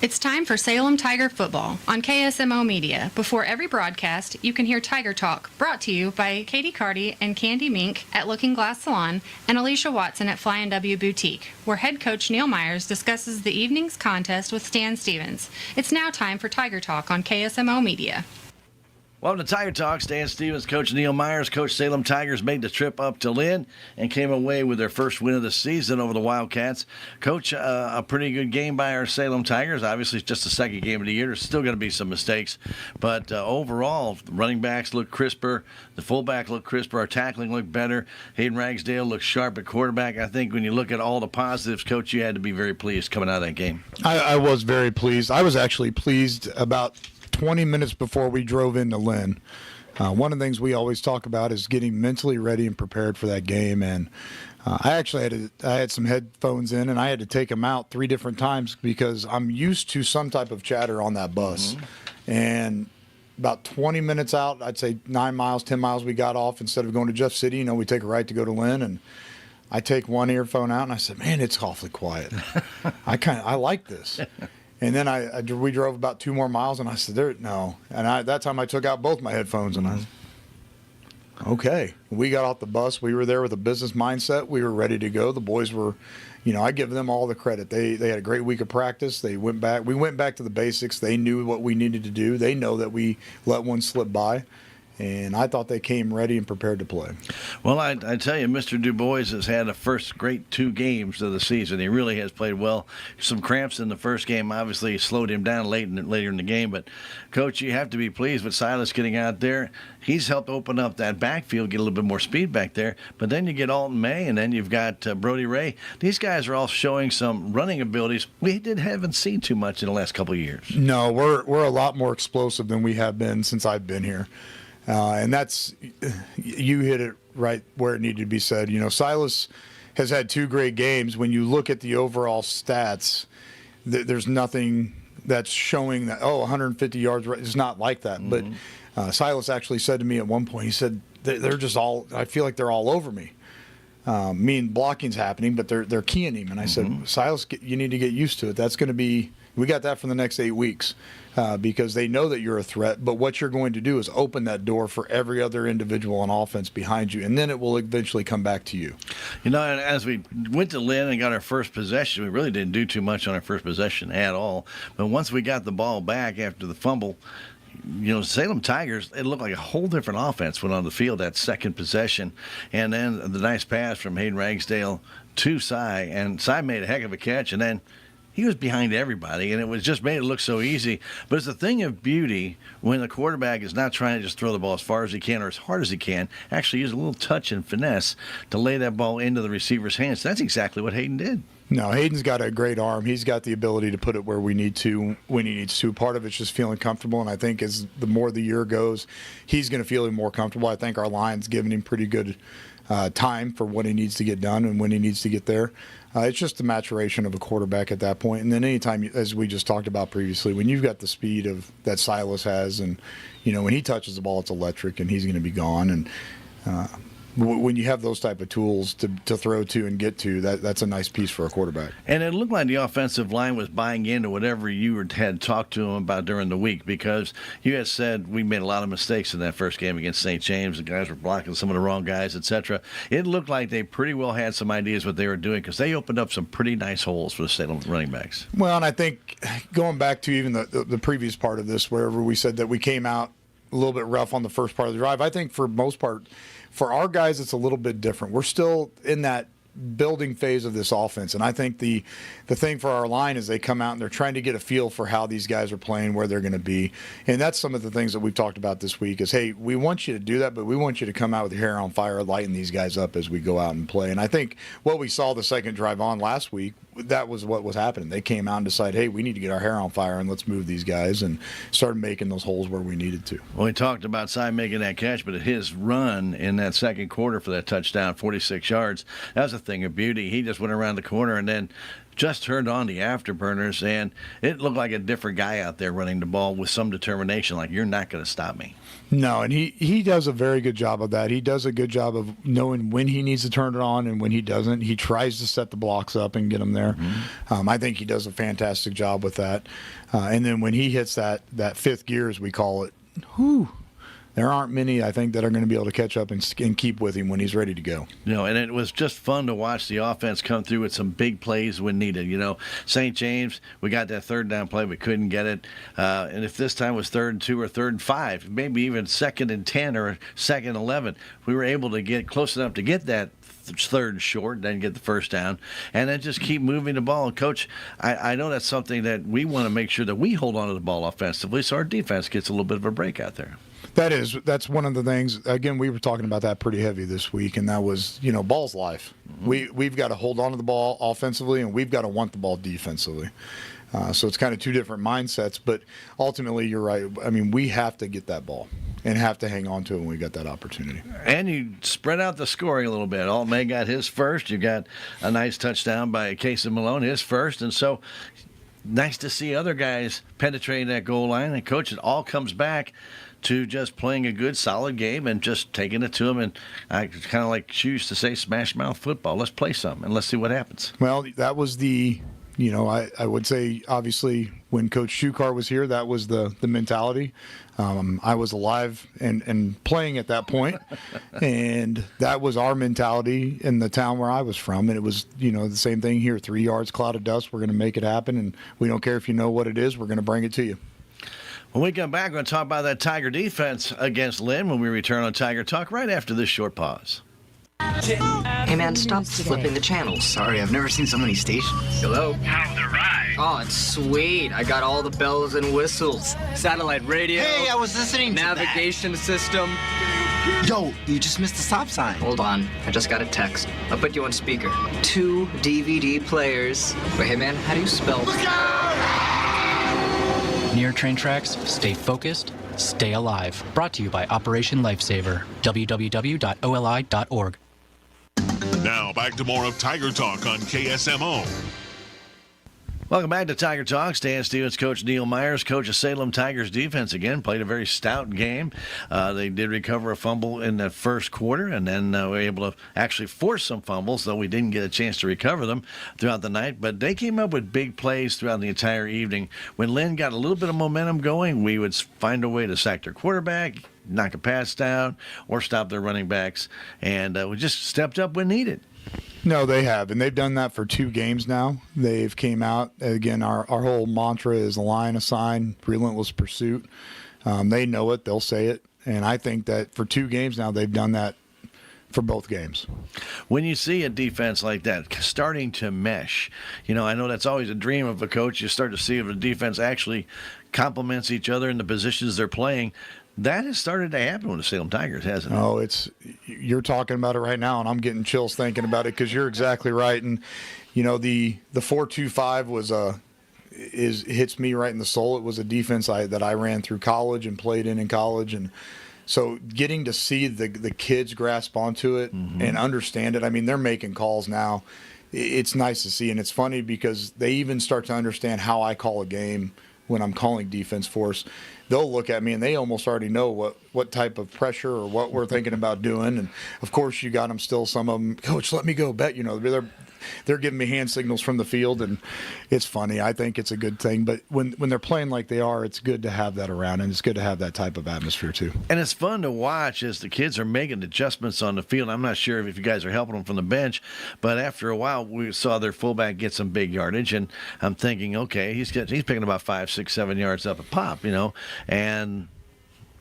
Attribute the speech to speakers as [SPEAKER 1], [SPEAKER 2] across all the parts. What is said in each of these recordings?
[SPEAKER 1] It's time for Salem Tiger football on KSMO Media. Before every broadcast, you can hear Tiger Talk, brought to you by Katie Carty and Candy Mink at Looking Glass Salon and Alicia Watson at Fly & W Boutique, where head coach Neil Myers discusses the evening's contest with Stan Stevens. It's now time for Tiger Talk on KSMO Media.
[SPEAKER 2] Welcome to Tiger Talk. Stan Stevens, Coach Neil Myers. Coach Salem Tigers made the trip up to Lynn and came away with their first win of the season over the Wildcats. Coach, a pretty good game by our Salem Tigers. Obviously, it's just the second game of the year. There's still going to be some mistakes. But overall, the running backs look crisper. The fullback looked crisper. Our tackling looked better. Hayden Ragsdale looked sharp at quarterback. I think when you look at all the positives, Coach, you had to be very pleased coming out of that game.
[SPEAKER 3] I was very pleased. I was actually pleased about 20 minutes before we drove into Lynn. One of the things we always talk about is getting mentally ready and prepared for that game. And I had some headphones in, and I had to take them out 3 different times because I'm used to some type of chatter on that bus. Mm-hmm. And about 20 minutes out, I'd say 9 miles, 10 miles, we got off. Instead of going to Jeff City, we take a right to go to Lynn. And I take one earphone out, and I said, man, it's awfully quiet. I like this. And then we drove about 2 more miles, and I said, no. And that time I took out both my headphones, and I was, okay. We got off the bus. We were there with a business mindset. We were ready to go. The boys were, I give them all the credit. They had a great week of practice. They went back. We went back to the basics. They knew what we needed to do. They know that we let one slip by. And I thought they came ready and prepared to play.
[SPEAKER 2] Well, I tell you, Mr. Du Bois has had the first great 2 games of the season. He really has played well. Some cramps in the first game obviously slowed him down later in the game. But, Coach, you have to be pleased with Silas getting out there. He's helped open up that backfield, get a little bit more speed back there. But then you get Alton May, and then you've got Brody Ray. These guys are all showing some running abilities we haven't seen too much in the last couple of years.
[SPEAKER 3] No, we're a lot more explosive than we have been since I've been here. And that's, you hit it right where it needed to be said. Silas has had 2 great games. When you look at the overall stats, there's nothing that's showing that, 150 yards. It's not like that. Mm-hmm. But Silas actually said to me at one point, he said, they're just all, I feel like they're all over me. Mean blocking's happening, but they're keying him. And I said, Silas, you need to get used to it. That's going to be, we got that for the next 8 weeks. Because they know that you're a threat, but what you're going to do is open that door for every other individual on offense behind you, and then it will eventually come back to you.
[SPEAKER 2] And as we went to Lynn and got our first possession, we really didn't do too much on our first possession at all. But once we got the ball back after the fumble, Salem Tigers, it looked like a whole different offense went on the field that second possession. And then the nice pass from Hayden Ragsdale to Cy, and Cy made a heck of a catch, and then he was behind everybody, and it was just made it look so easy. But it's a thing of beauty when the quarterback is not trying to just throw the ball as far as he can or as hard as he can, actually use a little touch and finesse to lay that ball into the receiver's hands. That's exactly what Hayden did.
[SPEAKER 3] No, Hayden's got a great arm. He's got the ability to put it where we need to, when he needs to. Part of it's just feeling comfortable, and I think as the more the year goes, he's going to feel more comfortable. I think our line's giving him pretty good time for what he needs to get done and when he needs to get there. It's just the maturation of a quarterback at that point. And then anytime, as we just talked about previously, when you've got the speed of that Silas has, and when he touches the ball, it's electric, and he's going to be gone. And when you have those type of tools to throw to and get to, that's a nice piece for a quarterback.
[SPEAKER 2] And it looked like the offensive line was buying into whatever you had talked to them about during the week, because you had said we made a lot of mistakes in that first game against St. James. The guys were blocking some of the wrong guys, etc. It looked like they pretty well had some ideas what they were doing, because they opened up some pretty nice holes for the Salem running backs.
[SPEAKER 3] Well, and I think going back to even the previous part of this, wherever we said that we came out a little bit rough on the first part of the drive, I think for most part, for our guys, it's a little bit different. We're still in that building phase of this offense, and I think the thing for our line is they come out and they're trying to get a feel for how these guys are playing, where they're going to be, and that's some of the things that we've talked about this week is, hey, we want you to do that, but we want you to come out with your hair on fire, lighten these guys up as we go out and play. And I think what we saw the second drive on last week, that was what was happening. They came out and decided, hey, we need to get our hair on fire and let's move these guys, and started making those holes where we needed to.
[SPEAKER 2] Well, we talked about Cy making that catch, but his run in that second quarter for that touchdown, 46 yards, that was the a thing of beauty. He just went around the corner and then just turned on the afterburners, and it looked like a different guy out there running the ball with some determination, like, you're not going to stop me.
[SPEAKER 3] No, and he does a very good job of that. He does a good job of knowing when he needs to turn it on and when he doesn't. He tries to set the blocks up and get them there. Mm-hmm. I think he does a fantastic job with that. And then when he hits that fifth gear, as we call it, there aren't many, I think, that are going to be able to catch up and keep with him when he's ready to go.
[SPEAKER 2] And it was just fun to watch the offense come through with some big plays when needed. St. James, we got that third down play, we couldn't get it. And if this time was 3rd and 2 or 3rd and 5, maybe even 2nd and 10 or 2nd and 11, we were able to get close enough to get that third short, then get the first down, and then just keep moving the ball. And Coach, I know that's something that we want to make sure that we hold on to the ball offensively so our defense gets a little bit of a break out there.
[SPEAKER 3] That's one of the things. Again, we were talking about that pretty heavy this week, and that was, ball's life. Mm-hmm. We've got to hold on to the ball offensively, and we've got to want the ball defensively. So it's kind of two different mindsets, but ultimately you're right. I mean, we have to get that ball and have to hang on to it when we got that opportunity.
[SPEAKER 2] And you spread out the scoring a little bit. Alt May got his first. You got a nice touchdown by Casey Malone, his first, and so nice to see other guys penetrating that goal line. And Coach, it all comes back to just playing a good, solid game and just taking it to them. And I kind of like choose to say smash mouth football. Let's play some and let's see what happens.
[SPEAKER 3] Well, that was the, I would say, obviously, when Coach Shukar was here, that was the mentality. I was alive and playing at that point, and that was our mentality in the town where I was from. And it was, the same thing here, 3 yards, cloud of dust. We're going to make it happen, and we don't care if you know what it is. We're going to bring it to you.
[SPEAKER 2] When we come back, we're going to talk about that Tiger defense against Lynn when we return on Tiger Talk right after this short pause.
[SPEAKER 4] Hey man, stop flipping the channels.
[SPEAKER 5] Sorry, I've never seen so many stations.
[SPEAKER 4] Hello?
[SPEAKER 5] How's the ride?
[SPEAKER 4] Oh, it's sweet. I got all the bells and whistles. Satellite radio.
[SPEAKER 5] Hey, I was listening to
[SPEAKER 4] navigation system.
[SPEAKER 5] Yo, you just missed the stop sign.
[SPEAKER 4] Hold on, I just got a text. I'll put you on speaker. 2 DVD players. Wait, hey man, how do you spell?
[SPEAKER 6] Near train tracks, stay focused, stay alive. Brought to you by Operation Lifesaver. www.oli.org.
[SPEAKER 7] Now back to more of Tiger Talk on KSMO.
[SPEAKER 2] Welcome back to Tiger Talk. Stan Stevens, Coach Neil Myers, coach of Salem Tigers defense again, played a very stout game. They did recover a fumble in the first quarter, and then were able to actually force some fumbles, though we didn't get a chance to recover them throughout the night. But they came up with big plays throughout the entire evening. When Lynn got a little bit of momentum going, we would find a way to sack their quarterback, knock a pass down, or stop their running backs, and we just stepped up when needed.
[SPEAKER 3] No, they have, and they've done that for 2 games now. They've came out, again, our whole mantra is a line, a sign, relentless pursuit. They know it, they'll say it, and I think that for 2 games now they've done that for both games.
[SPEAKER 2] When you see a defense like that starting to mesh, I know that's always a dream of a coach. You start to see if the defense actually complements each other in the positions they're playing. That has started to happen with the Salem Tigers, hasn't it?
[SPEAKER 3] Oh, you're talking about it right now, and I'm getting chills thinking about it because you're exactly right. And the 4-2-5 hits me right in the soul. It was a defense that I ran through college and played in college, and so getting to see the kids grasp onto it and understand it. I mean, they're making calls now. It's nice to see, and it's funny because they even start to understand how I call a game when I'm calling defense for us. They'll look at me and they almost already know what type of pressure or what we're thinking about doing. And of course, you got them still. Some of them, Coach, let me go. Bet they're giving me hand signals from the field, and it's funny. I think it's a good thing. But when they're playing like they are, it's good to have that around, and it's good to have that type of atmosphere too.
[SPEAKER 2] And it's fun to watch as the kids are making adjustments on the field. I'm not sure if you guys are helping them from the bench, but after a while, we saw their fullback get some big yardage, and I'm thinking, okay, he's picking about 5, 6, 7 yards up a pop, and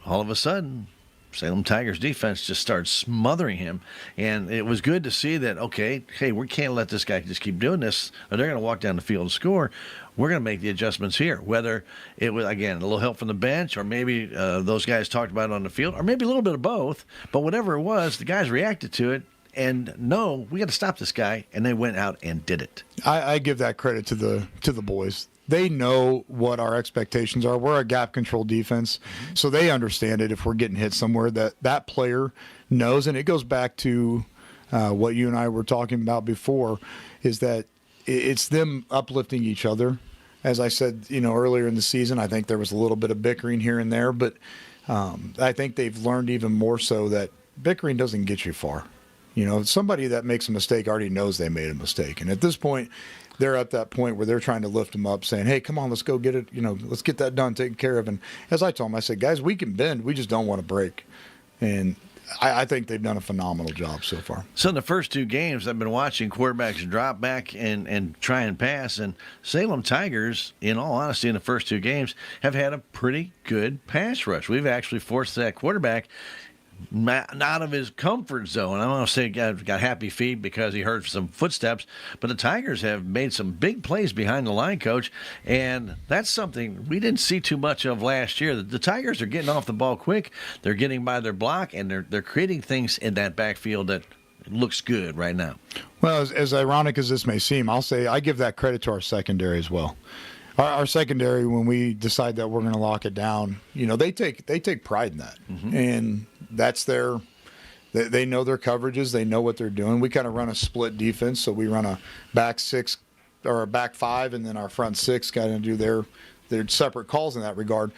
[SPEAKER 2] all of a sudden, Salem Tigers defense just started smothering him, and it was good to see that, okay, hey, we can't let this guy just keep doing this, or they're going to walk down the field and score. We're going to make the adjustments here, whether it was, again, a little help from the bench, or maybe those guys talked about it on the field, or maybe a little bit of both, but whatever it was, the guys reacted to it, and no, we got to stop this guy, and they went out and did it.
[SPEAKER 3] I give that credit to the boys. They know what our expectations are. We're a gap control defense, so they understand it if we're getting hit somewhere. That player knows, and it goes back to what you and I were talking about before, is that it's them uplifting each other. As I said, earlier in the season, I think there was a little bit of bickering here and there, but I think they've learned even more so that bickering doesn't get you far. Somebody that makes a mistake already knows they made a mistake. And at this point, they're at that point where they're trying to lift them up, saying, hey, come on, let's go get it. Let's get that done, taken care of. And as I told them, I said, guys, we can bend. We just don't want to break. And I think they've done a phenomenal job so far.
[SPEAKER 2] So in the first 2 games, I've been watching quarterbacks drop back and try and pass. And Salem Tigers, in all honesty, in the first 2 games, have had a pretty good pass rush. We've actually forced that quarterback out of his comfort zone. I don't want to say got happy feet because he heard some footsteps, but the Tigers have made some big plays behind the line, Coach, and that's something we didn't see too much of last year. The Tigers are getting off the ball quick. They're getting by their block, and they're creating things in that backfield that looks good right now.
[SPEAKER 3] Well, as ironic as this may seem, I'll say I give that credit to our secondary as well. Our secondary, when we decide that we're going to lock it down, they take pride in that, and that's they know their coverages, they know what they're doing. We kind of run a split defense, so we run a back 6 or a back 5, and then our front 6 kind of do their separate calls in that regard.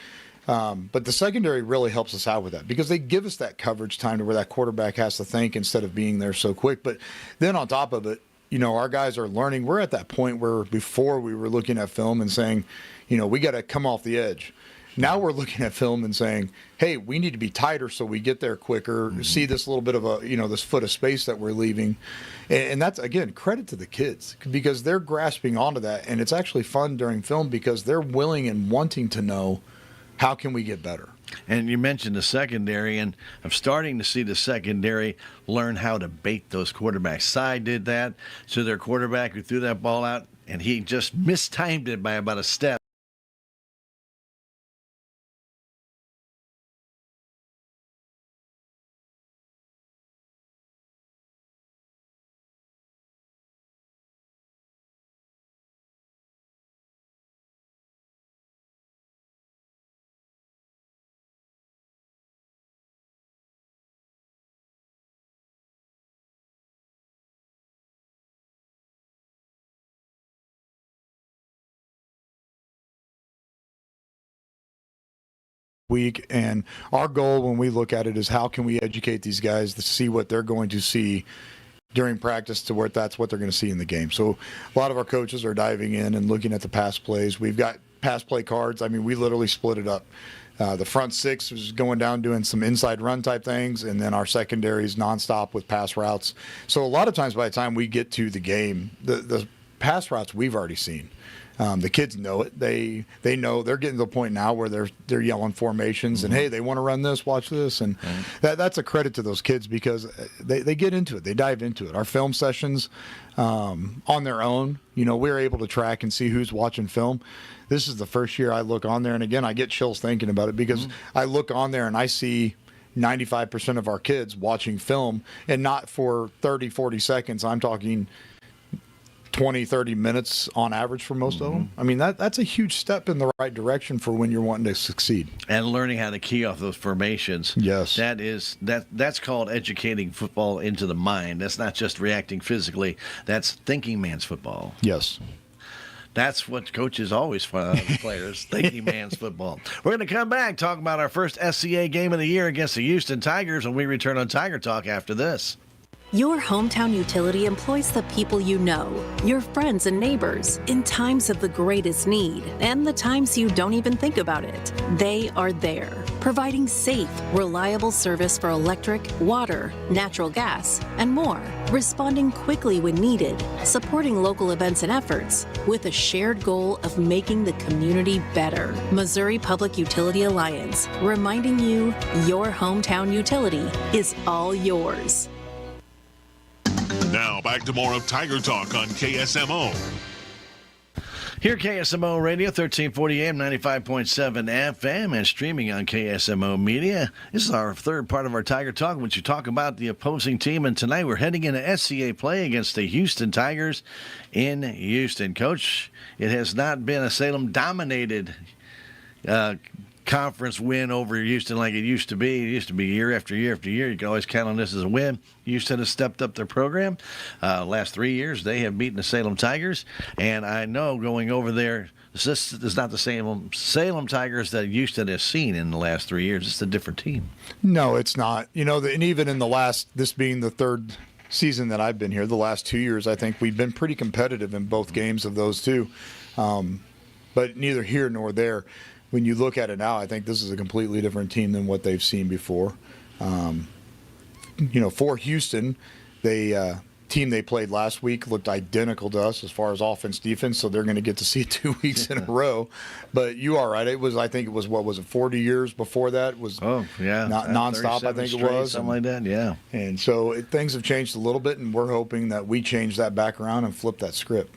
[SPEAKER 3] But the secondary really helps us out with that because they give us that coverage time to where that quarterback has to think instead of being there so quick. But then on top of it, our guys are learning. We're at that point where before we were looking at film and saying, we got to come off the edge. Now we're looking at film and saying, hey, we need to be tighter so we get there quicker, see this little bit of this foot of space that we're leaving. And that's, again, credit to the kids because they're grasping onto that. And it's actually fun during film because they're willing and wanting to know how can we get better.
[SPEAKER 2] And you mentioned the secondary, and I'm starting to see the secondary learn how to bait those quarterbacks. Sy did that to their quarterback who threw that ball out, and he just mistimed it by about a step.
[SPEAKER 3] Week, and our goal when we look at it is how can we educate these guys to see what they're going to see during practice to where that's what they're going to see in the game. So a lot of our coaches are diving in and looking at the pass plays. We've got pass play cards. I mean, we literally split it up. The front 6 was going down doing some inside run type things, and then our secondary is nonstop with pass routes. So a lot of times by the time we get to the game, the pass routes we've already seen. The kids know it. They know they're getting to the point now where they're yelling formations and hey, they want to run this, watch this, and that's a credit to those kids because they get into it. They dive into it. Our film sessions on their own, we're able to track and see who's watching film. This is the first year I look on there, and again, I get chills thinking about it because I look on there and I see 95% of our kids watching film, and not for 30, 40 seconds. I'm talking 20, 30 minutes on average for most of them. I mean, that's a huge step in the right direction for when you're wanting to succeed.
[SPEAKER 2] And learning how to key off those formations.
[SPEAKER 3] Yes.
[SPEAKER 2] That's called educating football into the mind. That's not just reacting physically. That's thinking man's football.
[SPEAKER 3] Yes.
[SPEAKER 2] That's what coaches always find players, thinking man's football. We're going to come back, talk about our first SCA game of the year against the Houston Tigers when we return on Tiger Talk after this.
[SPEAKER 8] Your hometown utility employs the people you know, your friends and neighbors, in times of the greatest need and the times you don't even think about it. They are there, providing safe, reliable service for electric, water, natural gas, and more, responding quickly when needed, supporting local events and efforts, with a shared goal of making the community better. Missouri Public Utility Alliance, reminding you your hometown utility is all yours.
[SPEAKER 7] Now back to more of Tiger Talk on KSMO.
[SPEAKER 2] Here at KSMO Radio, 1340 AM, 95.7 FM, and streaming on KSMO Media. This is our third part of our Tiger Talk, which you talk about the opposing team. And tonight we're heading into SCA play against the Houston Tigers in Houston. Coach, it has not been a Salem-dominated conference win over Houston like it used to be. It used to be year after year after year. You can always count on this as a win. Houston has stepped up their program. Last 3 years, they have beaten the Salem Tigers. And I know going over there, this is not the same Salem Tigers that Houston has seen in the last 3 years. It's a different team.
[SPEAKER 3] No, it's not. And even in this being the third season that I've been here, the last 2 years, I think we've been pretty competitive in both games of those two. But neither here nor there. When you look at it now, I think this is a completely different team than what they've seen before. For Houston, team they played last week looked identical to us as far as offense, defense, so they're going to get to see it 2 weeks in a row. But you are right. I think it was 40 years before that? Not nonstop, I think it was.
[SPEAKER 2] Something like that, yeah.
[SPEAKER 3] And so things have changed a little bit, and we're hoping that we change that back around and flip that script.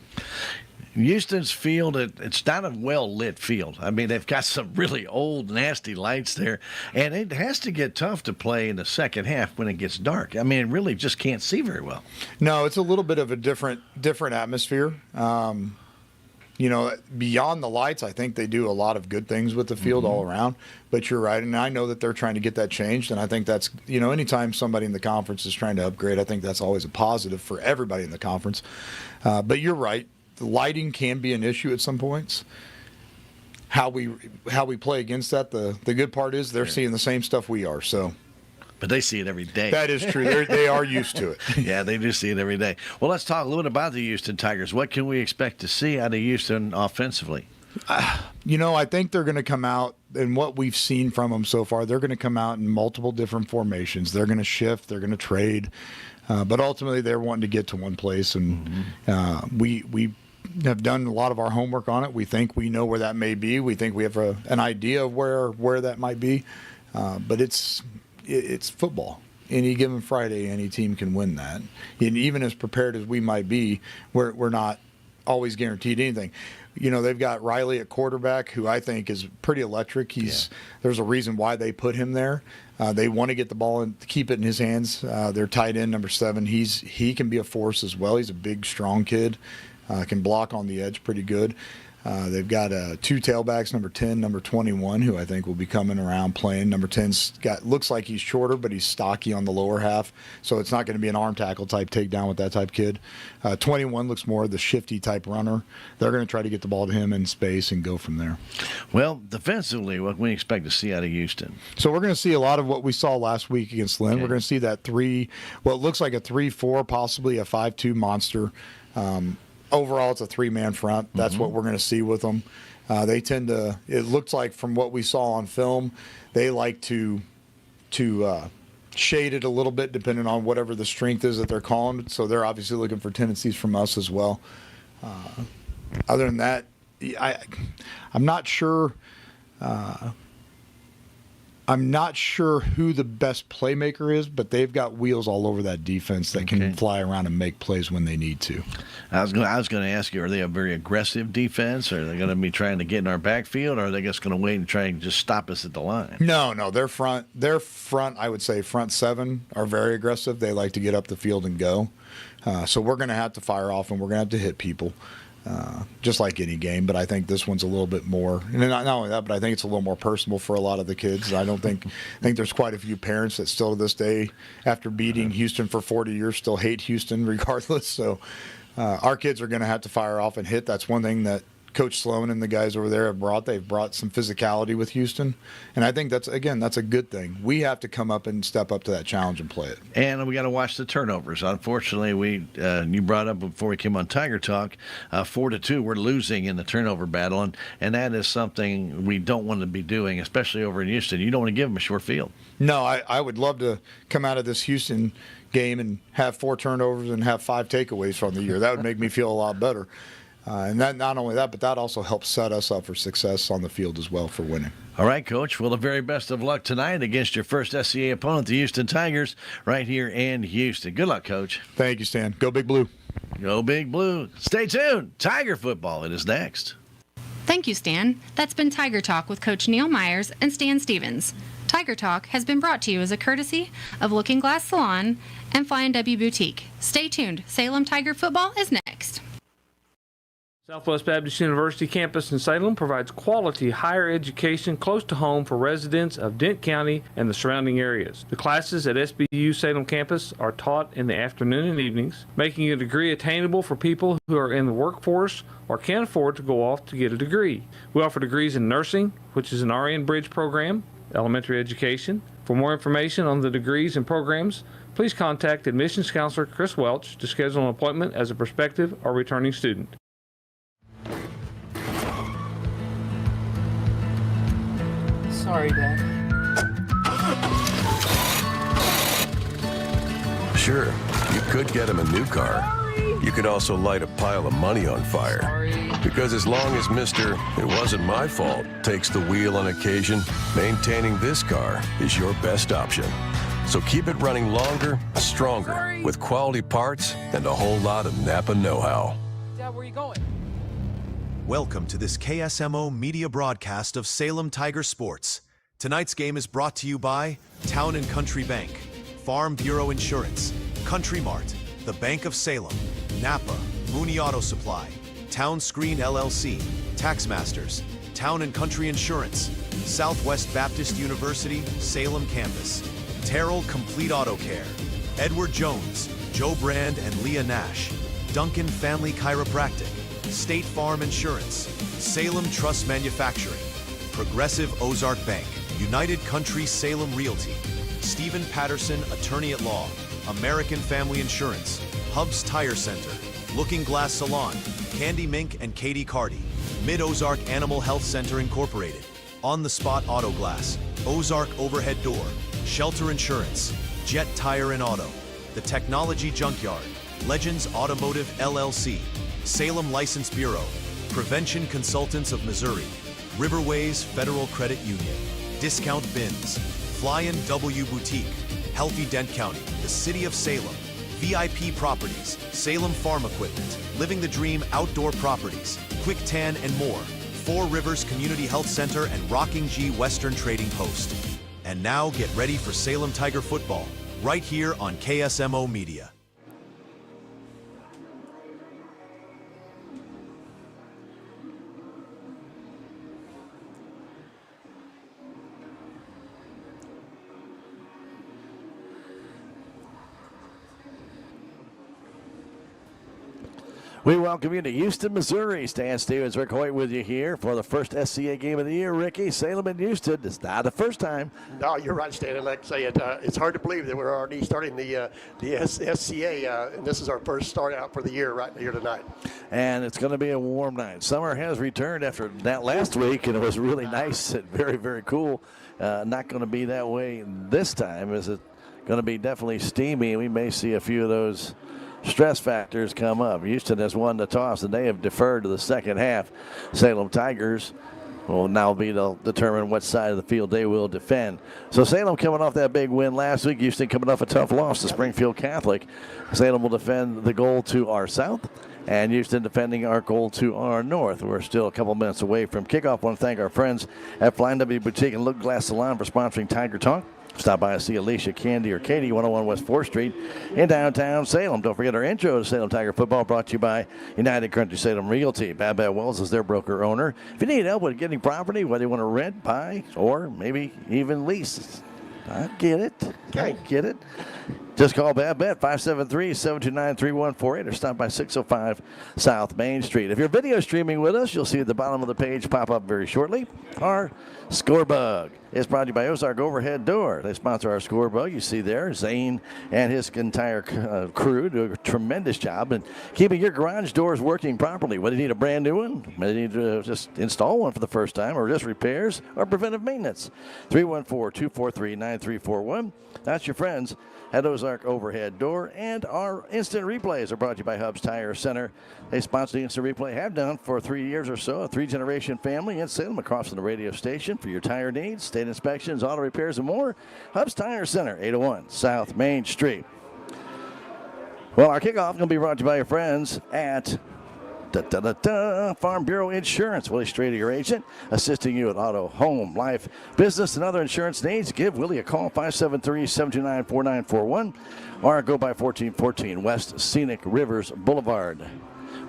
[SPEAKER 2] Houston's field, it's not a well-lit field. I mean, they've got some really old, nasty lights there, and it has to get tough to play in the second half when it gets dark. I mean, it really just can't see very well.
[SPEAKER 3] No, it's a little bit of a different atmosphere. Beyond the lights, I think they do a lot of good things with the field all around. But you're right, and I know that they're trying to get that changed, and I think that's, anytime somebody in the conference is trying to upgrade, I think that's always a positive for everybody in the conference. But you're right. The lighting can be an issue at some points. How we play against that, the good part is they're seeing the same stuff we are. So,
[SPEAKER 2] but they see it every day.
[SPEAKER 3] That is true. They are used to it.
[SPEAKER 2] Yeah, they do see it every day. Well, let's talk a little bit about the Houston Tigers. What can we expect to see out of Houston offensively?
[SPEAKER 3] I think they're going to come out, and what we've seen from them so far, they're going to come out in multiple different formations. They're going to shift. They're going to trade. But ultimately, they're wanting to get to one place, and we have done a lot of our homework on it. We think we know where that may be. We think we have an idea of where that might be. But it's football. Any given Friday, any team can win that. And even as prepared as we might be, we're not always guaranteed anything. They've got Riley at quarterback, who I think is pretty electric. There's a reason why they put him there. They want to get the ball and keep it in his hands. Their tight end, number 7, he can be a force as well. He's a big, strong kid. Can block on the edge pretty good. They've got 2 tailbacks, number 10, number 21, who I think will be coming around playing. Number 10's looks like he's shorter, but he's stocky on the lower half, so it's not going to be an arm tackle type takedown with that type kid. 21 looks more the shifty type runner. They're going to try to get the ball to him in space and go from there.
[SPEAKER 2] Well, defensively, what can we expect to see out of Houston?
[SPEAKER 3] So we're going to see a lot of what we saw last week against Lynn. Okay. We're going to see that what looks like a 3-4, possibly a 5-2 monster. Overall, it's a 3-man front. That's what we're going to see with them. They tend to, it looks like from what we saw on film, they like to shade it a little bit depending on whatever the strength is that they're calling. So they're obviously looking for tendencies from us as well. Other than that, I'm not sure. I'm not sure who the best playmaker is, but they've got wheels all over that defense that can fly around and make plays when they need to.
[SPEAKER 2] I was going to ask you, are they a very aggressive defense? Or are they going to be trying to get in our backfield, or are they just going to wait and try and just stop us at the line?
[SPEAKER 3] No, their front, I would say front 7 are very aggressive. They like to get up the field and go. So we're going to have to fire off, and we're going to have to hit people. Just like any game, but I think this one's a little bit more, and not only that, but I think it's a little more personal for a lot of the kids. I think there's quite a few parents that still to this day, after beating Houston for 40 years, still hate Houston regardless. So our kids are going to have to fire off and hit. That's one thing that Coach Sloan and the guys over there have brought. They've brought some physicality with Houston, and I think that's a good thing. We have to come up and step up to that challenge and play it.
[SPEAKER 2] And we got to watch the turnovers. Unfortunately, you brought up before we came on Tiger Talk, 4-2, we're losing in the turnover battle, and that is something we don't want to be doing, especially over in Houston. You don't want to give them a short field.
[SPEAKER 3] No, I would love to come out of this Houston game and have 4 turnovers and have 5 takeaways from the year. That would make me feel a lot better. And that, not only that, but that also helps set us up for success on the field as well for winning.
[SPEAKER 2] All right, Coach. Well, the very best of luck tonight against your first SCA opponent, the Houston Tigers, right here in Houston. Good luck, Coach.
[SPEAKER 3] Thank you, Stan. Go Big Blue.
[SPEAKER 2] Go Big Blue. Stay tuned. Tiger football, it is next.
[SPEAKER 1] Thank you, Stan. That's been Tiger Talk with Coach Neil Myers and Stan Stevens. Tiger Talk has been brought to you as a courtesy of Looking Glass Salon and Flying W Boutique. Stay tuned. Salem Tiger football is next.
[SPEAKER 9] Southwest Baptist University campus in Salem provides quality higher education close to home for residents of Dent County and the surrounding areas. The classes at SBU Salem campus are taught in the afternoon and evenings, making a degree attainable for people who are in the workforce or can't afford to go off to get a degree. We offer degrees in nursing, which is an RN Bridge program, elementary education. For more information on the degrees and programs, please contact admissions counselor Chris Welch to schedule an appointment as a prospective or returning student.
[SPEAKER 10] Sorry, Dad.
[SPEAKER 11] Sure, you could get him a new car. You could also light a pile of money on fire.
[SPEAKER 10] Sorry.
[SPEAKER 11] Because as long as Mr. It wasn't my fault takes the wheel on occasion, maintaining this car is your best option. So keep it running longer, stronger, with quality parts and a whole lot of Napa know-how.
[SPEAKER 10] Dad, where are you going?
[SPEAKER 12] Welcome to this KSMO media broadcast of Salem Tiger Sports. Tonight's game is brought to you by Town & Country Bank, Farm Bureau Insurance, Country Mart, the Bank of Salem, Napa, Mooney Auto Supply, Town Screen LLC, Taxmasters, Town & Country Insurance, Southwest Baptist University, Salem Campus, Terrell Complete Auto Care, Edward Jones, Joe Brand and Leah Nash, Duncan Family Chiropractic, State Farm Insurance, Salem Trust Manufacturing, Progressive Ozark Bank, United Country Salem Realty, Stephen Patterson Attorney at Law, American Family Insurance, Hubs Tire Center, Looking Glass Salon, Candy Mink and Katie Cardy, Mid-Ozark Animal Health Center Incorporated, On the Spot Auto Glass, Ozark Overhead Door, Shelter Insurance, Jet Tire and Auto, The Technology Junkyard, Legends Automotive LLC, Salem License Bureau, Prevention Consultants of Missouri, Riverways Federal Credit Union, Discount Bins, Fly-In W Boutique, Healthy Dent County, the City of Salem, VIP Properties, Salem Farm Equipment, Living the Dream Outdoor Properties, Quick Tan and more, Four Rivers Community Health Center and Rocking G Western Trading Post. And now get ready for Salem Tiger football, right here on KSMO Media.
[SPEAKER 2] We welcome you to Houston, Missouri. Stan Stevens, Rick Hoyt with you here for the first SCA game of the year. Ricky, Salem and Houston. It's not the first time.
[SPEAKER 13] No, you're right, Stan. And like I say, it's hard to believe that we're already starting the SCA, and this is our first start out for the year right here tonight.
[SPEAKER 2] And it's going to be a warm night. Summer has returned after that last week, and it was really nice and very, very cool. Not going to be that way this time. Is it going to be definitely steamy? We may see a few of those stress factors come up. Houston has won the toss, and they have deferred to the second half. Salem Tigers will now determine what side of the field they will defend. So Salem coming off that big win last week. Houston coming off a tough loss to Springfield Catholic. Salem will defend the goal to our south, and Houston defending our goal to our north. We're still a couple minutes away from kickoff. I want to thank our friends at Flying W Boutique and Look Glass Salon for sponsoring Tiger Talk. Stop by and see Alicia, Candy, or Katie, 101 West 4th Street in downtown Salem. Don't forget our intro to Salem Tiger Football, brought to you by United Country Salem Realty. Babette Wells is their broker owner. If you need help with getting property, whether you want to rent, buy, or maybe even lease, I get it. I get it. Just call Babette, 573-729-3148, or stop by 605 South Main Street. If you're video streaming with us, you'll see at the bottom of the page pop up very shortly our Scorebug. It's brought to you by Ozark Overhead Door. They sponsor our Scorebug. You see there, Zane and his entire crew do a tremendous job in keeping your garage doors working properly. Whether you need a brand new one, whether you need to just install one for the first time, or just repairs or preventive maintenance. 314-243-9341. That's your friends at Ozark Overhead Door. And our instant replays are brought to you by Hubs Tire Center. They sponsor the instant replay, have done for 3 years or so. A three-generation family in Salem across from the radio station for your tire needs, state inspections, auto repairs, and more. Hubs Tire Center, 801 South Main Street. Well, our kickoff is going to be brought to you by your friends at Farm Bureau Insurance. Willie Strader, your agent, assisting you with auto, home, life, business, and other insurance needs. Give Willie a call, 573-729-4941, or go by 1414 West Scenic Rivers Boulevard.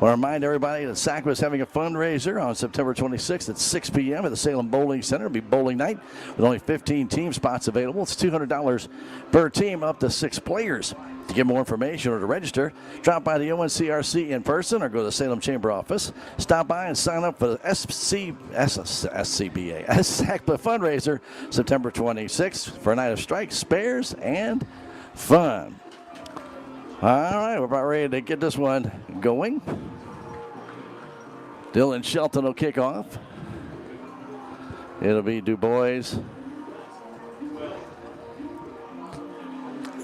[SPEAKER 2] to remind everybody that SACWA is having a fundraiser on September 26th at 6 p.m. at the Salem Bowling Center. It'll be bowling night with only 15 team spots available. It's $200 per team, up to 6 players. To get more information or to register, drop by the ONCRC in person or go to the Salem Chamber office. Stop by and sign up for the SCBA SACWA fundraiser September 26th for a night of strikes, spares, and fun. All right, we're about ready to get this one going. Dylan Shelton will kick off. It'll be Du Bois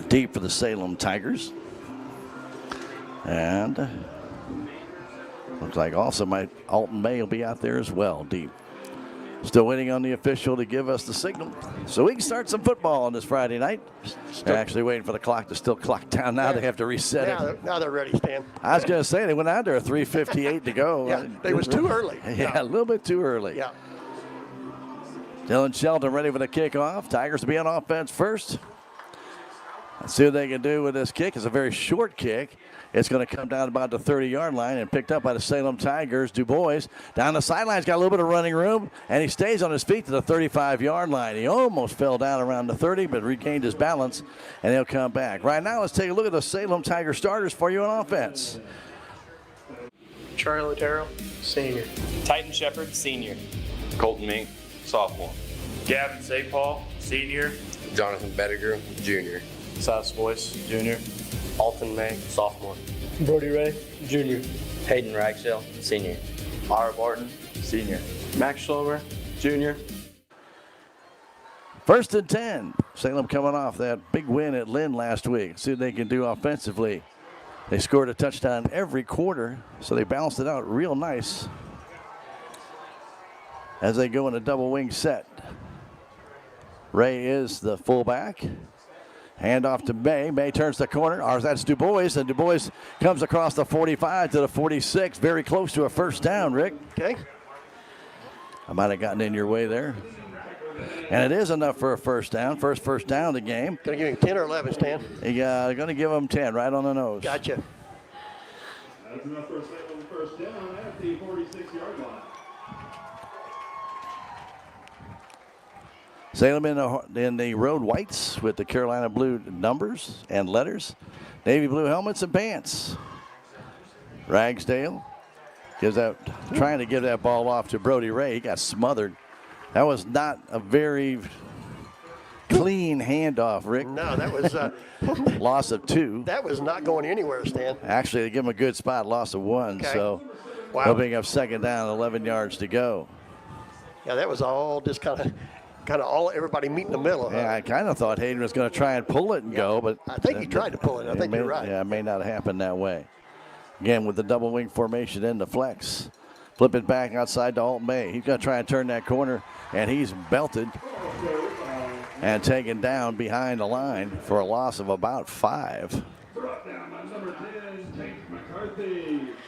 [SPEAKER 2] deep for the Salem Tigers. And looks like also Alton May will be out there as well, deep. Still waiting on the official to give us the signal so we can start some football on this Friday night. They're actually waiting for the clock to still clock down. Now they have to reset it.
[SPEAKER 13] Now they're ready, Stan.
[SPEAKER 2] I was going to say, they went out there at 3:58 to go.
[SPEAKER 13] Yeah, they was too early.
[SPEAKER 2] Yeah, a little bit too early.
[SPEAKER 13] Yeah.
[SPEAKER 2] Dylan Shelton ready for the kickoff. Tigers to be on offense first. Let's see what they can do with this kick. It's a very short kick. It's going to come down about the 30-yard line and picked up by the Salem Tigers. Du Bois down the sidelines, got a little bit of running room, and he stays on his feet to the 35-yard line. He almost fell down around the 30, but regained his balance, and he'll come back. Right now, let's take a look at the Salem Tiger starters for you on offense.
[SPEAKER 14] Charlie Otero, senior.
[SPEAKER 15] Titan Shepard, senior. Colton Mink, sophomore.
[SPEAKER 14] Gavin Zapal, senior.
[SPEAKER 15] Jonathan Bettiger, junior. Silas Boyce, junior. Alton May, sophomore.
[SPEAKER 14] Brody Ray, junior.
[SPEAKER 15] Hayden Ragsdale, senior. Ira Barton, senior.
[SPEAKER 14] Max Schlomer, junior.
[SPEAKER 2] First and 10. Salem coming off that big win at Lynn last week. See what they can do offensively. They scored a touchdown every quarter, so they balanced it out real nice as they go in a double wing set. Ray is the fullback. Hand off to May. May turns the corner. Or that's Du Bois. And Du Bois comes across the 45 to the 46. Very close to a first down, Rick.
[SPEAKER 13] Okay.
[SPEAKER 2] I might have gotten in your way there. And it is enough for a first down. First down of the game.
[SPEAKER 13] Going to give him 10 or 11, Stan?
[SPEAKER 2] They're going to give him 10 right on the nose.
[SPEAKER 13] Gotcha.
[SPEAKER 16] That's enough for a first down at the 46-yard line.
[SPEAKER 2] Salem in the road whites with the Carolina blue numbers and letters. Navy blue helmets and pants. Ragsdale trying to give that ball off to Brody Ray. He got smothered. That was not a very clean handoff, Rick.
[SPEAKER 13] No, that was
[SPEAKER 2] loss of 2.
[SPEAKER 13] That was not going anywhere, Stan.
[SPEAKER 2] Actually, they give him a good spot, loss of 1.
[SPEAKER 13] Okay.
[SPEAKER 2] So
[SPEAKER 13] wow.
[SPEAKER 2] They'll bring up second down, 11 yards to go.
[SPEAKER 13] Yeah, that was all just kind of all everybody meet in the middle.
[SPEAKER 2] Yeah, I kind of thought Hayden was going to try and pull it and go, but
[SPEAKER 13] I think he tried to pull it. I think you're right.
[SPEAKER 2] Yeah, it may not happen that way. Again, with the double wing formation in the flex. Flip it back outside to Alton May. He's going to try and turn that corner, and he's belted and taken down behind the line for a loss of about 5.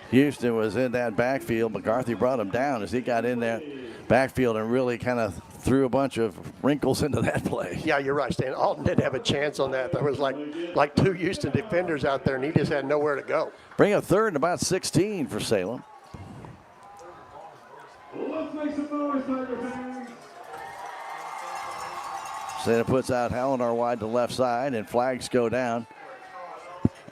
[SPEAKER 2] Houston was in that backfield. McCarthy brought him down as he got in that backfield and really kind of threw a bunch of wrinkles into that play.
[SPEAKER 13] Yeah, you're right, Stan. Alton didn't have a chance on that. There was like 2 Houston defenders out there, and he just had nowhere to go.
[SPEAKER 2] Bring a third and about 16 for Salem.
[SPEAKER 16] Let's make some noise, Tiger fans.
[SPEAKER 2] Salem puts out Hallinar wide to left side, and flags go down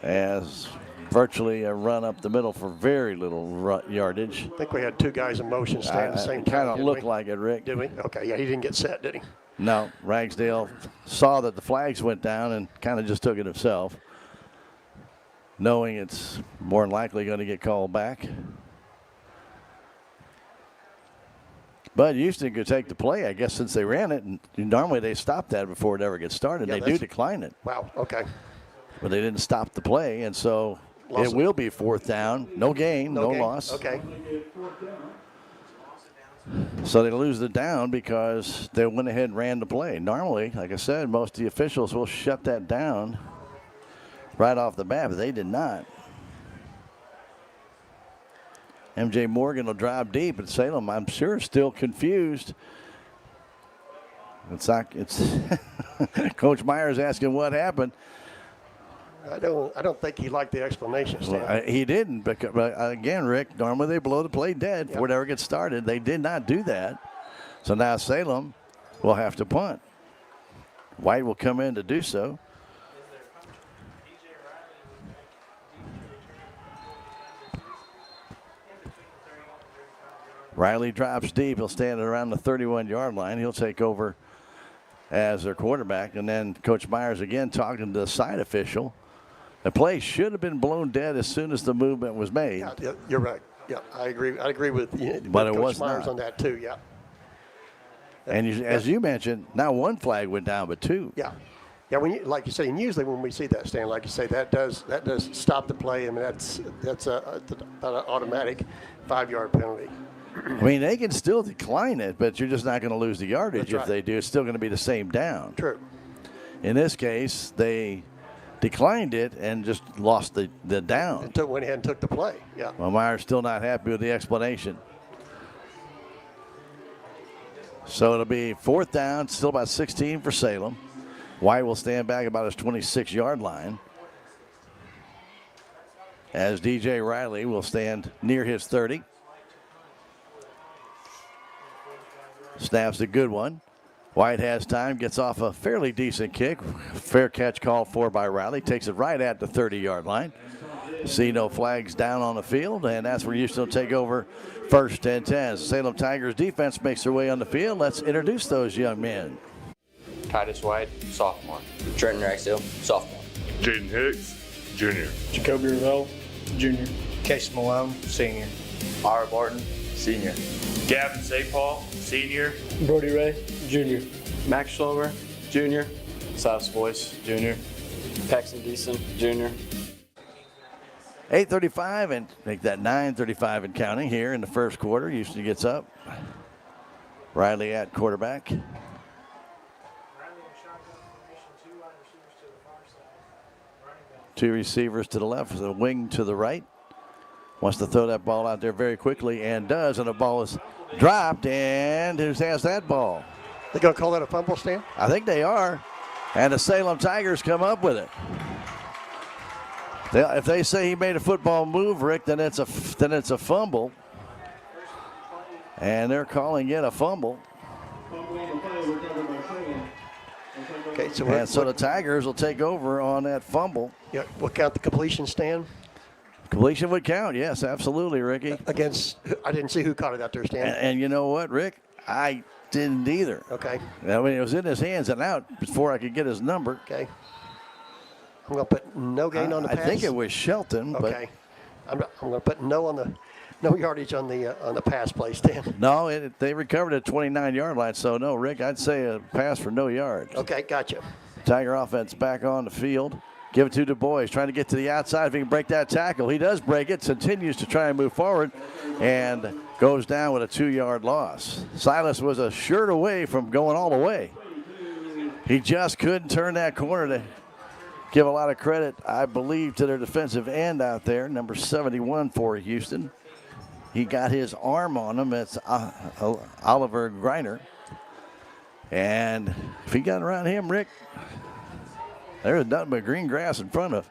[SPEAKER 2] as virtually a run up the middle for very little yardage.
[SPEAKER 13] I think we had 2 guys in motion at the same time.
[SPEAKER 2] Kind of looked like it, Rick.
[SPEAKER 13] Did we? Okay, yeah, he didn't get set, did he?
[SPEAKER 2] No, Ragsdale saw that the flags went down and kind of just took it himself, knowing it's more than likely going to get called back. But Houston could take the play, I guess, since they ran it. And normally they stop that before it ever gets started.
[SPEAKER 13] Yeah,
[SPEAKER 2] they do decline it.
[SPEAKER 13] Wow, okay.
[SPEAKER 2] But they didn't stop the play, and so it will be 4th down. No gain, no loss.
[SPEAKER 13] Okay.
[SPEAKER 2] So they lose the down because they went ahead and ran the play. Normally, like I said, most of the officials will shut that down right off the bat, but they did not. MJ Morgan will drive deep, but Salem, I'm sure, still confused. It's Coach Myers asking what happened.
[SPEAKER 13] I don't think he liked the explanation, Stan.
[SPEAKER 2] Well, he didn't, but again, Rick, normally they blow the play dead before it ever gets started. They did not do that. So now Salem will have to punt. White will come in to do so. Riley drops deep. He'll stand around the 31-yard line. He'll take over as their quarterback. And then Coach Myers again talking to the side official. The play should have been blown dead as soon as the movement was made.
[SPEAKER 13] Yeah, you're right. Yeah, I agree. I agree with
[SPEAKER 2] But it
[SPEAKER 13] Coach
[SPEAKER 2] was
[SPEAKER 13] Myers
[SPEAKER 2] not.
[SPEAKER 13] on that too. Yeah.
[SPEAKER 2] And as you mentioned, not one flag went down, but two.
[SPEAKER 13] Yeah. Yeah, like you say, and usually when we see that, Stan, like you say, that does stop the play. I mean, that's about an automatic 5-yard penalty.
[SPEAKER 2] I mean, they can still decline it, but you're just not going to lose the yardage.
[SPEAKER 13] That's
[SPEAKER 2] if
[SPEAKER 13] right.
[SPEAKER 2] they do. It's still going to be the same down.
[SPEAKER 13] True.
[SPEAKER 2] In this case, they declined it and just lost the down.
[SPEAKER 13] Went ahead and took the play. Yeah.
[SPEAKER 2] Well, Myers still not happy with the explanation. So it'll be 4th down, still about 16 for Salem. White will stand back about his 26-yard line, as DJ Riley will stand near his 30. Snaps a good one. White has time, gets off a fairly decent kick. Fair catch called for by Riley. Takes it right at the 30-yard line. See no flags down on the field, and that's where Houston will take over 1st and 10. Salem Tigers defense makes their way on the field. Let's introduce those young men.
[SPEAKER 15] Titus White, sophomore. Trenton Raxdale, sophomore.
[SPEAKER 14] Jaden Hicks, junior. Jacoby Revelle, junior.
[SPEAKER 15] Case Malone, senior. R. Barton, senior.
[SPEAKER 14] Gavin Paul, senior. Brody Ray, junior. Max Schlover, junior. Silas Boyce, junior. Paxton Deason, junior.
[SPEAKER 2] 8:35 and make that 9:35 and counting here in the first quarter. Houston gets up. Riley at quarterback. Two receivers to the left, the wing to the right. Wants to throw that ball out there very quickly and does, and the ball is dropped, and who has that ball?
[SPEAKER 13] They're going to call that a fumble, Stan?
[SPEAKER 2] I think they are, and the Salem Tigers come up with it. If they say he made a football move, Rick, then it's a fumble, and they're calling it a fumble.
[SPEAKER 13] Okay,
[SPEAKER 2] so the Tigers will take over on that fumble.
[SPEAKER 13] Yeah, we'll count the completion, Stan.
[SPEAKER 2] Completion would count, yes, absolutely, Ricky.
[SPEAKER 13] I didn't see who caught it out there, Stan.
[SPEAKER 2] And you know what, Rick? I didn't either.
[SPEAKER 13] Okay.
[SPEAKER 2] I mean, it was in his hands and out before I could get his number.
[SPEAKER 13] Okay. I'm going to put no gain on the pass.
[SPEAKER 2] I think it was Shelton.
[SPEAKER 13] Okay. I'm going to put no yardage on the pass play, Stan.
[SPEAKER 2] No, they recovered at 29-yard line. So no, Rick, I'd say a pass for no yards.
[SPEAKER 13] Okay, gotcha.
[SPEAKER 2] Tiger offense back on the field. Give it to Du Bois, trying to get to the outside if he can break that tackle. He does break it, continues to try and move forward, and goes down with a 2-yard loss. Silas was a shirt away from going all the way. He just couldn't turn that corner. To give a lot of credit, I believe, to their defensive end out there, number 71 for Houston. He got his arm on him. It's Oliver Griner. And if he got around him, Rick, there was nothing but green grass in front of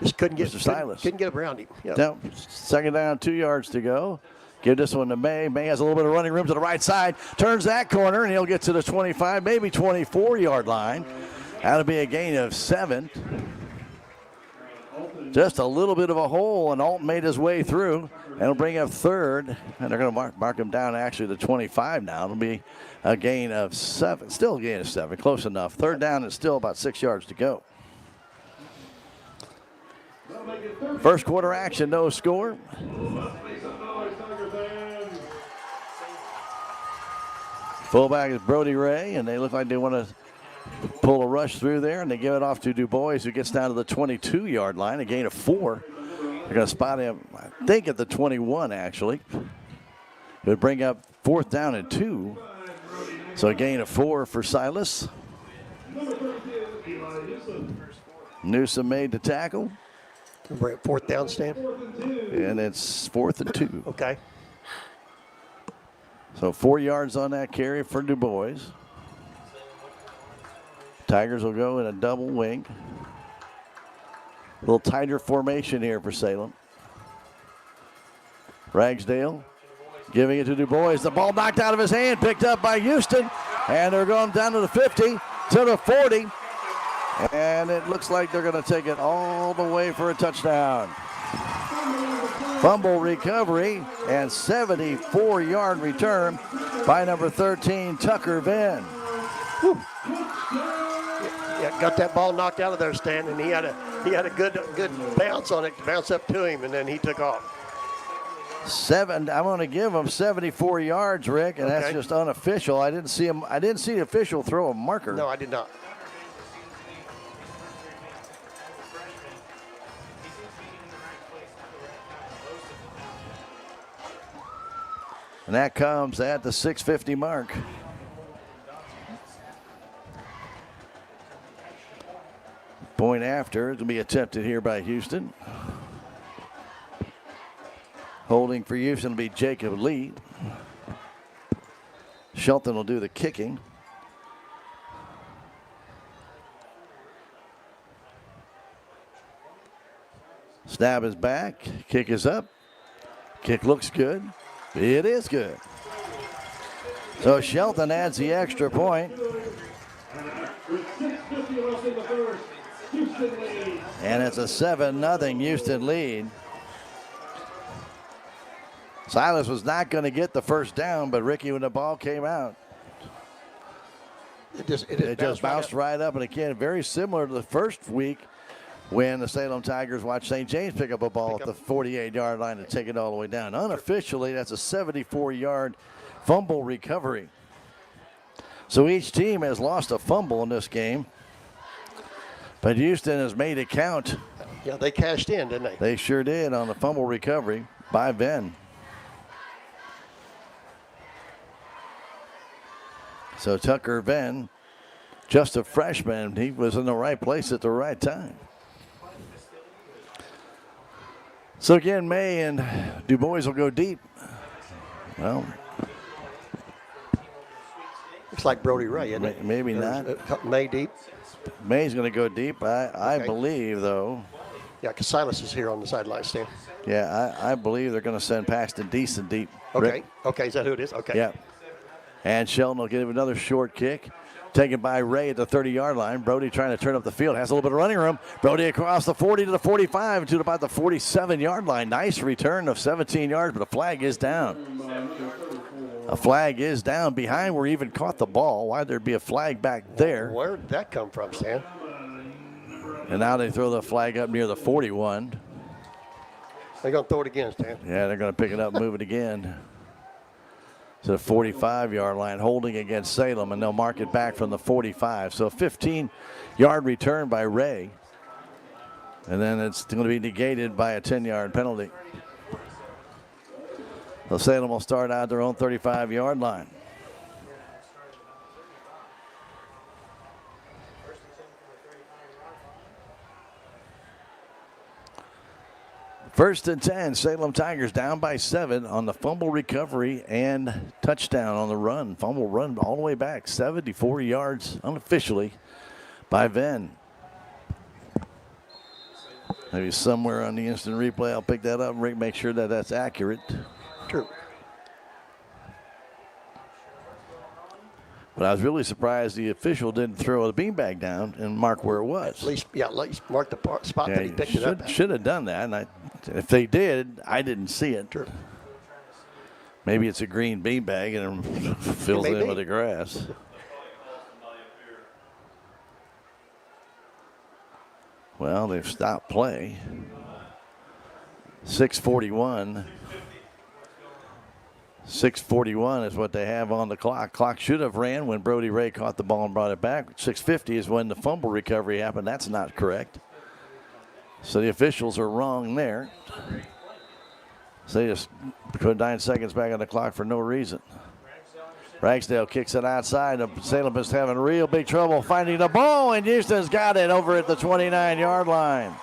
[SPEAKER 13] just couldn't get
[SPEAKER 2] Mr. Silas.
[SPEAKER 13] Couldn't get around him. Yep.
[SPEAKER 2] Now, 2nd down, 2 yards to go. Give this one to May. May has a little bit of running room to the right side. Turns that corner, and he'll get to the 25, maybe 24-yard line. That'll be a gain of 7. Just a little bit of a hole, and Alton made his way through. And it'll bring up 3rd, and they're going to mark him down actually to 25 now. It'll be a gain of 7. Still a gain of 7, close enough. 3rd down and still about 6 yards to go. First quarter action, no score. Fullback is Brody Ray, and they look like they want to pull a rush through there, and they give it off to Du Bois, who gets down to the 22-yard line, a gain of 4. They're going to spot him, I think, at the 21, actually. It would bring up 4th down and 2. So a gain of 4 for Silas. Newsom made the tackle.
[SPEAKER 13] Bring it 4th down, Stan.
[SPEAKER 2] And it's 4th and 2.
[SPEAKER 13] Okay.
[SPEAKER 2] So 4 yards on that carry for Du Bois. Tigers will go in a double wing. little tighter formation here for Salem. Ragsdale giving it to Du Bois. The ball knocked out of his hand, picked up by Houston. And they're going down to the 50, to the 40. And it looks like they're going to take it all the way for a touchdown. Fumble recovery and 74-yard return by number 13, Tucker Venn.
[SPEAKER 13] Yeah, got that ball knocked out of there, Stan, and he had a good bounce on it to bounce up to him, and then he took off.
[SPEAKER 2] I'm going to give him 74 yards, Rick, and that's just unofficial. I didn't see the official throw a marker.
[SPEAKER 13] No, I did not.
[SPEAKER 2] And that comes at the 6:50 mark. Point after to be attempted here by Houston. Holding for Houston will be Jacob Lee. Shelton will do the kicking. Snap is back. Kick is up. Kick looks good. It is good. So Shelton adds the extra point. And it's a 7-0 Houston lead. Silas was not going to get the first down, but Ricky, when the ball came out, it just bounced right up. And again, very similar to the first week when the Salem Tigers watched St. James pick up a ball at the 48-yard line and take it all the way down. Unofficially, that's a 74-yard fumble recovery. So each team has lost a fumble in this game. But Houston has made it count.
[SPEAKER 13] Yeah, they cashed in, didn't they?
[SPEAKER 2] They sure did on the fumble recovery by Venn. So Tucker Venn, just a freshman, he was in the right place at the right time. So again, May and Du Bois will go deep. Well,
[SPEAKER 13] looks like Brody Ray, isn't it?
[SPEAKER 2] Maybe not.
[SPEAKER 13] May deep.
[SPEAKER 2] May's going to go deep. I believe, though.
[SPEAKER 13] Yeah, because Silas is here on the sideline, Stan.
[SPEAKER 2] Yeah, I believe they're going to send Paxton Decent deep.
[SPEAKER 13] Okay.
[SPEAKER 2] Rick.
[SPEAKER 13] Okay, is that who it is? Okay.
[SPEAKER 2] Yeah. And Shelton will give another short kick. Taken by Ray at the 30-yard line. Brody trying to turn up the field. Has a little bit of running room. Brody across the 40 to the 45 to about the 47-yard line. Nice return of 17 yards, but a flag is down. A flag is down behind where he even caught the ball. Why'd there be a flag back there?
[SPEAKER 13] Where did that come from, Stan?
[SPEAKER 2] And now they throw the flag up near the 41.
[SPEAKER 13] They're going to throw it again, Stan.
[SPEAKER 2] Yeah, they're going to pick it up, move it again to the 45-yard line, holding against Salem, and they'll mark it back from the 45. So a 15-yard return by Ray. And then it's going to be negated by a 10-yard penalty. So Salem will start out their own 35-yard line. First and 10, Salem Tigers down by 7 on the fumble recovery and touchdown on the run. Fumble run all the way back, 74 yards unofficially by Venn. Maybe somewhere on the instant replay, I'll pick that up and make sure that that's accurate.
[SPEAKER 13] True.
[SPEAKER 2] But I was really surprised the official didn't throw the beanbag down and mark where it was.
[SPEAKER 13] At least mark the spot that he picked it up at.
[SPEAKER 2] Should have done that. And if they did, I didn't see it.
[SPEAKER 13] True.
[SPEAKER 2] Maybe it's a green beanbag and it fills in with the grass. Well, they've stopped play. 6:41. 6:41 is what they have on the clock. Clock should have ran when Brody Ray caught the ball and brought it back. 6:50 is when the fumble recovery happened. That's not correct. So the officials are wrong there. So they just put 9 seconds back on the clock for no reason. Ragsdale kicks it outside. Salem is having real big trouble finding the ball, and Houston's got it over at the 29-yard line.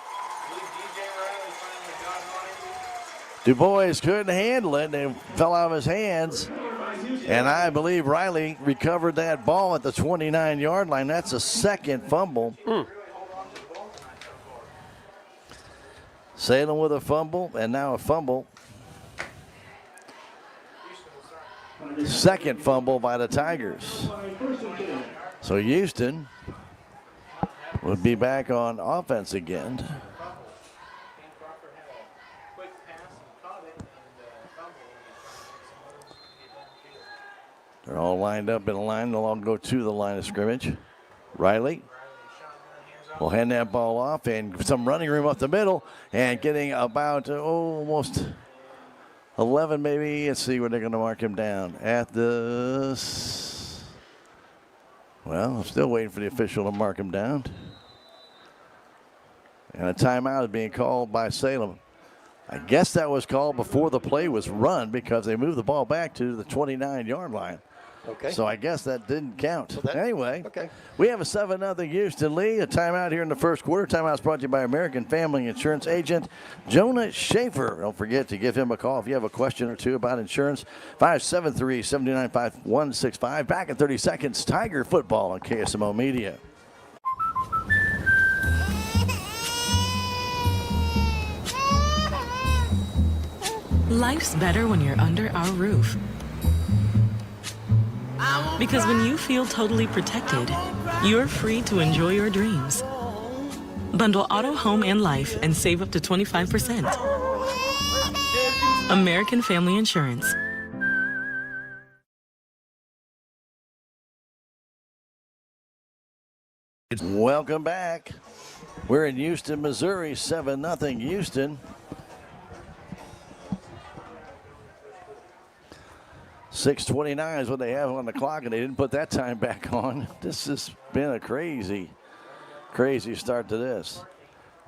[SPEAKER 2] Du Bois couldn't handle it, and it fell out of his hands. And I believe Riley recovered that ball at the 29-yard line. That's a second fumble. Salem with a fumble, and now a fumble. Second fumble by the Tigers. So Houston would be back on offense again. They're all lined up in a line. They'll all go to the line of scrimmage. Riley will hand that ball off, and some running room up the middle, and getting about almost 11 maybe. Let's see where they're going to mark him down. At the... Well, I'm still waiting for the official to mark him down. And a timeout is being called by Salem. I guess that was called before the play was run because they moved the ball back to the 29-yard line.
[SPEAKER 13] Okay.
[SPEAKER 2] So I guess that didn't count.
[SPEAKER 13] So
[SPEAKER 2] anyway,
[SPEAKER 13] okay.
[SPEAKER 2] We have a 7-0 Houston lead. A timeout here in the first quarter. Timeout is brought to you by American Family Insurance Agent Jonah Schaefer. Don't forget to give him a call if you have a question or two about insurance. 573-795-165. Back in 30 seconds. Tiger football on KSMO Media.
[SPEAKER 17] Life's better when you're under our roof. Because when you feel totally protected, you're free to enjoy your dreams. Bundle auto, home, and life and save up to 25%. American Family Insurance.
[SPEAKER 2] Welcome back. We're in Houston, Missouri. 7-0 Houston. 6:29 is what they have on the clock, and they didn't put that time back on. This has been a crazy start to this.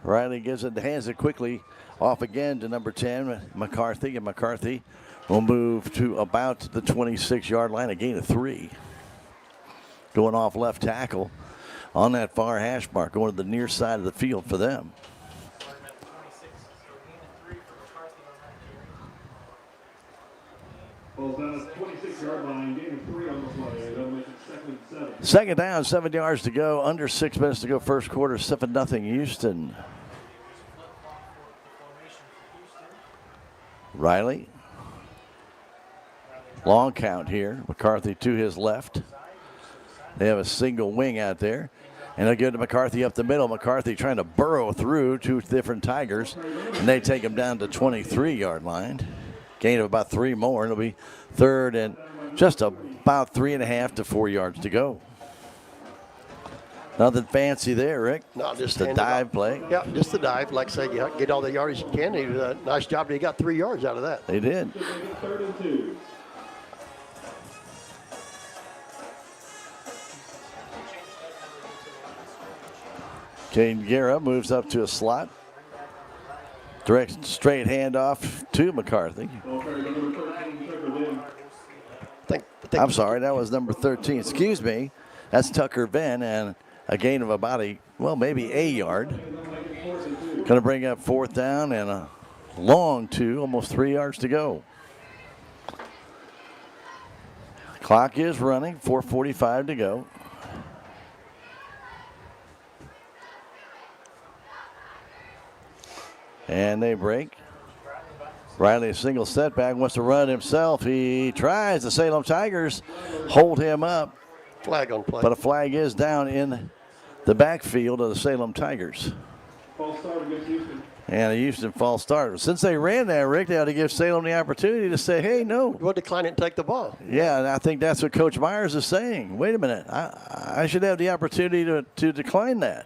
[SPEAKER 2] Riley hands it quickly off again to number 10, McCarthy, and McCarthy will move to about the 26-yard line, a gain of 3. Going off left tackle on that far hash mark, going to the near side of the field for them.
[SPEAKER 16] Balls down at 26-yard line, gain of 3 on the play. That'll make it 2nd and 7.
[SPEAKER 2] Second down, 7 yards to go, under 6 minutes to go first quarter, 7-0 Houston. Riley. Long count here. McCarthy to his left. They have a single wing out there. And they'll give it to McCarthy up the middle. McCarthy trying to burrow through 2 different Tigers. And they take him down to 23-yard line. Gain of about 3 more. It'll be third and just about 3.5 to 4 yards to go. Nothing fancy there, Rick.
[SPEAKER 13] No, just
[SPEAKER 2] the dive play.
[SPEAKER 13] Yeah, just the dive. Like I say, you get all the yardage you can. He did a nice job. He got 3 yards out of that.
[SPEAKER 2] They did.
[SPEAKER 16] 3rd and 2.
[SPEAKER 2] Caden Guerra moves up to a slot. Direct straight handoff to McCarthy. I'm sorry, that was number 13. Excuse me. That's Tucker Venn, and a gain of about maybe a yard. Going to bring up 4th down and a long 2, almost 3 yards to go. Clock is running, 4:45 to go. And they break. Riley, a single setback, wants to run himself. He tries. The Salem Tigers hold him up.
[SPEAKER 13] Flag on play.
[SPEAKER 2] But a flag is down in the backfield of the Salem Tigers.
[SPEAKER 16] False start against Houston.
[SPEAKER 2] And a Houston false start. Since they ran that, Rick, they ought to give Salem the opportunity to say, hey, no.
[SPEAKER 13] We'll decline it and take the ball.
[SPEAKER 2] Yeah, and I think that's what Coach Myers is saying. Wait a minute. I should have the opportunity to decline that.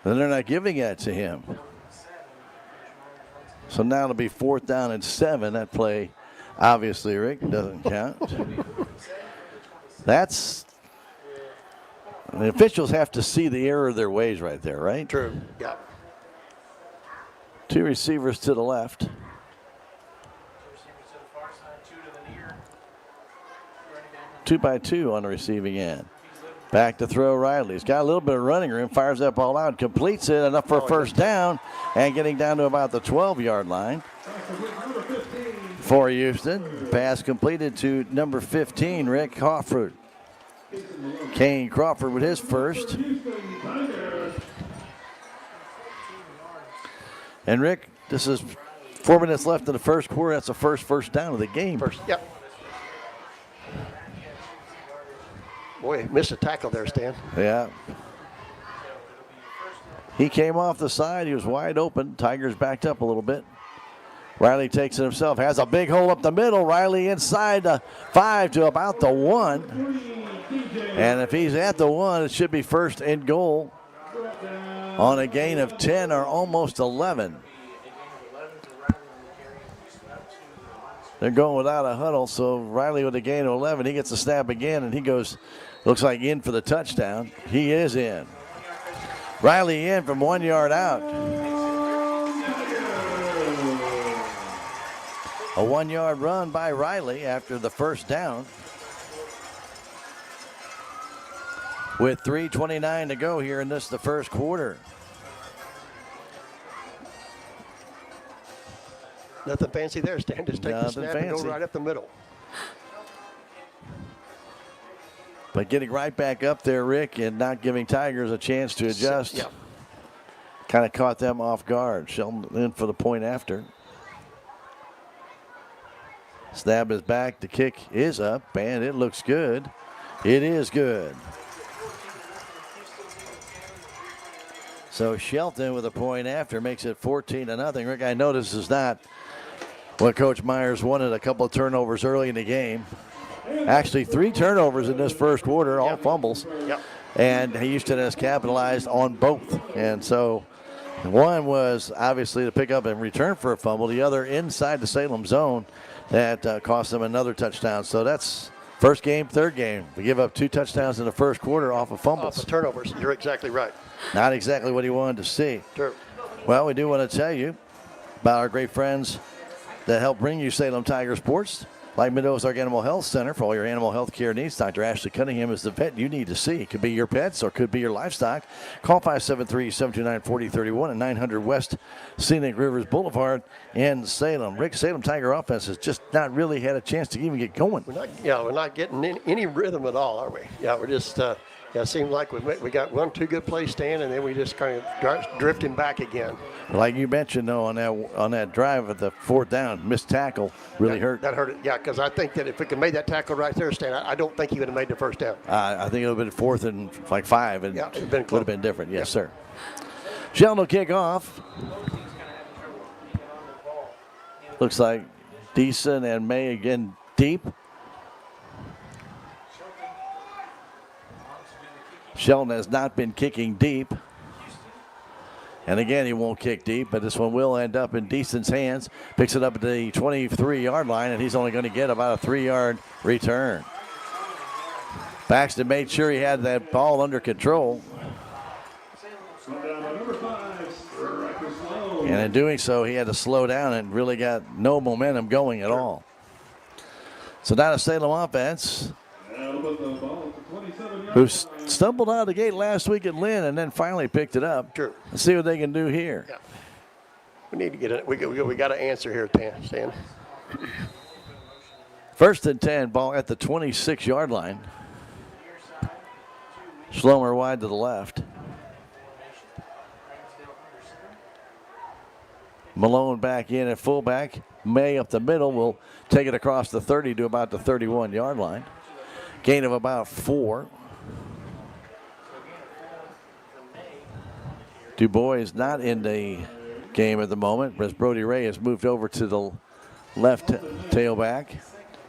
[SPEAKER 2] And they're not giving that to him. So now it'll be 4th down and 7. That play, obviously, Rick, doesn't count. The officials have to see the error of their ways right there, right?
[SPEAKER 13] True, yeah.
[SPEAKER 2] 2 receivers to the left. 2 by 2 on the receiving end. Back to throw Riley. He's got a little bit of running room, fires that ball out, completes it, enough for a first down, and getting down to about the 12-yard line for Houston. Pass completed to number 15, Rick Crawford. Kane Crawford with his first. And Rick, this is 4 minutes left in the first quarter. That's the first down of the game.
[SPEAKER 13] Yep. Boy, missed a tackle there, Stan.
[SPEAKER 2] Yeah. He came off the side. He was wide open. Tigers backed up a little bit. Riley takes it himself. Has a big hole up the middle. Riley inside the 5 to about the 1. And if he's at the 1, it should be first and goal on a gain of 10 or almost 11. They're going without a huddle, so Riley with a gain of 11. He gets a snap again, and he goes, looks like in for the touchdown. He is in. Riley in from 1 yard out. A 1 yard run by Riley after the first down. With 3:29 to go here in the first quarter.
[SPEAKER 13] Nothing fancy there, Stan. Just take the snap and go right up the middle.
[SPEAKER 2] But getting right back up there, Rick, and not giving Tigers a chance to adjust.
[SPEAKER 13] Yeah.
[SPEAKER 2] Kind of caught them off guard. Sheldon in for the point after. Snap is back. The kick is up, and it looks good. It is good. So Shelton with a point after makes it 14-0. Rick, I know this is not what Coach Myers wanted, a couple of turnovers early in the game. Actually, 3 turnovers in this first quarter, all fumbles.
[SPEAKER 13] Yep.
[SPEAKER 2] And Houston has capitalized on both. And so one was obviously to pick up and return for a fumble. The other inside the Salem zone that cost them another touchdown. So that's first game, third game. We give up 2 touchdowns in the first quarter off of fumbles.
[SPEAKER 13] Off of turnovers. You're exactly right.
[SPEAKER 2] Not exactly what he wanted to see.
[SPEAKER 13] True.
[SPEAKER 2] Well, we do want to tell you about our great friends that help bring you Salem Tiger Sports, like Mid-Ozark Animal Health Center for all your animal health care needs. Dr. Ashley Cunningham is the vet you need to see. It could be your pets or could be your livestock. Call 573-729-4031 at 900 West Scenic Rivers Boulevard in Salem. Rick, Salem Tiger offense has just not really had a chance to even get going.
[SPEAKER 13] We're not getting any rhythm at all, are we? Yeah, we're just it seemed like we got 1-2 good plays, Stan, and then we just kind of drifting back again.
[SPEAKER 2] Like you mentioned, though, on that drive at the fourth down, missed tackle really hurt.
[SPEAKER 13] That hurt it, yeah, because I think that if we could have made that tackle right there, Stan, I don't think he would have made the first down.
[SPEAKER 2] I think it would have been 4th and 5, and
[SPEAKER 13] yeah,
[SPEAKER 2] it would have been different. Yes, sir. Sheldon will kick off. Looks like Deason and May again deep. Sheldon has not been kicking deep. And again, he won't kick deep, but this one will end up in Deason's hands. Picks it up at the 23-yard line, and he's only going to get about a 3-yard return. Baxton made sure he had that ball under control. And in doing so, he had to slow down and really got no momentum going at all. So now the Salem offense, who stumbled out of the gate last week at Lynn and then finally picked it up.
[SPEAKER 13] True.
[SPEAKER 2] Let's see what they can do here.
[SPEAKER 13] Yeah. We need to get it. We got an answer here, Stan.
[SPEAKER 2] 1st and 10, ball at the 26-yard line. Schlomer wide to the left. Malone back in at fullback. May up the middle will take it across the 30 to about the 31-yard line. Gain of about 4. DuBois not in the game at the moment, as Brody Ray has moved over to the left tailback.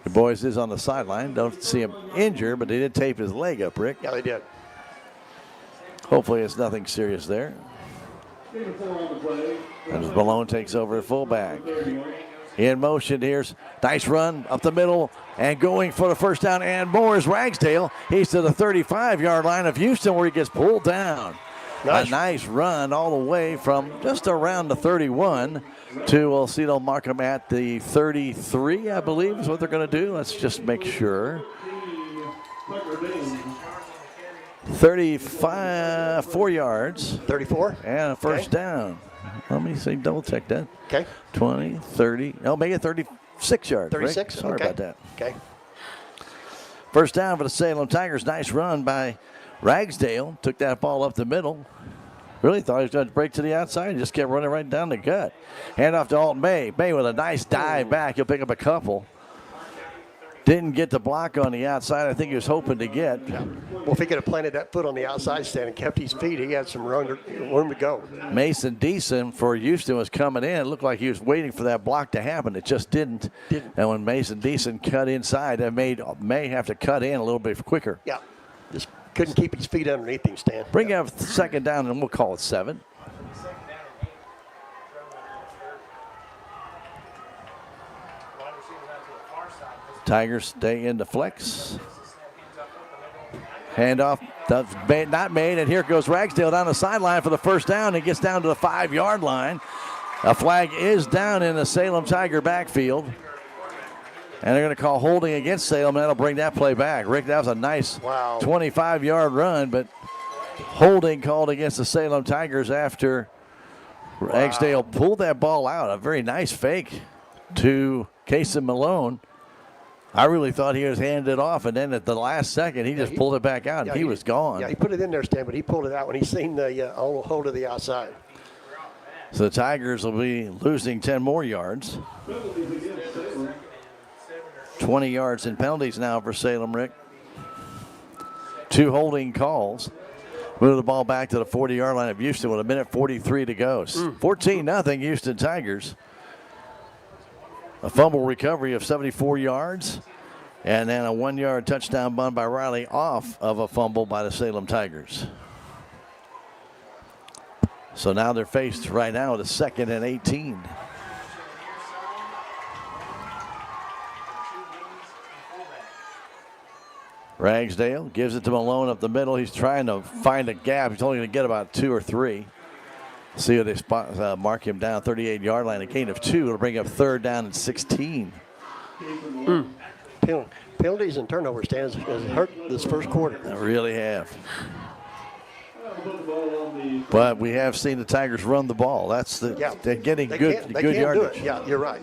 [SPEAKER 2] DuBois is on the sideline. Don't see him injured, but they did tape his leg up, Rick.
[SPEAKER 13] Yeah, they did.
[SPEAKER 2] Hopefully it's nothing serious there. As Malone takes over at fullback. In motion, here's nice run up the middle and going for the first down and more is Ragsdale. He's to the 35-yard line of Houston where he gets pulled down. Nice. A nice run all the way from just around the 31 to, we'll see, they'll mark him at the 33, I believe is what they're going to do. Let's just make sure. 35, 4 yards.
[SPEAKER 13] 34?
[SPEAKER 2] And a first down. Let me see, double check that.
[SPEAKER 13] Okay.
[SPEAKER 2] 20, 30, no, make it 36 yards.
[SPEAKER 13] 36?
[SPEAKER 2] Rick. Sorry about that.
[SPEAKER 13] Okay.
[SPEAKER 2] First down for the Salem Tigers. Nice run by Ragsdale. Took that ball up the middle. Really thought he was going to break to the outside and just kept running right down the gut. Hand off to Alton May. May with a nice dive back. He'll pick up a couple. Didn't get the block on the outside I think he was hoping to get.
[SPEAKER 13] Yeah. Well, if he could have planted that foot on the outside stand and kept his feet, he had some room to go.
[SPEAKER 2] Mason Deason for Houston was coming in. It looked like he was waiting for that block to happen. It just didn't. And when Mason Deason cut inside, that made May have to cut in a little bit quicker.
[SPEAKER 13] Yeah. Just couldn't keep his feet underneath him, Stan.
[SPEAKER 2] Bring up second down, and we'll call it 7. Tigers stay in the flex. Handoff, that's not made, and here goes Ragsdale down the sideline for the first down. He gets down to the 5-yard line. A flag is down in the Salem Tiger backfield. And they're going to call holding against Salem, and that'll bring that play back. Rick, that was a nice 25-yard run, but holding called against the Salem Tigers after Ragsdale pulled that ball out. A very nice fake to Casey Malone. I really thought he was handed it off, and then at the last second, he just pulled it back out, and he was gone.
[SPEAKER 13] Yeah, he put it in there, Stan, but he pulled it out when he seen the hold of the outside.
[SPEAKER 2] So the Tigers will be losing 10 more yards. 20 yards in penalties now for Salem, Rick. 2 holding calls. Move the ball back to the 40-yard line of Houston with 1:43 to go. 14-0 Houston Tigers. A fumble recovery of 74 yards. And then a 1-yard touchdown run by Riley off of a fumble by the Salem Tigers. So now they're faced right now with a 2nd and 18. Ragsdale gives it to Malone up the middle. He's trying to find a gap. He's only going to get about 2 or 3. See if they spot, mark him down 38-yard line. A gain of 2. It'll bring up 3rd down and 16.
[SPEAKER 13] Penalties and turnovers stands has hurt this first quarter.
[SPEAKER 2] They really have. But we have seen the Tigers run the ball. That's they're getting good yardage.
[SPEAKER 13] Do it. Yeah, you're right.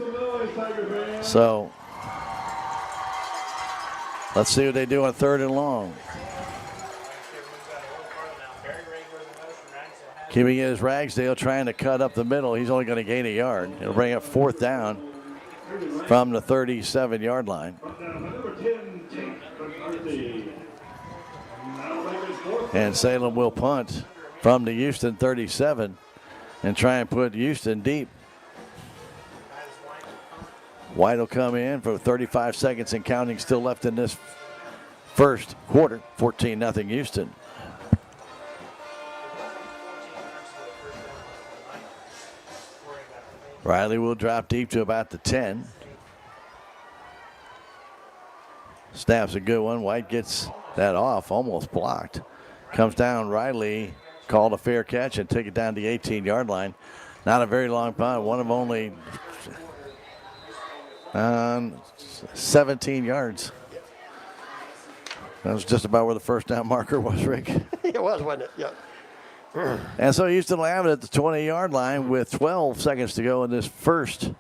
[SPEAKER 2] So let's see what they do on 3rd and long. Keeping it is Ragsdale trying to cut up the middle. He's only going to gain a yard. It'll bring up 4th down from the 37-yard line. And Salem will punt from the Houston 37 and try and put Houston deep. White will come in for 35 seconds and counting still left in this first quarter. 14-0 Houston. Riley will drop deep to about the 10. Snap's a good one. White gets that off, almost blocked. Comes down, Riley called a fair catch and take it down to the 18-yard line. Not a very long punt, one of only 17 yards. That was just about where the first down marker was, Rick.
[SPEAKER 13] It was, wasn't it? Yeah.
[SPEAKER 2] And so Houston will have it at the 20-yard line with 12 seconds to go in this first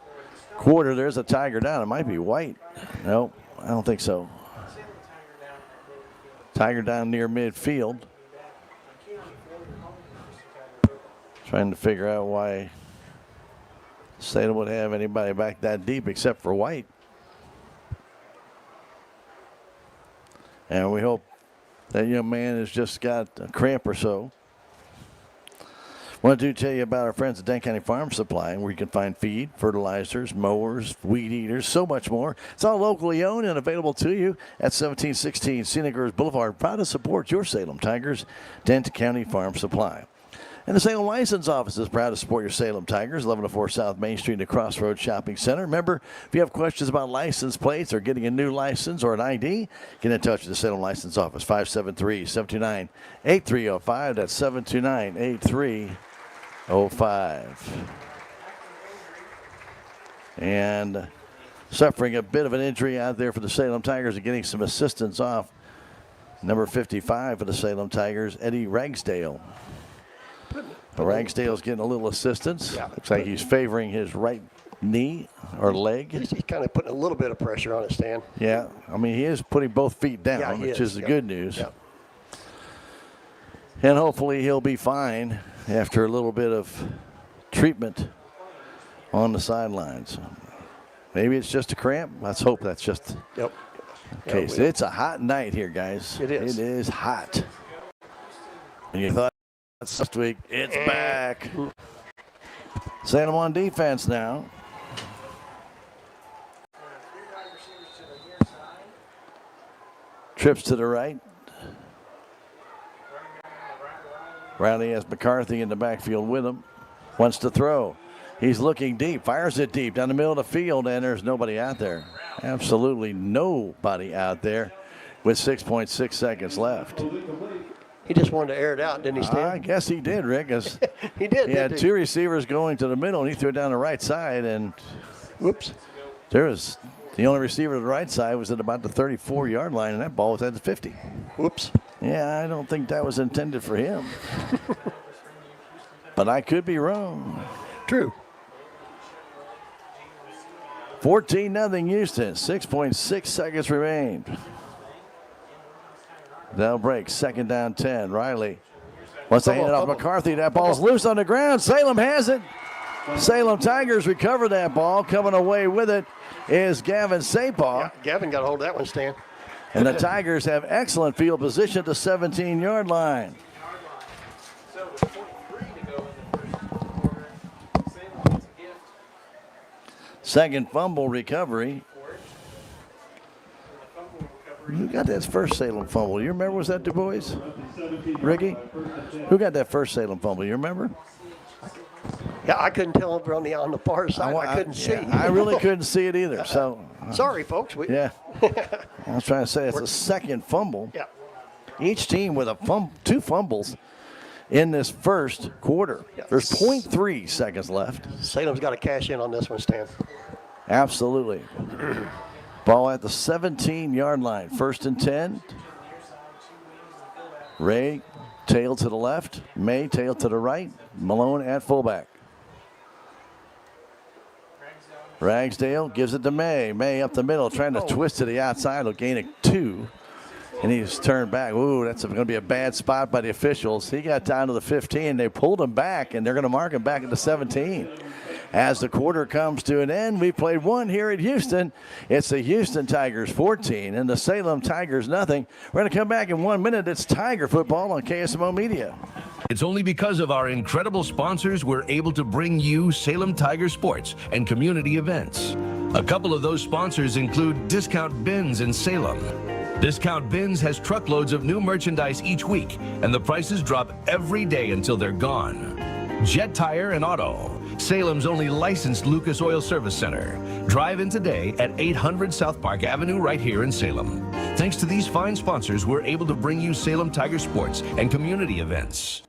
[SPEAKER 2] quarter. There's a Tiger down. It might be White. No, I don't think so. Tiger down near midfield. Trying to figure out why Salem would have anybody back that deep except for White. And we hope that young man has just got a cramp or so. Want to tell you about our friends at Dent County Farm Supply, where you can find feed, fertilizers, mowers, weed eaters, so much more. It's all locally owned and available to you at 1716 Scenic Groves Boulevard. Proud to support your Salem Tigers, Dent County Farm Supply. And the Salem License Office is proud to support your Salem Tigers, 1104 South Main Street in the Crossroads Shopping Center. Remember, if you have questions about license plates or getting a new license or an ID, get in touch with the Salem License Office, 573-729-8305. That's 729-8305. And suffering a bit of an injury out there for the Salem Tigers and getting some assistance off. Number 55 for the Salem Tigers, Eddie Ragsdale. Ragsdale's getting a little assistance.
[SPEAKER 13] Yeah.
[SPEAKER 2] Looks like he's favoring his right knee or leg.
[SPEAKER 13] He's kind of putting a little bit of pressure on it, Stan.
[SPEAKER 2] Yeah, I mean, he is putting both feet down, which is the good news.
[SPEAKER 13] Yeah.
[SPEAKER 2] And hopefully he'll be fine. after a little bit of treatment on the sidelines. Maybe it's just a cramp. Let's hope that's just
[SPEAKER 13] Yep.
[SPEAKER 2] the case. It's a hot night here, guys.
[SPEAKER 13] It is.
[SPEAKER 2] It is hot. And you thought last week, it's back. Salem on defense now. Trips to the right. Riley has McCarthy in the backfield with him. Wants to throw. He's looking deep. Fires it deep down the middle of the field, and there's nobody out there. Absolutely nobody out there with 6.6 seconds left.
[SPEAKER 13] He just wanted to air it out, didn't he, Stan?
[SPEAKER 2] I guess he did, Rick.
[SPEAKER 13] He did.
[SPEAKER 2] He had two receivers going to the middle, and he threw it down the right side, and
[SPEAKER 13] whoops.
[SPEAKER 2] There was the only receiver to the right side was at about the 34-yard line, and that ball was at the 50.
[SPEAKER 13] Whoops.
[SPEAKER 2] Yeah, I don't think that was intended for him. But I could be wrong.
[SPEAKER 13] True.
[SPEAKER 2] 14-0 Houston. 6.6 seconds remain. They'll break. Second down 10. Riley wants to hand it off McCarthy. That ball's loose on the ground. Salem has it. Salem Tigers recover that ball. Coming away with it is Gavin Sapaw.
[SPEAKER 13] Yeah, Gavin got a hold of that one, Stan.
[SPEAKER 2] And the Tigers have excellent field position at the 17-yard line. Second fumble recovery. Who got that first Salem fumble? You remember, was that Du Bois? Ricky? Who got that first Salem fumble? You remember?
[SPEAKER 13] Yeah, I couldn't tell over on the far side. I couldn't see.
[SPEAKER 2] I really couldn't see it either. So
[SPEAKER 13] sorry, folks.
[SPEAKER 2] Yeah. I was trying to say it's the second fumble.
[SPEAKER 13] Yeah.
[SPEAKER 2] Each team with two fumbles in this first quarter.
[SPEAKER 13] Yeah.
[SPEAKER 2] There's 0.3 seconds left.
[SPEAKER 13] Salem's got to cash in on this one, Stan.
[SPEAKER 2] Absolutely. Ball at the 17-yard line. First and 10. Ray, tail to the left. May, tail to the right. Malone at fullback. Ragsdale gives it to May. May up the middle, trying to twist to the outside. Will gain a 2. And he's turned back. Ooh, that's going to be a bad spot by the officials. He got down to the 15. They pulled him back, and they're going to mark him back at the 17. As the quarter comes to an end, we played one here at Houston. It's the Houston Tigers 14 and the Salem Tigers nothing. We're going to come back in 1 minute. It's Tiger football on KSMO Media.
[SPEAKER 18] It's only because of our incredible sponsors we're able to bring you Salem Tiger sports and community events. A couple of those sponsors include Discount Bins in Salem. Discount Bins has truckloads of new merchandise each week, and the prices drop every day until they're gone. Jet Tire and Auto, Salem's only licensed Lucas Oil Service Center. Drive in today at 800 South Park Avenue right here in Salem. Thanks to these fine sponsors, we're able to bring you Salem Tiger sports and community events.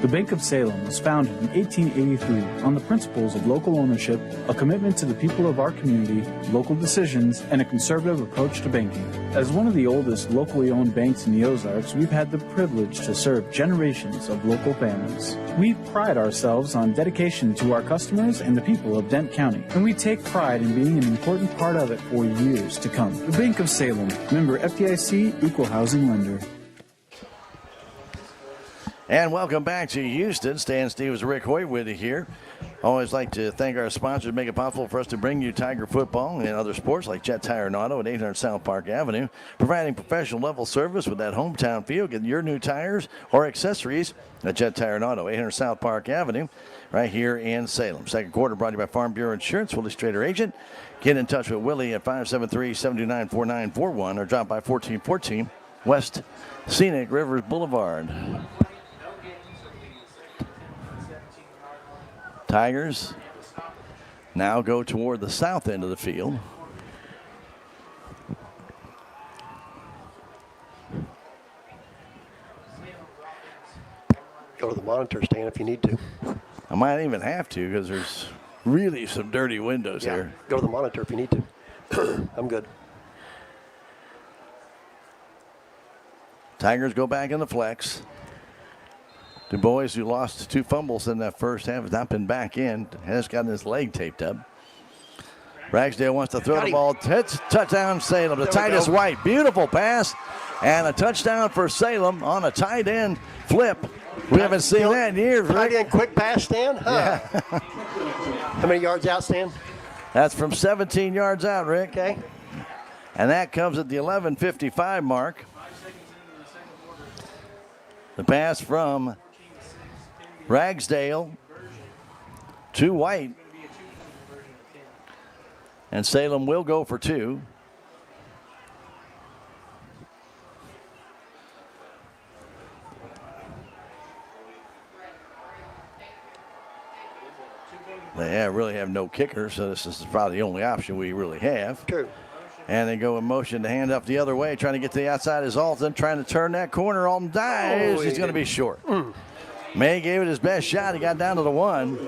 [SPEAKER 19] The Bank of Salem was founded in 1883 on the principles of local ownership, a commitment to the people of our community, local decisions, and a conservative approach to banking. As one of the oldest locally owned banks in the Ozarks, we've had the privilege to serve generations of local families. We pride ourselves on dedication to our customers and the people of Dent County, and we take pride in being an important part of it for years to come. The Bank of Salem, member FDIC, equal housing lender.
[SPEAKER 2] And welcome back to Houston. Stan Stevens, Rick Hoyt with you here. Always like to thank our sponsors, make it possible for us to bring you Tiger football and other sports like Jet Tire and Auto at 800 South Park Avenue, providing professional level service with that hometown feel. Get your new tires or accessories at Jet Tire and Auto, 800 South Park Avenue, right here in Salem. Second quarter brought to you by Farm Bureau Insurance, Willie Strader agent. Get in touch with Willie at 573-729-4941 or drop by 1414 West Scenic Rivers Boulevard. Tigers now go toward the south end of the field.
[SPEAKER 13] Go to the monitor stand if you need to.
[SPEAKER 2] I might even have to because there's really some dirty windows here.
[SPEAKER 13] Go to the monitor if you need to. I'm good.
[SPEAKER 2] Tigers go back in the flex. Du Bois, who lost 2 fumbles in that first half, has not been back in. Has gotten his leg taped up. Ragsdale wants to throw the ball. Touchdown, Salem. The Titus White. Beautiful pass. And a touchdown for Salem on a tight end flip. We haven't seen that in years.
[SPEAKER 13] Tight end quick pass, Stan? Huh.
[SPEAKER 2] Yeah.
[SPEAKER 13] How many yards out, Stan?
[SPEAKER 2] That's from 17 yards out, Rick.
[SPEAKER 13] Okay.
[SPEAKER 2] And that comes at the 11:55 mark. The pass from Ragsdale to White. And Salem will go for 2. They really have no kicker, so this is probably the only option we really have.
[SPEAKER 13] True.
[SPEAKER 2] And they go in motion to hand up the other way, trying to get to the outside is Alton, trying to turn that corner. Alton dives. He's going to be short. May gave it his best shot. He got down to the 1.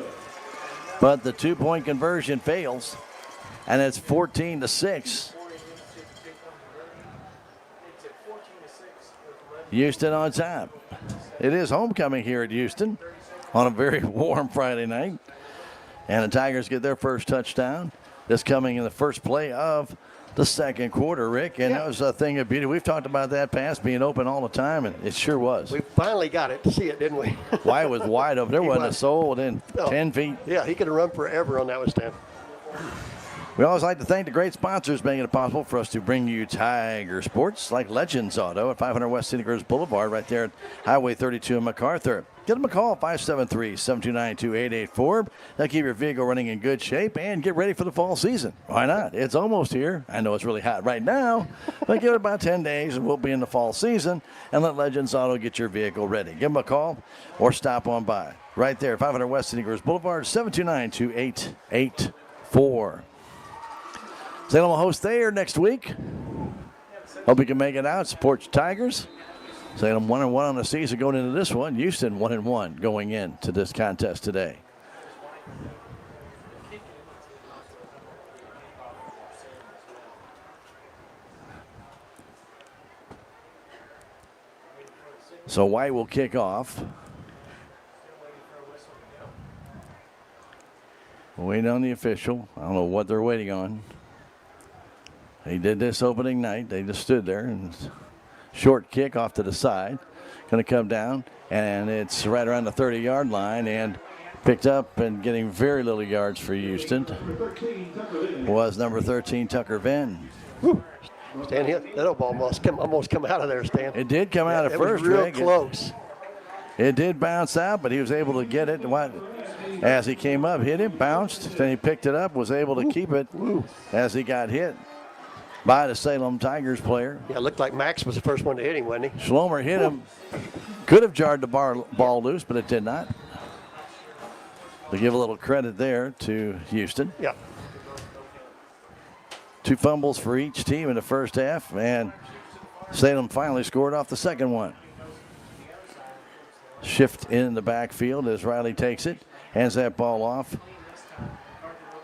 [SPEAKER 2] But the 2-point conversion fails. And it's 14-6. Houston on top. It is homecoming here at Houston on a very warm Friday night. And the Tigers get their first touchdown. This coming in the first play of the second quarter, Rick. And that was a thing of beauty. We've talked about that pass being open all the time, and it sure was.
[SPEAKER 13] We finally got it to see it, didn't we?
[SPEAKER 2] White was wide open. There wasn't a soul within 10 feet.
[SPEAKER 13] Yeah, he could have run forever on that one, Stan.
[SPEAKER 2] We always like to thank the great sponsors making it possible for us to bring you Tiger Sports, like Legends Auto at 500 West Scenic Roads Boulevard, right there at Highway 32 in MacArthur. Give them a call, 573-729-2884. They'll keep your vehicle running in good shape and get ready for the fall season. Why not? It's almost here. I know it's really hot right now, but give it about 10 days and we'll be in the fall season, and let Legends Auto get your vehicle ready. Give them a call or stop on by. Right there, 500 West Scenic Roads Boulevard, 729-2884. Salem will host there next week. Hope you can make it out. Support your Tigers. Salem 1-1 on the season going into this one. Houston 1-1 going into this contest today. So White will kick off. Waiting on the official. I don't know what they're waiting on. He did this opening night. They just stood there, and short kick off to the side. Going to come down, and it's right around the 30-yard line, and picked up and getting very little yards for Houston was number 13, Tucker Venn.
[SPEAKER 13] Stan, that old ball almost come out of there, Stan.
[SPEAKER 2] It did come out at first,
[SPEAKER 13] was real
[SPEAKER 2] Rick.
[SPEAKER 13] close.
[SPEAKER 2] It did bounce out, but he was able to get it. As he came up, hit it, bounced, then he picked it up, was able to keep it as he got hit by the Salem Tigers player.
[SPEAKER 13] Yeah, it looked like Max was the first one to hit him, wasn't he?
[SPEAKER 2] Schlomer hit him. Could have jarred the ball loose, but it did not. To give a little credit there to Houston.
[SPEAKER 13] Yeah.
[SPEAKER 2] 2 fumbles for each team in the first half, and Salem finally scored off the second one. Shift in the backfield as Riley takes it, hands that ball off.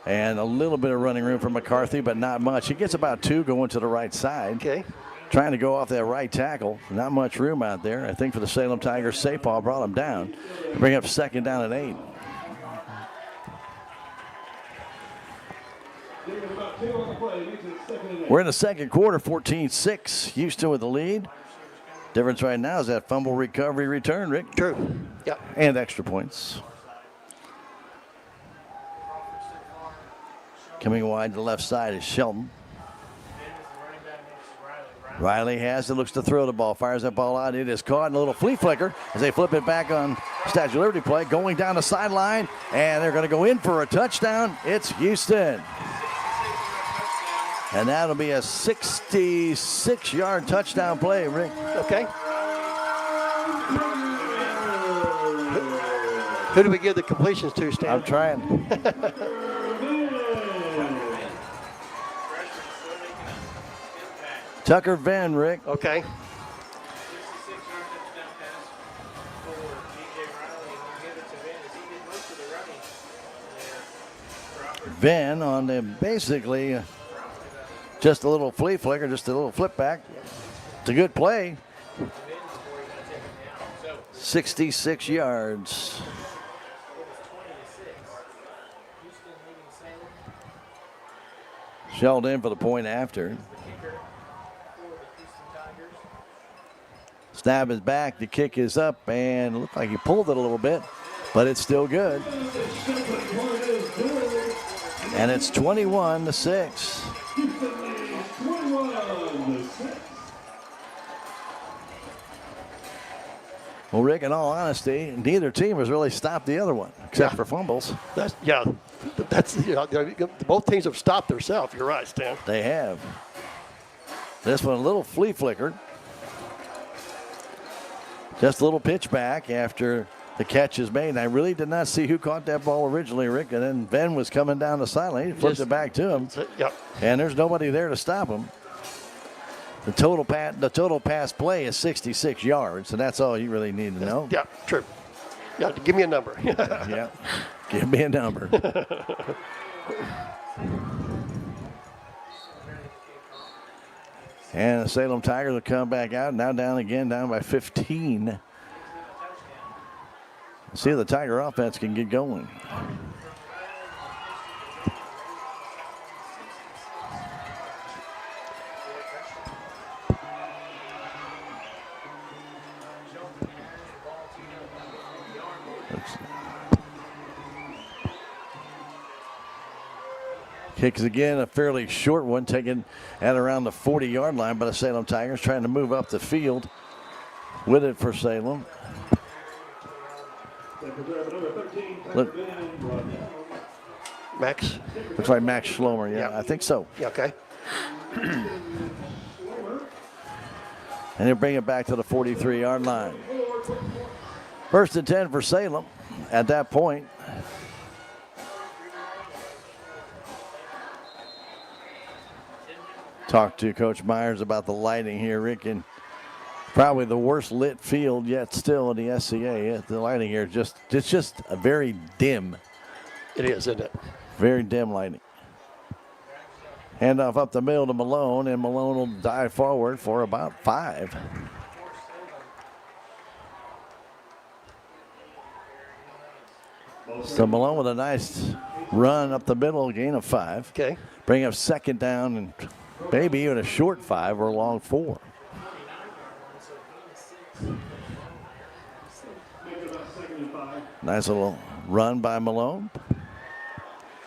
[SPEAKER 2] And a little bit of running room for McCarthy, but not much. He gets about 2 going to the right side.
[SPEAKER 13] Okay.
[SPEAKER 2] Trying to go off that right tackle. Not much room out there. I think for the Salem Tigers, Sapal brought him down. Bring up second down and 8. We're in the second quarter, 14-6. Houston with the lead. Difference right now is that fumble recovery return, Rick.
[SPEAKER 13] True. Yeah.
[SPEAKER 2] And extra points. Coming wide to the left side is Shelton. Riley has it, looks to throw the ball, fires that ball out. It is caught in a little flea flicker as they flip it back on Statue of Liberty play, going down the sideline, and they're going to go in for a touchdown. It's Houston. And that'll be a 66-yard touchdown play, Rick.
[SPEAKER 13] Okay. Who do we give the completions to, Stan?
[SPEAKER 2] I'm trying. Tucker Venn, Rick.
[SPEAKER 13] Okay.
[SPEAKER 2] Venn on the basically just a little flea flicker, just a little flip back. It's a good play. 66 yards. Shelled in for the point after. Snap is back. The kick is up, and it looked like he pulled it a little bit, but it's still good. And it's 21-6. Well, Rick, in all honesty, neither team has really stopped the other one, except for fumbles.
[SPEAKER 13] That's both teams have stopped themselves. You're right, Stan.
[SPEAKER 2] They have. This one a little flea flicker. Just a little pitch back after the catch is made. And I really did not see who caught that ball originally, Rick. And then Ben was coming down the sideline. He flipped it back to him.
[SPEAKER 13] Yep.
[SPEAKER 2] And there's nobody there to stop him. The total pass play is 66 yards, and that's all you really need to know.
[SPEAKER 13] Yeah, true. Yeah, give me a number.
[SPEAKER 2] Yeah, give me a number. And the Salem Tigers will come back out, now down again, down by 15. See if the Tiger offense can get going. Kicks again, a fairly short one, taken at around the 40-yard line by the Salem Tigers, trying to move up the field with it for Salem. Look,
[SPEAKER 13] Max?
[SPEAKER 2] Looks like Max Schlomer, yeah, I think so.
[SPEAKER 13] Yeah, okay.
[SPEAKER 2] And they bring it back to the 43-yard line. First and 10 for Salem at that point. Talked to Coach Myers about the lighting here, Rick, and probably the worst lit field yet still in the SCA. The lighting here it's just a very dim.
[SPEAKER 13] It is, isn't it?
[SPEAKER 2] Very dim lighting. Handoff up the middle to Malone, and Malone will dive forward for about 5. So Malone with a nice run up the middle, gain of 5.
[SPEAKER 13] Okay.
[SPEAKER 2] Bring up second down and maybe even a short 5 or a long 4. Nice little run by Malone.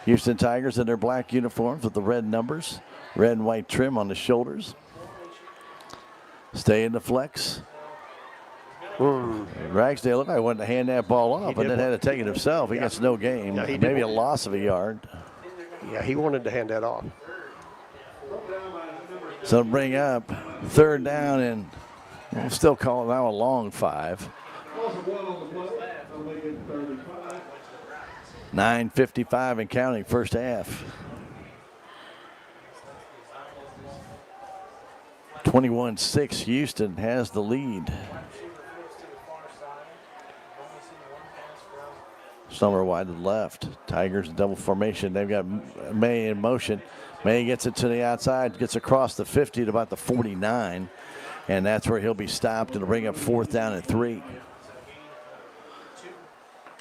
[SPEAKER 2] Houston Tigers in their black uniforms with the red numbers, red and white trim on the shoulders. Stay in the flex. Ragsdale looked like he wanted to hand that ball off, but then had to take it himself. He gets no gain.
[SPEAKER 13] Yeah,
[SPEAKER 2] maybe a loss of a yard.
[SPEAKER 13] Yeah, he wanted to hand that off.
[SPEAKER 2] So bring up third down, and we'll still call it now a long 5. 9:55 and counting, first half. 21-6, Houston has the lead. Summer wide to the left. Tigers double formation. They've got May in motion. May gets it to the outside, gets across the 50 to about the 49, and that's where he'll be stopped. It'll bring up fourth down and 3.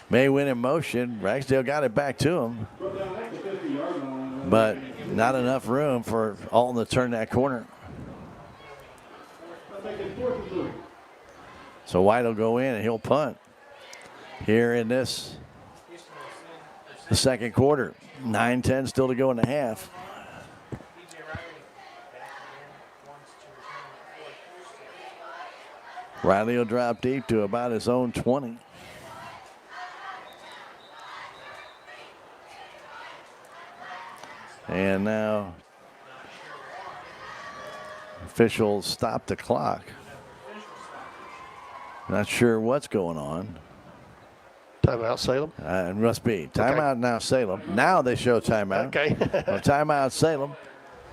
[SPEAKER 2] May win in motion. Ragsdale got it back to him, but not enough room for Alton to turn that corner. So White will go in and he'll punt here in the second quarter. 9:10 still to go in the half. Riley will drop deep to about his own 20. And now officials stop the clock. Not sure what's going on.
[SPEAKER 13] Timeout, Salem?
[SPEAKER 2] It must be. Timeout now, Salem. Now they show timeout.
[SPEAKER 13] Okay.
[SPEAKER 2] Well, timeout, Salem,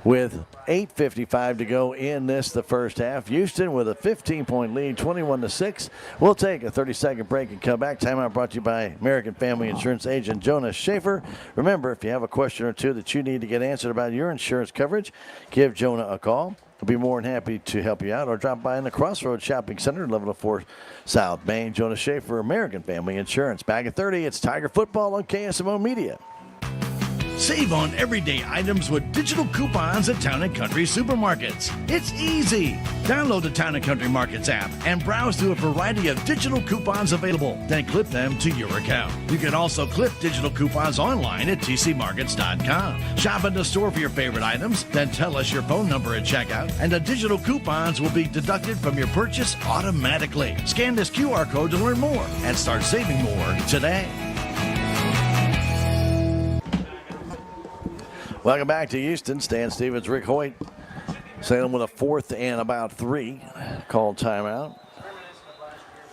[SPEAKER 2] with 8:55 to go in the first half. Houston with a 15-point lead, 21-6. We'll take a 30-second break and come back. Timeout brought to you by American Family Insurance agent Jonas Schaefer. Remember, if you have a question or two that you need to get answered about your insurance coverage, give Jonah a call. We'll be more than happy to help you out, or drop by in the Crossroads Shopping Center, 1104 South Main. Jonas Schaefer, American Family Insurance. Back at 30, it's Tiger football on KSMO Media. Save on everyday items with digital coupons at Town & Country Supermarkets. It's easy. Download the Town & Country Markets app and browse through a variety of digital coupons available. Then clip them to your account. You can also clip digital coupons online at tcmarkets.com. Shop in the store for your favorite items, then tell us your phone number at checkout, and the digital coupons will be deducted from your purchase automatically. Scan this QR code to learn more and start saving more today. Welcome back to Houston. Stan Stevens, Rick Hoyt. Salem with a 4th and about 3. Called timeout.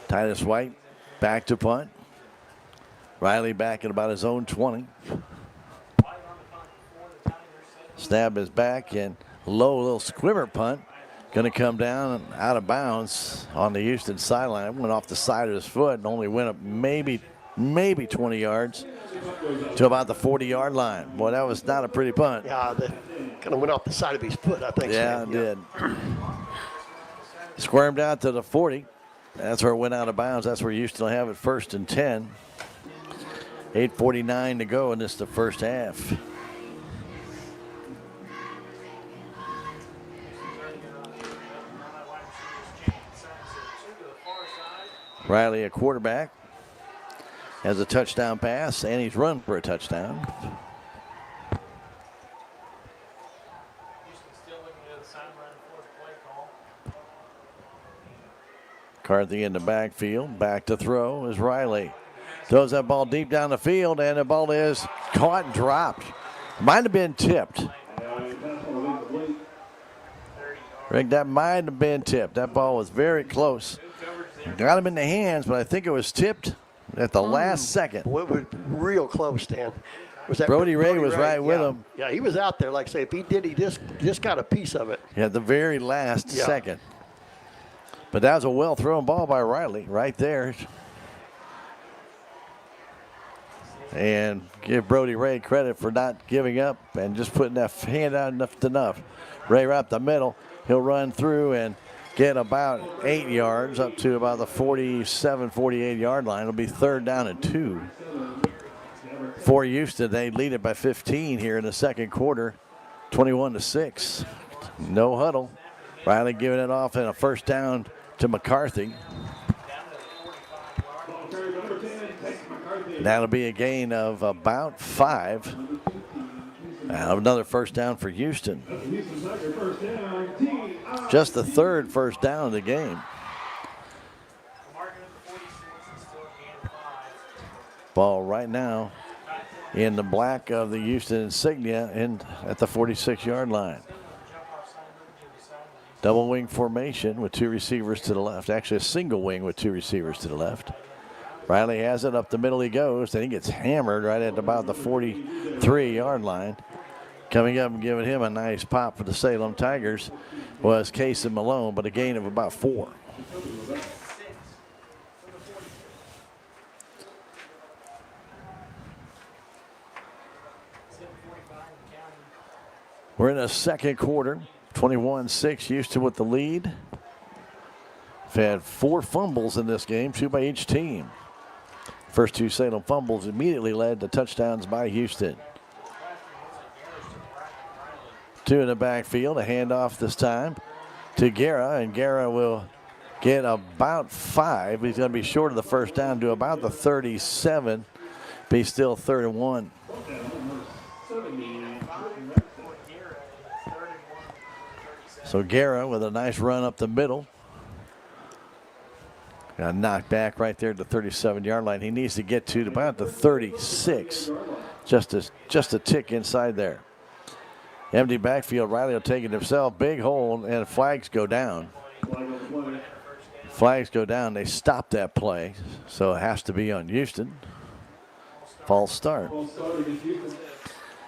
[SPEAKER 2] Titus White back to punt. Riley back at about his own 20. Snap is back and low little squibber punt. Going to come down and out of bounds on the Houston sideline. It went off the side of his foot and only went up maybe 20 yards to about the 40-yard line. Boy, that was not a pretty punt.
[SPEAKER 13] Yeah, that kind of went off the side of his foot, I think.
[SPEAKER 2] Yeah, it did. Squirmed out to the 40. That's where it went out of bounds. That's where Houston will have it 1st and 10. 8:49 to go in this the first half. Riley, a quarterback, has a touchdown pass, and he's run for a touchdown. McCarthy in the backfield. Back to throw is Riley. Throws that ball deep down the field, and the ball is caught and dropped. Might have been tipped. Rick, that might have been tipped. That ball was very close. Got him in the hands, but I think it was tipped at the last second.
[SPEAKER 13] Boy, it was real close, Dan. Was that
[SPEAKER 2] Brody Ray was right with him.
[SPEAKER 13] Yeah, he was out there. Like I say, if he did, he just got a piece of it.
[SPEAKER 2] Yeah, at the very last second. But that was a well-thrown ball by Riley right there. And give Brody Ray credit for not giving up and just putting that hand out enough. Ray right up the middle. He'll run through and get about 8 yards up to about the 47, 48-yard line. It'll be 3rd down and 2. For Houston, they lead it by 15 here in the second quarter, 21-6. No huddle. Riley giving it off and a first down to McCarthy. That'll be a gain of about 5. Another first down for Houston. Just the 3rd first down of the game. Ball right now in the black of the Houston insignia at the 46-yard line. Double wing formation with 2 receivers to the left. Actually, a single wing with 2 receivers to the left. Riley has it up the middle. He goes, and he gets hammered right at about the 43-yard line. Coming up and giving him a nice pop for the Salem Tigers was Casey Malone, but a gain of about 4. We're in the second quarter. 21-6, Houston with the lead. We've had 4 fumbles in this game, 2 by each team. First 2 Salem fumbles immediately led to touchdowns by Houston. 2 in the backfield, a handoff this time to Guerra, and Guerra will get about 5. He's going to be short of the first down to about the 37, but he's still 3rd and 1. So Guerra with a nice run up the middle. Got knocked back right there at the 37-yard line. He needs to get to about the 36, just a tick inside there. Empty backfield. Riley will take it himself. Big hole, and flags go down. Flags go down. They stop that play, so it has to be on Houston. False start.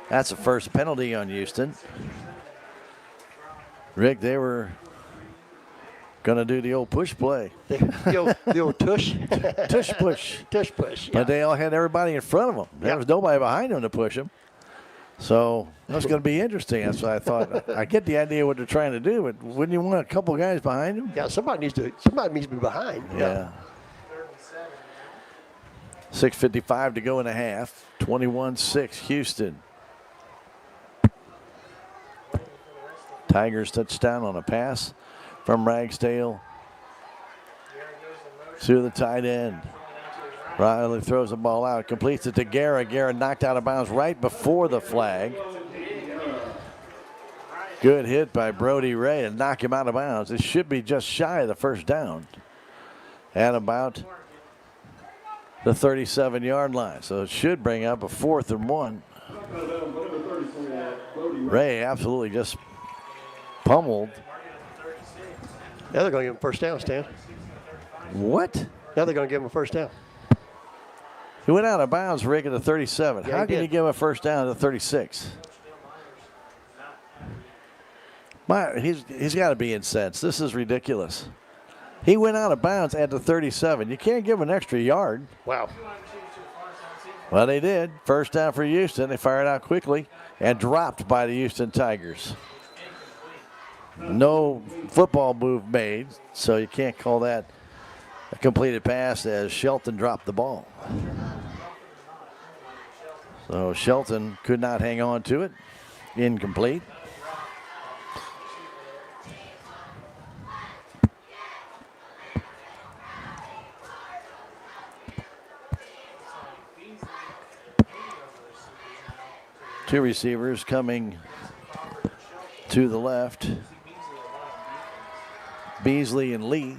[SPEAKER 2] That's the first penalty on Houston. Rick, they were going to do the old push play.
[SPEAKER 13] The old tush?
[SPEAKER 2] Tush push.
[SPEAKER 13] Tush push, yeah.
[SPEAKER 2] But they all had everybody in front of them. There was nobody behind them to push them. So that's going to be interesting. That's what I thought. I get the idea what they're trying to do, but wouldn't you want a couple guys behind them?
[SPEAKER 13] Yeah, somebody needs to be behind.
[SPEAKER 2] Yeah. 6:55 to go in the half. 21-6 Houston. Tigers touchdown on a pass from Ragsdale to the tight end. Riley throws the ball out, completes it to Guerra. Guerra knocked out of bounds right before the flag. Good hit by Brody Ray to knock him out of bounds. It should be just shy of the first down at about the 37-yard line. So it should bring up a 4th and 1. Ray absolutely just pummeled.
[SPEAKER 13] Now they're going to give him first down, Stan.
[SPEAKER 2] What?
[SPEAKER 13] Now they're going to give him a first down.
[SPEAKER 2] He went out of bounds, Rick, at the 37.
[SPEAKER 13] Yeah,
[SPEAKER 2] How can you give him a first down at the 36? He's got to be incensed. This is ridiculous. He went out of bounds at the 37. You can't give him an extra yard.
[SPEAKER 13] Wow.
[SPEAKER 2] Well, they did. First down for Houston. They fired out quickly and dropped by the Houston Tigers. No football move made, so you can't call that a completed pass as Shelton dropped the ball. So Shelton could not hang on to it. Incomplete. Two receivers coming to the left. Beasley and Lee.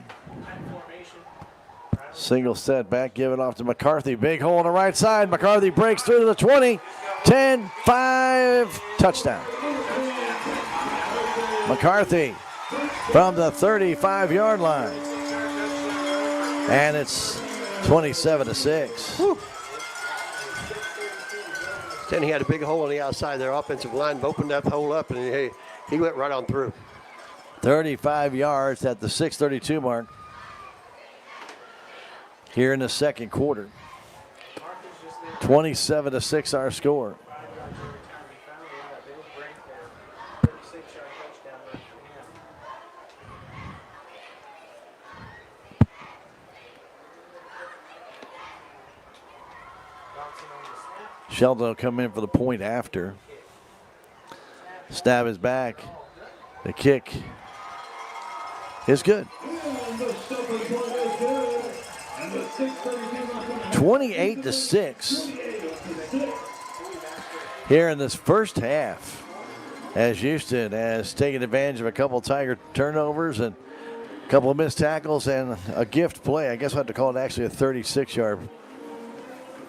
[SPEAKER 2] Single set back, give it off to McCarthy. Big hole on the right side. McCarthy breaks through to the 20, 10, 5, touchdown. McCarthy from the 35-yard line. And it's 27-6.
[SPEAKER 13] Then he had a big hole on the outside. Their offensive line opened that hole up, and he went right on through.
[SPEAKER 2] 35 yards at the 6:32 mark here in the second quarter. 27-6 our score. Sheldon will come in for the point after. Stab is back. The kick is good. 28-6 here in this first half, as Houston has taken advantage of a couple Tiger turnovers and a couple of missed tackles and a gift play. I guess we'll have to call it actually a 36-yard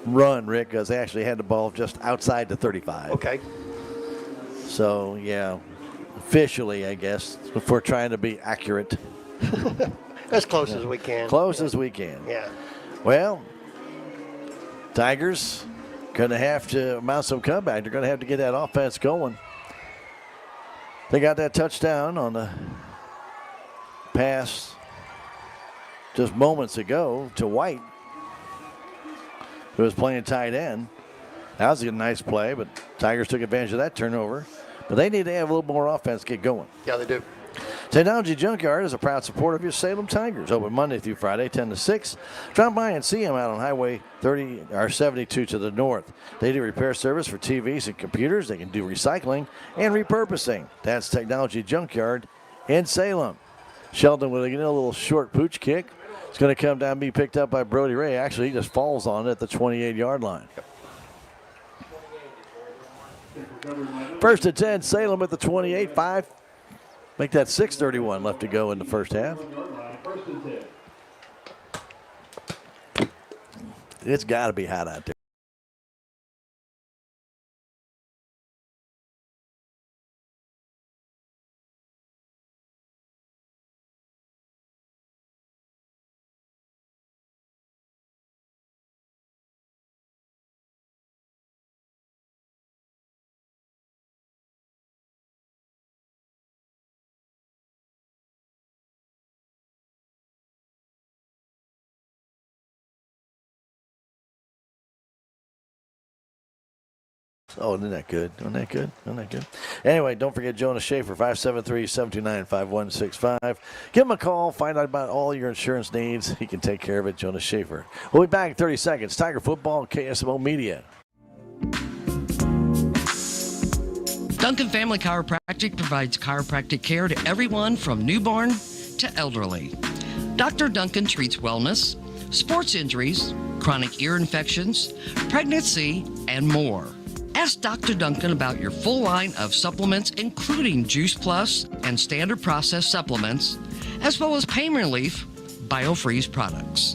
[SPEAKER 2] run, Rick, because they actually had the ball just outside the 35.
[SPEAKER 13] Okay.
[SPEAKER 2] So, yeah, officially, I guess, if we're trying to be accurate.
[SPEAKER 13] As close as we can.
[SPEAKER 2] Close as we can.
[SPEAKER 13] Yeah.
[SPEAKER 2] Well, Tigers going to have to mount some comeback. They're going to have to get that offense going. They got that touchdown on the pass just moments ago to White, who was playing tight end. That was a nice play, but Tigers took advantage of that turnover. But they need to have a little more offense to get going.
[SPEAKER 13] Yeah, they do.
[SPEAKER 2] Technology Junkyard is a proud supporter of your Salem Tigers. Open Monday through Friday, 10 to 6. Drop by and see them out on Highway 72 to the north. They do repair service for TVs and computers. They can do recycling and repurposing. That's Technology Junkyard in Salem. Sheldon with a little short pooch kick. It's going to come down and be picked up by Brody Ray. Actually, he just falls on it at the 28-yard line. First and 10, Salem at the 28-5. Make that 6:31 left to go in the first half. It's got to be hot out there. Oh, isn't that good? Isn't that good? Isn't that good? Anyway, don't forget Jonas Schaefer, 573-729-5165. Give him a call. Find out about all your insurance needs. He can take care of it, Jonas Schaefer. We'll be back in 30 seconds. Tiger Football, KSMO Media.
[SPEAKER 20] Duncan Family Chiropractic provides chiropractic care to everyone from newborn to elderly. Dr. Duncan treats wellness, sports injuries, chronic ear infections, pregnancy, and more. Ask Dr. Duncan about your full line of supplements, including Juice Plus and standard process supplements, as well as pain relief, BioFreeze products.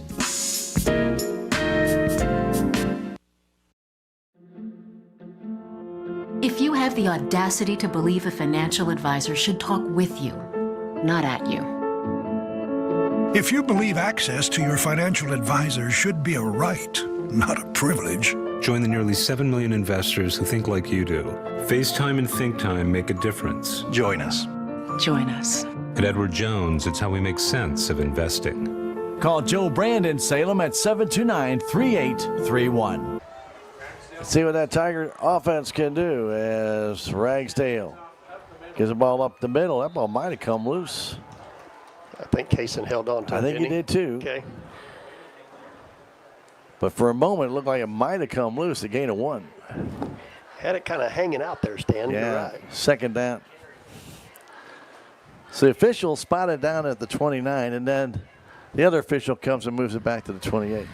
[SPEAKER 21] If you have the audacity to believe a financial advisor should talk with you, not at you.
[SPEAKER 22] If you believe access to your financial advisor should be a right, not a privilege.
[SPEAKER 23] Join the nearly 7 million investors who think like you do. FaceTime and Think Time make a difference.
[SPEAKER 22] Join us.
[SPEAKER 21] Join us.
[SPEAKER 23] At Edward Jones, it's how we make sense of investing.
[SPEAKER 2] Call Joe Brand in Salem at 729-3831. Let's see what that Tiger offense can do as Ragsdale gives the ball up the middle. That ball might have come loose.
[SPEAKER 13] I think Kaysen held on to it.
[SPEAKER 2] I think he did too.
[SPEAKER 13] Okay.
[SPEAKER 2] But for a moment, it looked like it might have come loose. A gain of 1.
[SPEAKER 13] Had it kind of hanging out there, Stan.
[SPEAKER 2] Yeah,
[SPEAKER 13] You're right.
[SPEAKER 2] second down. So the official spotted down at the 29, and then the other official comes and moves it back to the 28.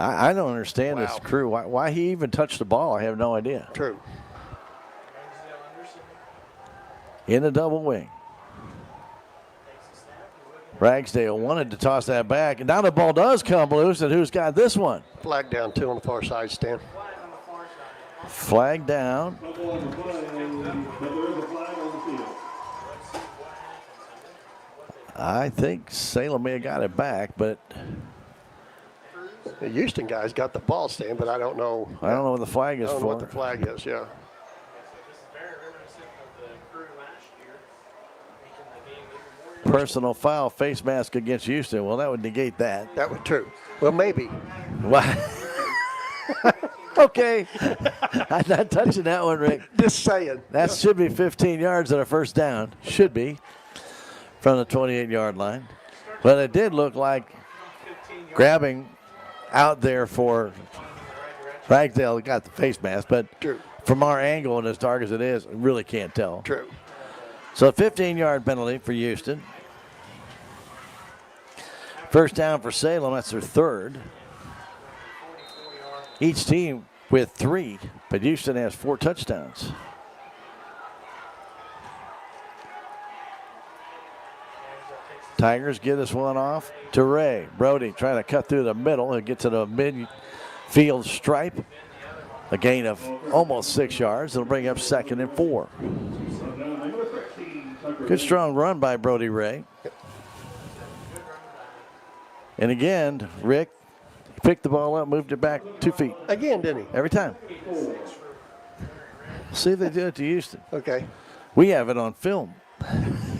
[SPEAKER 2] I don't understand this crew. Why he even touched the ball, I have no idea.
[SPEAKER 13] True.
[SPEAKER 2] In the double wing. Ragsdale wanted to toss that back, and now the ball does come loose, and who's got this one?
[SPEAKER 13] Flag down 2 on the far side, Stan.
[SPEAKER 2] Flag down. I think Salem may have got it back, but
[SPEAKER 13] the Houston guys got the ball, Stan, but I don't know.
[SPEAKER 2] I don't know what the flag is
[SPEAKER 13] I don't know
[SPEAKER 2] for.
[SPEAKER 13] what the flag is, yeah.
[SPEAKER 2] Personal foul, face mask against Houston. Well, that would negate that.
[SPEAKER 13] That would true. Well, maybe.
[SPEAKER 2] Why? Okay. I'm not touching that one, Rick.
[SPEAKER 13] Just saying.
[SPEAKER 2] That should be 15 yards and a first down. Should be from the 28-yard line. But it did look like grabbing out there for Ragsdale got the face mask. But
[SPEAKER 13] true.
[SPEAKER 2] From our angle and as dark as it is, really can't tell.
[SPEAKER 13] True.
[SPEAKER 2] So 15-yard penalty for Houston. First down for Salem. That's their third. Each team with 3, but Houston has 4 touchdowns. Tigers get this one off to Ray. Brody trying to cut through the middle and get to the midfield stripe. A gain of almost 6 yards. It'll bring up 2nd and 4. Good strong run by Brody Ray. And again, Rick picked the ball up, moved it back 2 feet.
[SPEAKER 13] Again, didn't he?
[SPEAKER 2] Every time. See if they do it to Houston.
[SPEAKER 13] Okay.
[SPEAKER 2] We have it on film.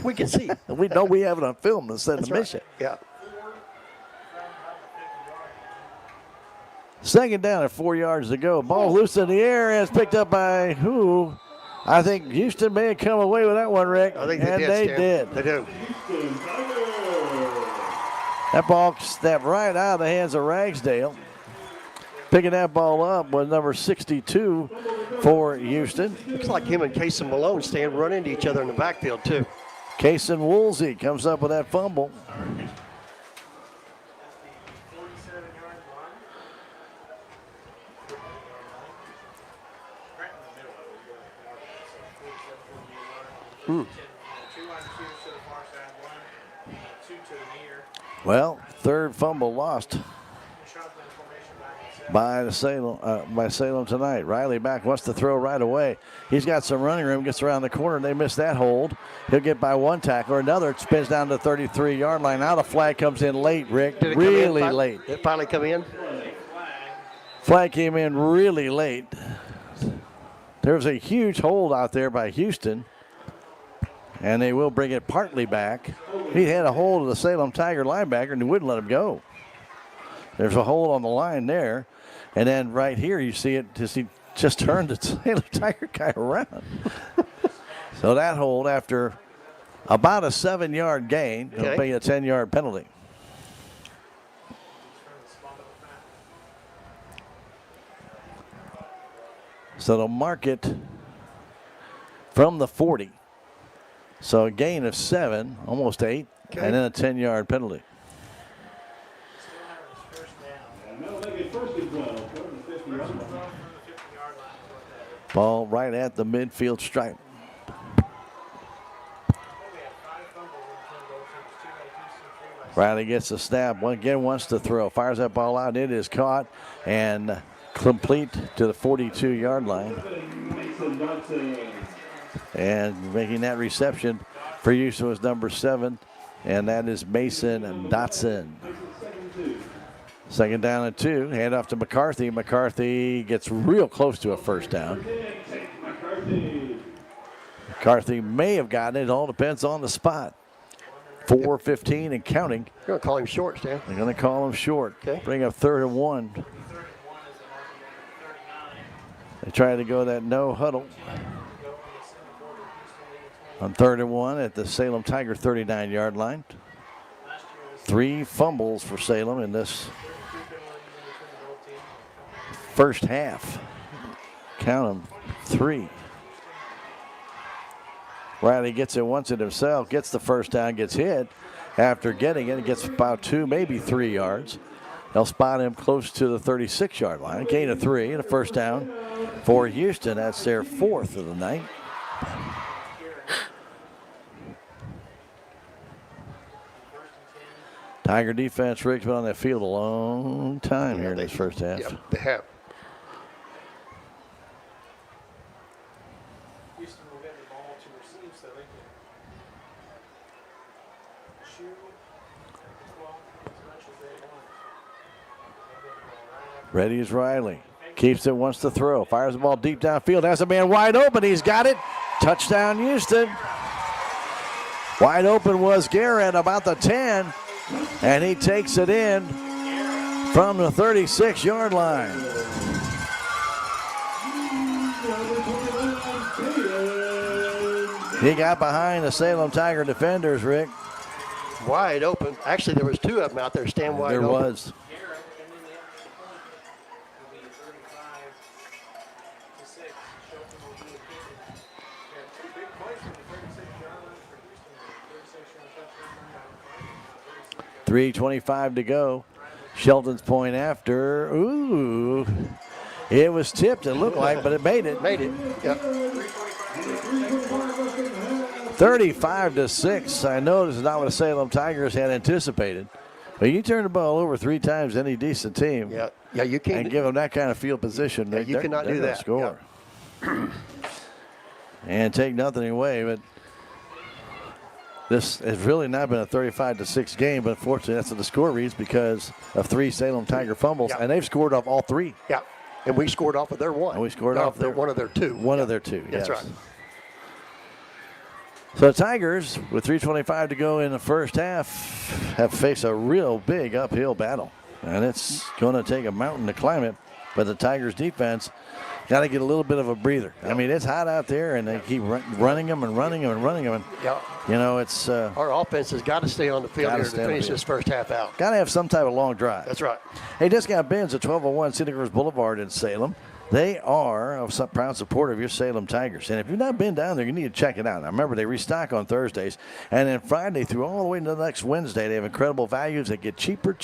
[SPEAKER 13] We can see.
[SPEAKER 2] We know we have it on film instead of the mission.
[SPEAKER 13] Yeah.
[SPEAKER 2] Second down at 4 yards to go. Ball loose in the air and it's picked up by who? I think Houston may have come away with that one, Rick.
[SPEAKER 13] I think they
[SPEAKER 2] and
[SPEAKER 13] did.
[SPEAKER 2] They
[SPEAKER 13] Stan.
[SPEAKER 2] did.
[SPEAKER 13] They do.
[SPEAKER 2] That ball stepped right out of the hands of Ragsdale. Picking that ball up was number 62 for Houston.
[SPEAKER 13] Looks like him and Kaysen Malone run into each other in the backfield, too.
[SPEAKER 2] Kaysen Woolsey comes up with that fumble. Well, third fumble lost by Salem tonight. Riley back wants to throw right away. He's got some running room, gets around the corner. They miss that hold. He'll get by one tackle or another. It spins down to the 33-yard line. Now the flag comes in late, Rick. Really late.
[SPEAKER 13] Did it finally come in?
[SPEAKER 2] Flag came in really late. There was a huge hold out there by Houston, and they will bring it partly back. He had a hold of the Salem Tiger linebacker and he wouldn't let him go. There's a hold on the line there. And then right here you see it, he just turned the Salem Tiger guy around. So that hold after about a 7-yard gain, it'll be a 10-yard penalty. So they'll mark it from the 40. So a gain of 7, almost 8,
[SPEAKER 13] Okay.
[SPEAKER 2] and then a 10-yard penalty.
[SPEAKER 16] And that'll make it first and 12. Go to the 50-yard line.
[SPEAKER 2] Ball right at the midfield stripe. Riley gets the snap. Again wants to throw. Fires that ball out. It is caught and complete to the 42-yard line. And making that reception for Houston was number 7, and that is Mason Dotson. Second down and 2. Hand off to McCarthy. McCarthy gets real close to a first down. McCarthy may have gotten it. It all depends on the spot. 4:15 and counting.
[SPEAKER 13] You're going to call him short, Stan.
[SPEAKER 2] They're going to call him short.
[SPEAKER 13] Okay.
[SPEAKER 2] Bring up 3rd and 1. They try to go that no huddle. On 3rd and 1 at the Salem Tiger 39-yard line. 3 fumbles for Salem in this first half. Count them, 3. Riley gets it, wants it himself, gets the first down, gets hit. After getting it, gets about 2, maybe 3 yards. They'll spot him close to the 36-yard line. Gain of 3 and a first down for Houston. That's their 4th of the night. Tiger defense, Rick's been on that field a long time here in this first half.
[SPEAKER 13] Yep, they have.
[SPEAKER 10] Houston will get the ball to receive so they can shoot as much as they want.
[SPEAKER 2] Ready is Riley. Keeps it, wants to throw. Fires the ball deep downfield. Has a man wide open. He's got it. Touchdown, Houston. Wide open was Garrett about the 10. And he takes it in from the 36-yard line. He got behind the Salem Tiger defenders, Rick.
[SPEAKER 13] Wide open. Actually, there was 2 of them out there standing wide open.
[SPEAKER 2] There was. .325 to go. Shelton's point after. Ooh. It was tipped, it looked like, but it made it.
[SPEAKER 13] Made it. Yep.
[SPEAKER 2] 35-6. I know this is not what the Salem Tigers had anticipated. But you turn the ball over 3 times, any decent team.
[SPEAKER 13] Yeah, you can't.
[SPEAKER 2] And give them that kind of field position.
[SPEAKER 13] Yeah, you cannot do that.
[SPEAKER 2] Score. Yeah. And take nothing away, but this has really not been a 35-6 game, but unfortunately that's what the score reads because of 3 Salem Tiger fumbles, and they've scored off all 3.
[SPEAKER 13] Yeah, and we scored off of their 1.
[SPEAKER 2] And we scored off their
[SPEAKER 13] one of their 2.
[SPEAKER 2] One of their 2, yes.
[SPEAKER 13] That's right.
[SPEAKER 2] So the Tigers, with 3:25 to go in the first half, have faced a real big uphill battle, and it's going to take a mountain to climb it, but the Tigers defense got to get a little bit of a breather. I mean, it's hot out there, and they keep running them and running them and running them. And, you know, it's
[SPEAKER 13] our offense has got to stay on the field here to finish this first half out.
[SPEAKER 2] Got to have some type of long drive.
[SPEAKER 13] That's right.
[SPEAKER 2] Hey, Discount Bins at 1201 City Girls Boulevard in Salem. They are a proud supporter of your Salem Tigers. And if you've not been down there, you need to check it out. Now, remember, they restock on Thursdays. And then Friday through all the way to the next Wednesday, they have incredible values that get cheaper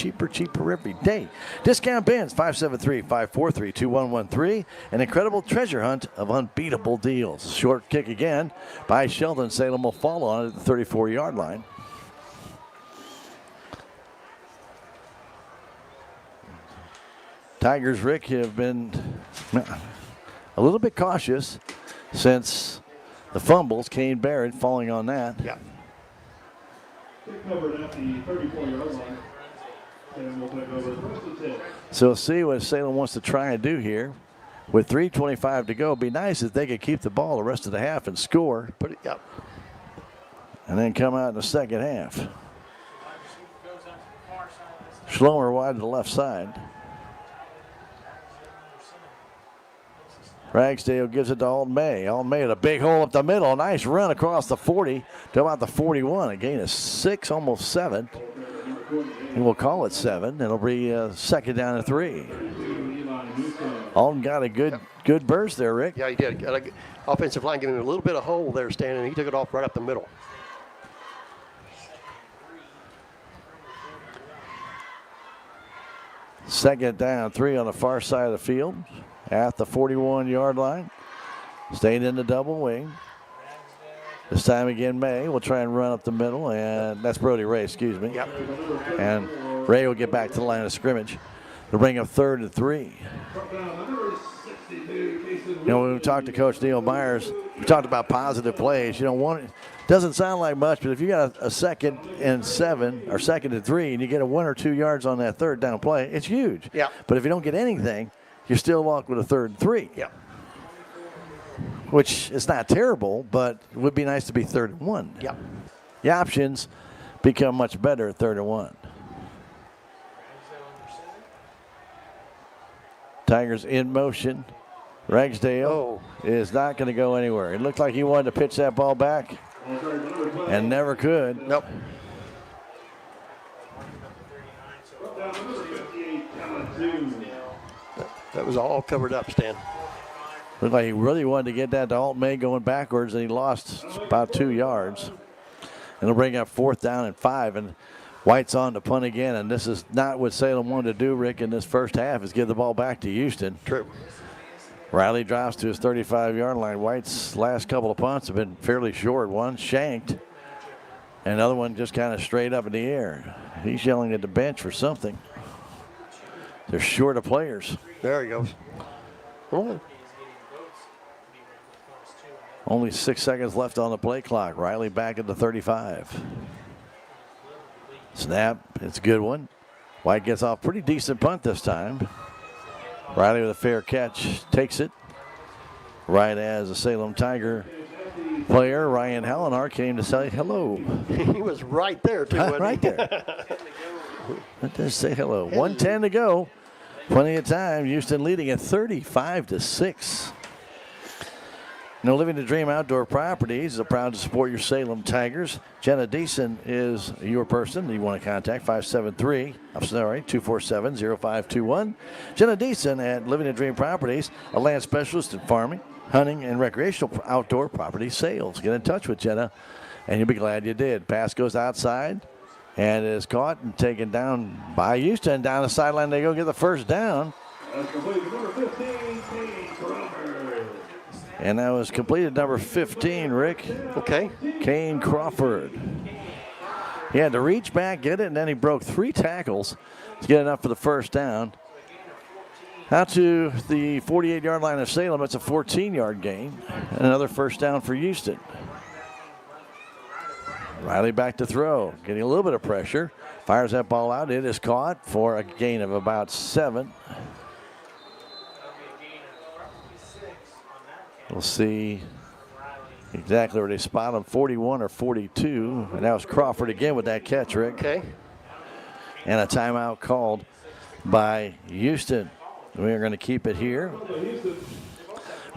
[SPEAKER 2] every day. Discount Bins, 573-543-2113. An incredible treasure hunt of unbeatable deals. Short kick again by Sheldon. Salem will fall on it at the 34-yard line. Tigers, Rick, have been a little bit cautious since the fumbles. Kane Barrett falling on that.
[SPEAKER 13] Yeah.
[SPEAKER 16] Covered at the 34-yard line. And we'll take over first and 10.
[SPEAKER 2] So we'll see what Salem wants to try and do here. With 3:25 to go, it'd be nice if they could keep the ball the rest of the half and score.
[SPEAKER 13] Put it up.
[SPEAKER 2] And then come out in the second half. Schlomer wide to the left side. Ragsdale gives it to Alton May. Alton May at a big hole up the middle. Nice run across the 40 to about the 41. A gain of 6, almost 7. And we'll call it 7. It'll be second down and 3. Alton got a good good burst there, Rick.
[SPEAKER 13] Yeah, he did. Got a offensive line giving him a little bit of hole there, standing. He took it off right up the middle.
[SPEAKER 2] Second down, 3 on the far side of the field at the 41-yard line. Staying in the double wing. This time again, May will try and run up the middle, and that's Brody Ray, excuse me.
[SPEAKER 13] Yep.
[SPEAKER 2] And Ray will get back to the line of scrimmage. They'll bring up 3rd and 3. You know, when we talked to Coach Neil Myers, we talked about positive plays. You know, one doesn't sound like much, but if you got a 2nd and 7 or 2nd and 3 and you get a 1 or 2 yards on that 3rd down play, it's huge.
[SPEAKER 13] Yeah.
[SPEAKER 2] But if you don't get anything, you're still walked with a 3rd and 3.
[SPEAKER 13] Yeah.
[SPEAKER 2] Which is not terrible, but it would be nice to be 3rd and 1.
[SPEAKER 13] Yeah.
[SPEAKER 2] The options become much better at 3rd and 1. Tigers in motion. Ragsdale is not going to go anywhere. It looked like he wanted to pitch that ball back and never could.
[SPEAKER 13] Nope. That was all covered up, Stan.
[SPEAKER 2] Looked like he really wanted to get that to Alt May going backwards, and he lost about 2 yards. And it'll bring up 4th down and 5, and White's on to punt again, and this is not what Salem wanted to do, Rick, in this first half, is give the ball back to Houston.
[SPEAKER 13] True.
[SPEAKER 2] Riley drops to his 35-yard line. White's last couple of punts have been fairly short. One shanked, and another one just kind of straight up in the air. He's yelling at the bench for something. They're short of players.
[SPEAKER 13] There he goes. Oh.
[SPEAKER 2] Only 6 seconds left on the play clock. Riley back at the 35. Snap, it's a good one. White gets off pretty decent punt this time. Riley with a fair catch, takes it. Right as a Salem Tiger player, Ryan Hallinar, came to say hello.
[SPEAKER 13] He was right there, too, wasn't
[SPEAKER 2] right
[SPEAKER 13] he?
[SPEAKER 2] there. Let us say hello. 1:10 to go. Plenty of time. Houston leading at 35-6. Now, Living the Dream Outdoor Properties is proud to support your Salem Tigers. Jenna Deason is your person you want to contact, 247-0521. Jenna Deason at Living the Dream Properties, a land specialist in farming, hunting, and recreational outdoor property sales. Get in touch with Jenna, and you'll be glad you did. Pass goes outside and is caught and taken down by Houston. Down the sideline, they go get the first down. And that was completed, number 15, Rick.
[SPEAKER 13] Okay.
[SPEAKER 2] Kane Crawford. He had to reach back, get it, and then he broke 3 tackles to get enough for the first down. Out to the 48-yard line of Salem. It's a 14-yard gain. And another first down for Houston. Riley back to throw, getting a little bit of pressure. Fires that ball out. It is caught for a gain of about 7. We'll see exactly where they spot him, 41 or 42. And that was Crawford again with that catch, Rick.
[SPEAKER 13] Okay.
[SPEAKER 2] And a timeout called by Houston. We are going to keep it here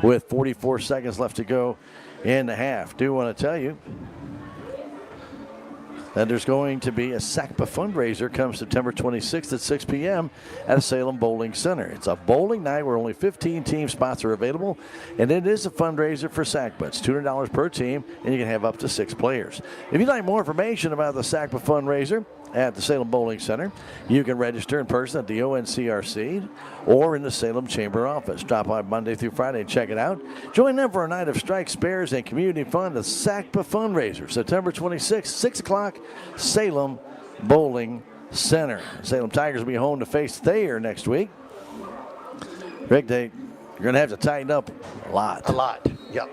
[SPEAKER 2] with 44 seconds left to go in the half. Do want to tell you that there's going to be a SACPA fundraiser come September 26th at 6 p.m. at the Salem Bowling Center. It's a bowling night where only 15 team spots are available, and it is a fundraiser for SACPA. It's $200 per team, and you can have up to 6 players. If you'd like more information about the SACPA fundraiser at the Salem Bowling Center, you can register in person at the ONCRC or in the Salem Chamber office. Drop by Monday through Friday and check it out. Join them for a night of strike, spares, and community fun. The SACPA fundraiser, September 26th, 6 o'clock, Salem Bowling Center. Salem Tigers will be home to face Thayer next week. Rick, you're going to have to tighten up a lot.
[SPEAKER 13] A lot, yep.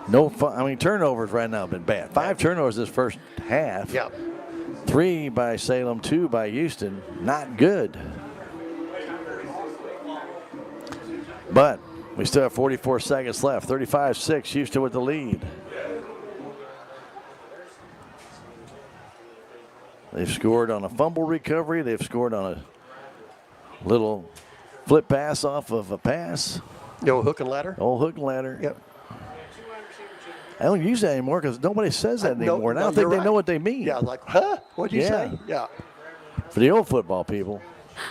[SPEAKER 2] No fun. I mean, turnovers right now have been bad. 5 turnovers this first half.
[SPEAKER 13] Yep.
[SPEAKER 2] 3 by Salem, 2 by Houston. Not good. But we still have 44 seconds left. 35-6, Houston with the lead. They've scored on a fumble recovery. They've scored on a little flip pass off of a pass.
[SPEAKER 13] The old hook and ladder?
[SPEAKER 2] Old hook and ladder.
[SPEAKER 13] Yep.
[SPEAKER 2] I don't use that anymore because nobody says that anymore. And I don't think they know what they mean.
[SPEAKER 13] Yeah, like, huh? What'd you say? Yeah.
[SPEAKER 2] For the old football people,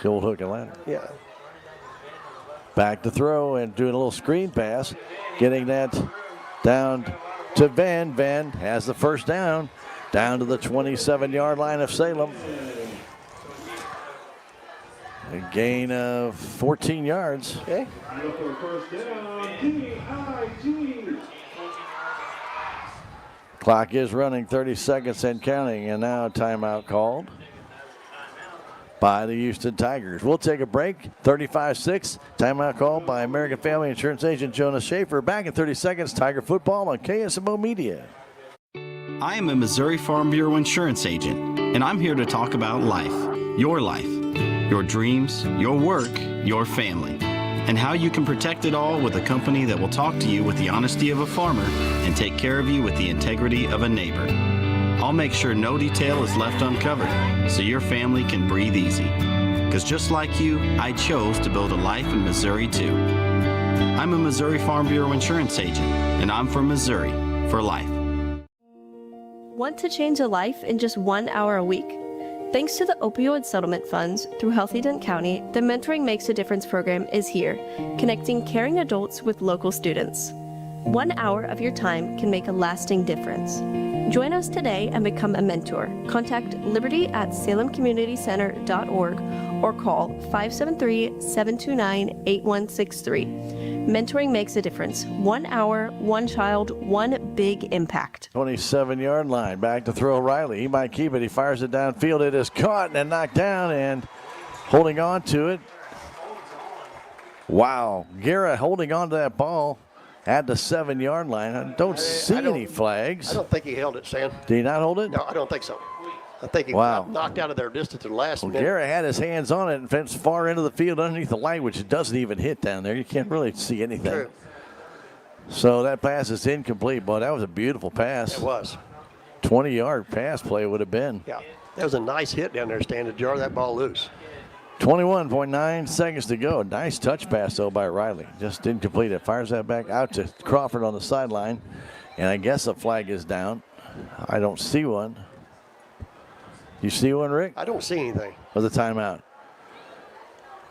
[SPEAKER 2] the old hook and ladder.
[SPEAKER 13] Yeah.
[SPEAKER 2] Back to throw and doing a little screen pass. Getting that down to Van. Van has the first down to the 27-yard line of Salem. A gain of 14 yards.
[SPEAKER 13] Okay.
[SPEAKER 16] First down, DIG.
[SPEAKER 2] Clock is running, 30 seconds and counting, and now a timeout called by the Houston Tigers. We'll take a break. 35-6. Timeout called by American Family Insurance agent Jonas Schaefer. Back in 30 seconds. Tiger football on KSMO Media.
[SPEAKER 4] I am a Missouri Farm Bureau insurance agent, and I'm here to talk about life, your dreams, your work, your family, and how you can protect it all with a company that will talk to you with the honesty of a farmer and take care of you with the integrity of a neighbor. I'll make sure no detail is left uncovered so your family can breathe easy. Because just like you, I chose to build a life in Missouri too. I'm a Missouri Farm Bureau insurance agent, and I'm from Missouri for life.
[SPEAKER 5] Want to change a life in just 1 hour a week? Thanks to the opioid settlement funds through Healthy Dent County, the Mentoring Makes a Difference program is here, connecting caring adults with local students. 1 hour of your time can make a lasting difference. Join us today and become a mentor. Contact liberty@salemcommunitycenter.org or call 573-729-8163. Mentoring makes a difference. 1 hour, one child, one big impact.
[SPEAKER 2] 27-yard line. Back to throw Riley. He might keep it. He fires it downfield. It is caught and knocked down and holding on to it. Wow. Guerra holding on to that ball at the 7-yard line. I don't see any flags.
[SPEAKER 13] I don't think he held it, Stan.
[SPEAKER 2] Did he not hold it?
[SPEAKER 13] No, I don't think so. I think he got knocked out of their distance at the last minute.
[SPEAKER 2] Guerra had his hands on it and fenced far into the field underneath the light, which it doesn't even hit down there. You can't really see anything.
[SPEAKER 13] True.
[SPEAKER 2] So that pass is incomplete. Boy, that was a beautiful pass.
[SPEAKER 13] It was.
[SPEAKER 2] 20-yard pass play would have been.
[SPEAKER 13] Yeah, that was a nice hit down there, Stan, to jar that ball loose.
[SPEAKER 2] 21.9 seconds to go. Nice touch pass, though, by Riley. Just incomplete. It fires that back out to Crawford on the sideline. And I guess a flag is down. I don't see one. You see one, Rick?
[SPEAKER 13] I don't see anything.
[SPEAKER 2] Or the timeout?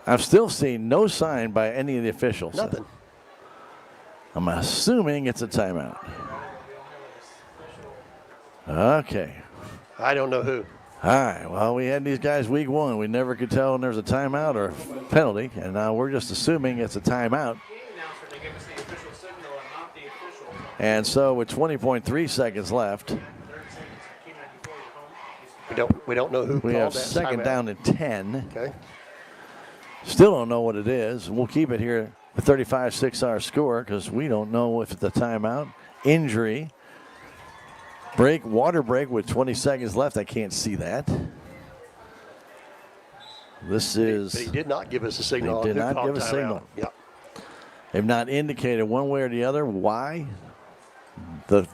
[SPEAKER 2] I've still seen no sign by any of the officials.
[SPEAKER 13] Nothing.
[SPEAKER 2] I'm assuming it's a timeout. Okay.
[SPEAKER 13] I don't know who.
[SPEAKER 2] All right, well, we had these guys week one. We never could tell when there was a timeout or a penalty, and now we're just assuming it's a timeout. And so with 20.3 seconds left,
[SPEAKER 13] we don't know who
[SPEAKER 2] we have
[SPEAKER 13] called that
[SPEAKER 2] second
[SPEAKER 13] timeout.
[SPEAKER 2] down and 10.
[SPEAKER 13] Okay.
[SPEAKER 2] Still don't know what it is. We'll keep it here with 35-6 our score because we don't know if it's a timeout, injury, break, water break with 20 seconds left. I can't see that. This is.
[SPEAKER 13] But he did not give us a signal.
[SPEAKER 2] He did
[SPEAKER 13] on who
[SPEAKER 2] not give a
[SPEAKER 13] called
[SPEAKER 2] signal.
[SPEAKER 13] timeout. Yeah.
[SPEAKER 2] They've not indicated one way or the other why the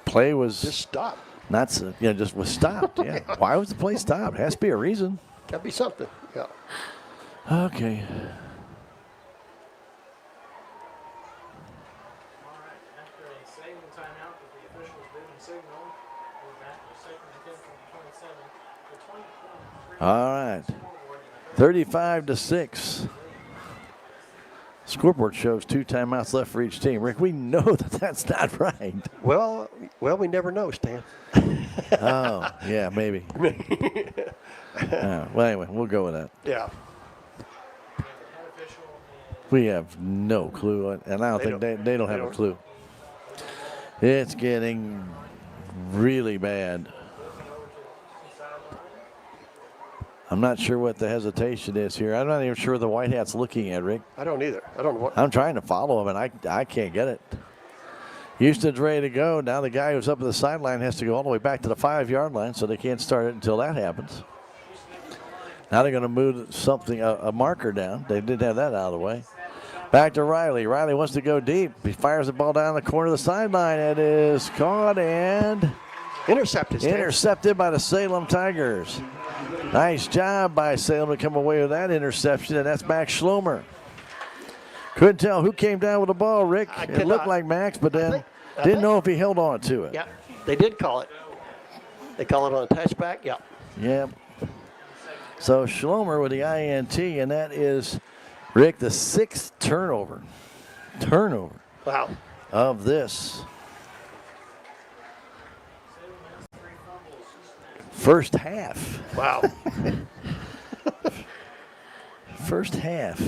[SPEAKER 2] play was
[SPEAKER 13] just stopped.
[SPEAKER 2] Not just was stopped. Yeah. Why was the play stopped? Has to be a reason.
[SPEAKER 13] Got to be something. Yeah.
[SPEAKER 2] Okay. All right. 35-6. Scoreboard shows 2 timeouts left for each team. Rick, we know that that's not right.
[SPEAKER 13] Well, we never know, Stan.
[SPEAKER 2] Oh, yeah, maybe. Well, anyway, we'll go with that.
[SPEAKER 13] Yeah.
[SPEAKER 2] We have no clue, and I don't think they don't have a clue. It's getting really bad. I'm not sure what the hesitation is here. I'm not even sure what the White Hat's looking at, Rick.
[SPEAKER 13] I don't either. I don't know what.
[SPEAKER 2] I'm trying to follow him, and I can't get it. Houston's ready to go. Now the guy who's up at the sideline has to go all the way back to the 5-yard line, so they can't start it until that happens. Now they're going to move something, a marker down. They did have that out of the way. Back to Riley. Riley wants to go deep. He fires the ball down the corner of the sideline. It is caught and
[SPEAKER 13] intercepted.
[SPEAKER 2] Intercepted by the Salem Tigers. Nice job by Salem to come away with that interception, and that's Max Schlomer. Couldn't tell who came down with the ball, Rick. It looked like Max, but then didn't know if he held on to it.
[SPEAKER 13] Yeah, they did call it. They call it on a touchback. Yeah.
[SPEAKER 2] Yeah. So Schlomer with the INT, and that is Rick, the 6th turnover
[SPEAKER 13] Wow.
[SPEAKER 2] of this first half.
[SPEAKER 13] Wow.
[SPEAKER 2] First half.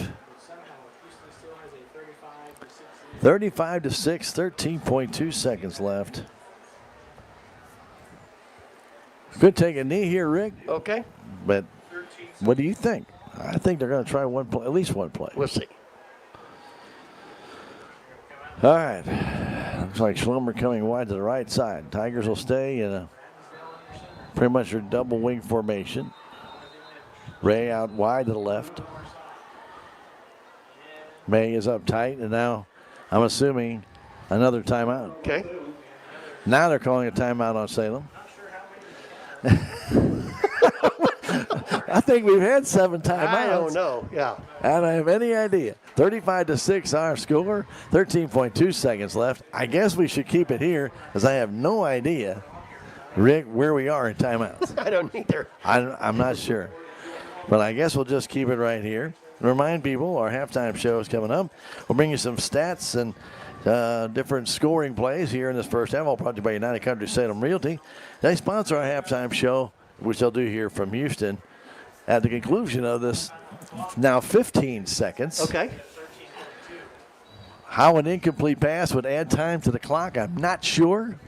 [SPEAKER 2] 35-6, 13.2 seconds left. Could take a knee here, Rick.
[SPEAKER 13] Okay.
[SPEAKER 2] But what do you think? I think they're going to try one play, at least one play.
[SPEAKER 13] We'll see.
[SPEAKER 2] All right. Looks like Schlomer coming wide to the right side. Tigers will stay in a pretty much their double wing formation. Ray out wide to the left. May is up tight, and now I'm assuming another timeout.
[SPEAKER 13] Okay.
[SPEAKER 2] Now they're calling a timeout on Salem. I think we've had 7 timeouts.
[SPEAKER 13] I don't know. Yeah.
[SPEAKER 2] I don't have any idea. 35-6 our score. 13.2 seconds left. I guess we should keep it here because I have no idea, Rick, where we are in timeouts.
[SPEAKER 13] I don't either.
[SPEAKER 2] I'm not sure. But I guess we'll just keep it right here. Remind people our halftime show is coming up. We'll bring you some stats and different scoring plays here in this first half. All brought to you by United Country Salem Realty. They sponsor our halftime show, which they'll do here from Houston at the conclusion of this now 15 seconds.
[SPEAKER 13] Okay.
[SPEAKER 2] How an incomplete pass would add time to the clock, I'm not sure.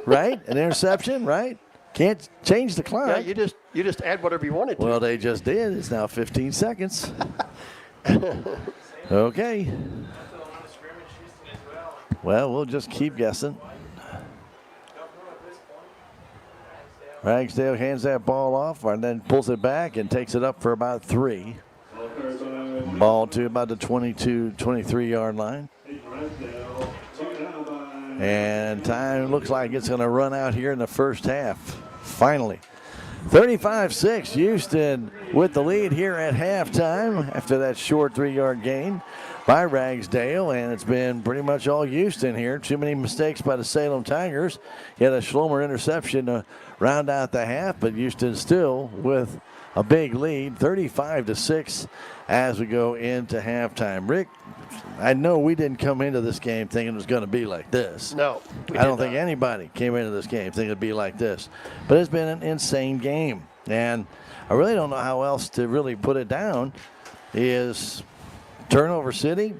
[SPEAKER 2] Right? An interception, right? Can't change the clock.
[SPEAKER 13] Yeah, you just add whatever you wanted to.
[SPEAKER 2] Well, they just did. It's now 15 seconds. Okay. Well, we'll just keep guessing. Ragsdale hands that ball off and then pulls it back and takes it up for about 3. Ball to about the 22, 23-yard line. And time looks like it's going to run out here in the first half. Finally. 35-6, Houston with the lead here at halftime after that short 3-yard gain by Ragsdale, and it's been pretty much all Houston here. Too many mistakes by the Salem Tigers. He had a Schlomer interception to round out the half, but Houston still with a big lead, 35-6 as we go into halftime. Rick, I know we didn't come into this game thinking it was going to be like this.
[SPEAKER 13] No.
[SPEAKER 2] I don't think anybody came into this game thinking it'd be like this. But it's been an insane game. And I really don't know how else to really put it down. Is turnover city.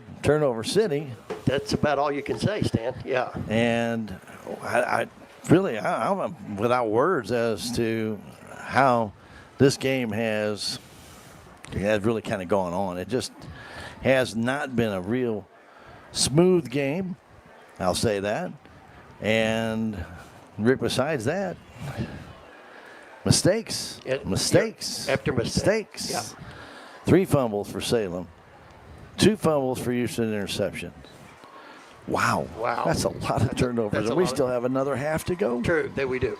[SPEAKER 13] That's about all you can say, Stan. Yeah.
[SPEAKER 2] And I'm without words as to how this game has really kind of gone on. It just has not been a real smooth game. I'll say that. And Rick, besides that, mistakes.
[SPEAKER 13] After mistakes. Yeah.
[SPEAKER 2] 3 fumbles for Salem. 2 fumbles for Houston interception. Wow. That's a lot of turnovers. And we still have another half to go.
[SPEAKER 13] True, that we do.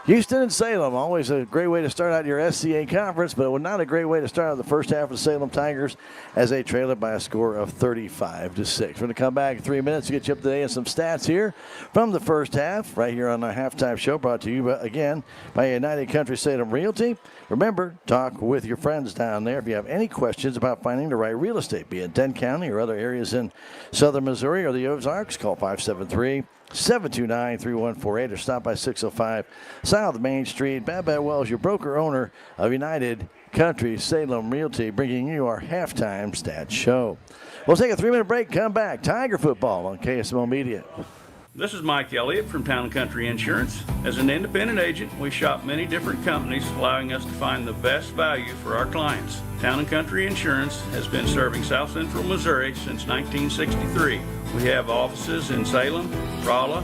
[SPEAKER 2] Houston and Salem, always a great way to start out your SCA conference, but not a great way to start out the first half of the Salem Tigers as they trail it by a score of 35-6. We're going to come back in 3 minutes to get you up to date on some stats here from the first half, right here on our halftime show, brought to you again by United Country Salem Realty. Remember, talk with your friends down there if you have any questions about finding the right real estate, be it Dent County or other areas in southern Missouri or the Ozarks. Call 573-729-3148 or stop by 605 South Main Street. Babette Wells, your broker owner of United Country Salem Realty, bringing you our halftime stats show. We'll take a 3-minute break, come back. Tiger football on KSMO Media.
[SPEAKER 6] This is Mike Elliott from Town & Country Insurance. As an independent agent, we shop many different companies, allowing us to find the best value for our clients. Town & Country Insurance has been serving South Central Missouri since 1963. We have offices in Salem, Rolla,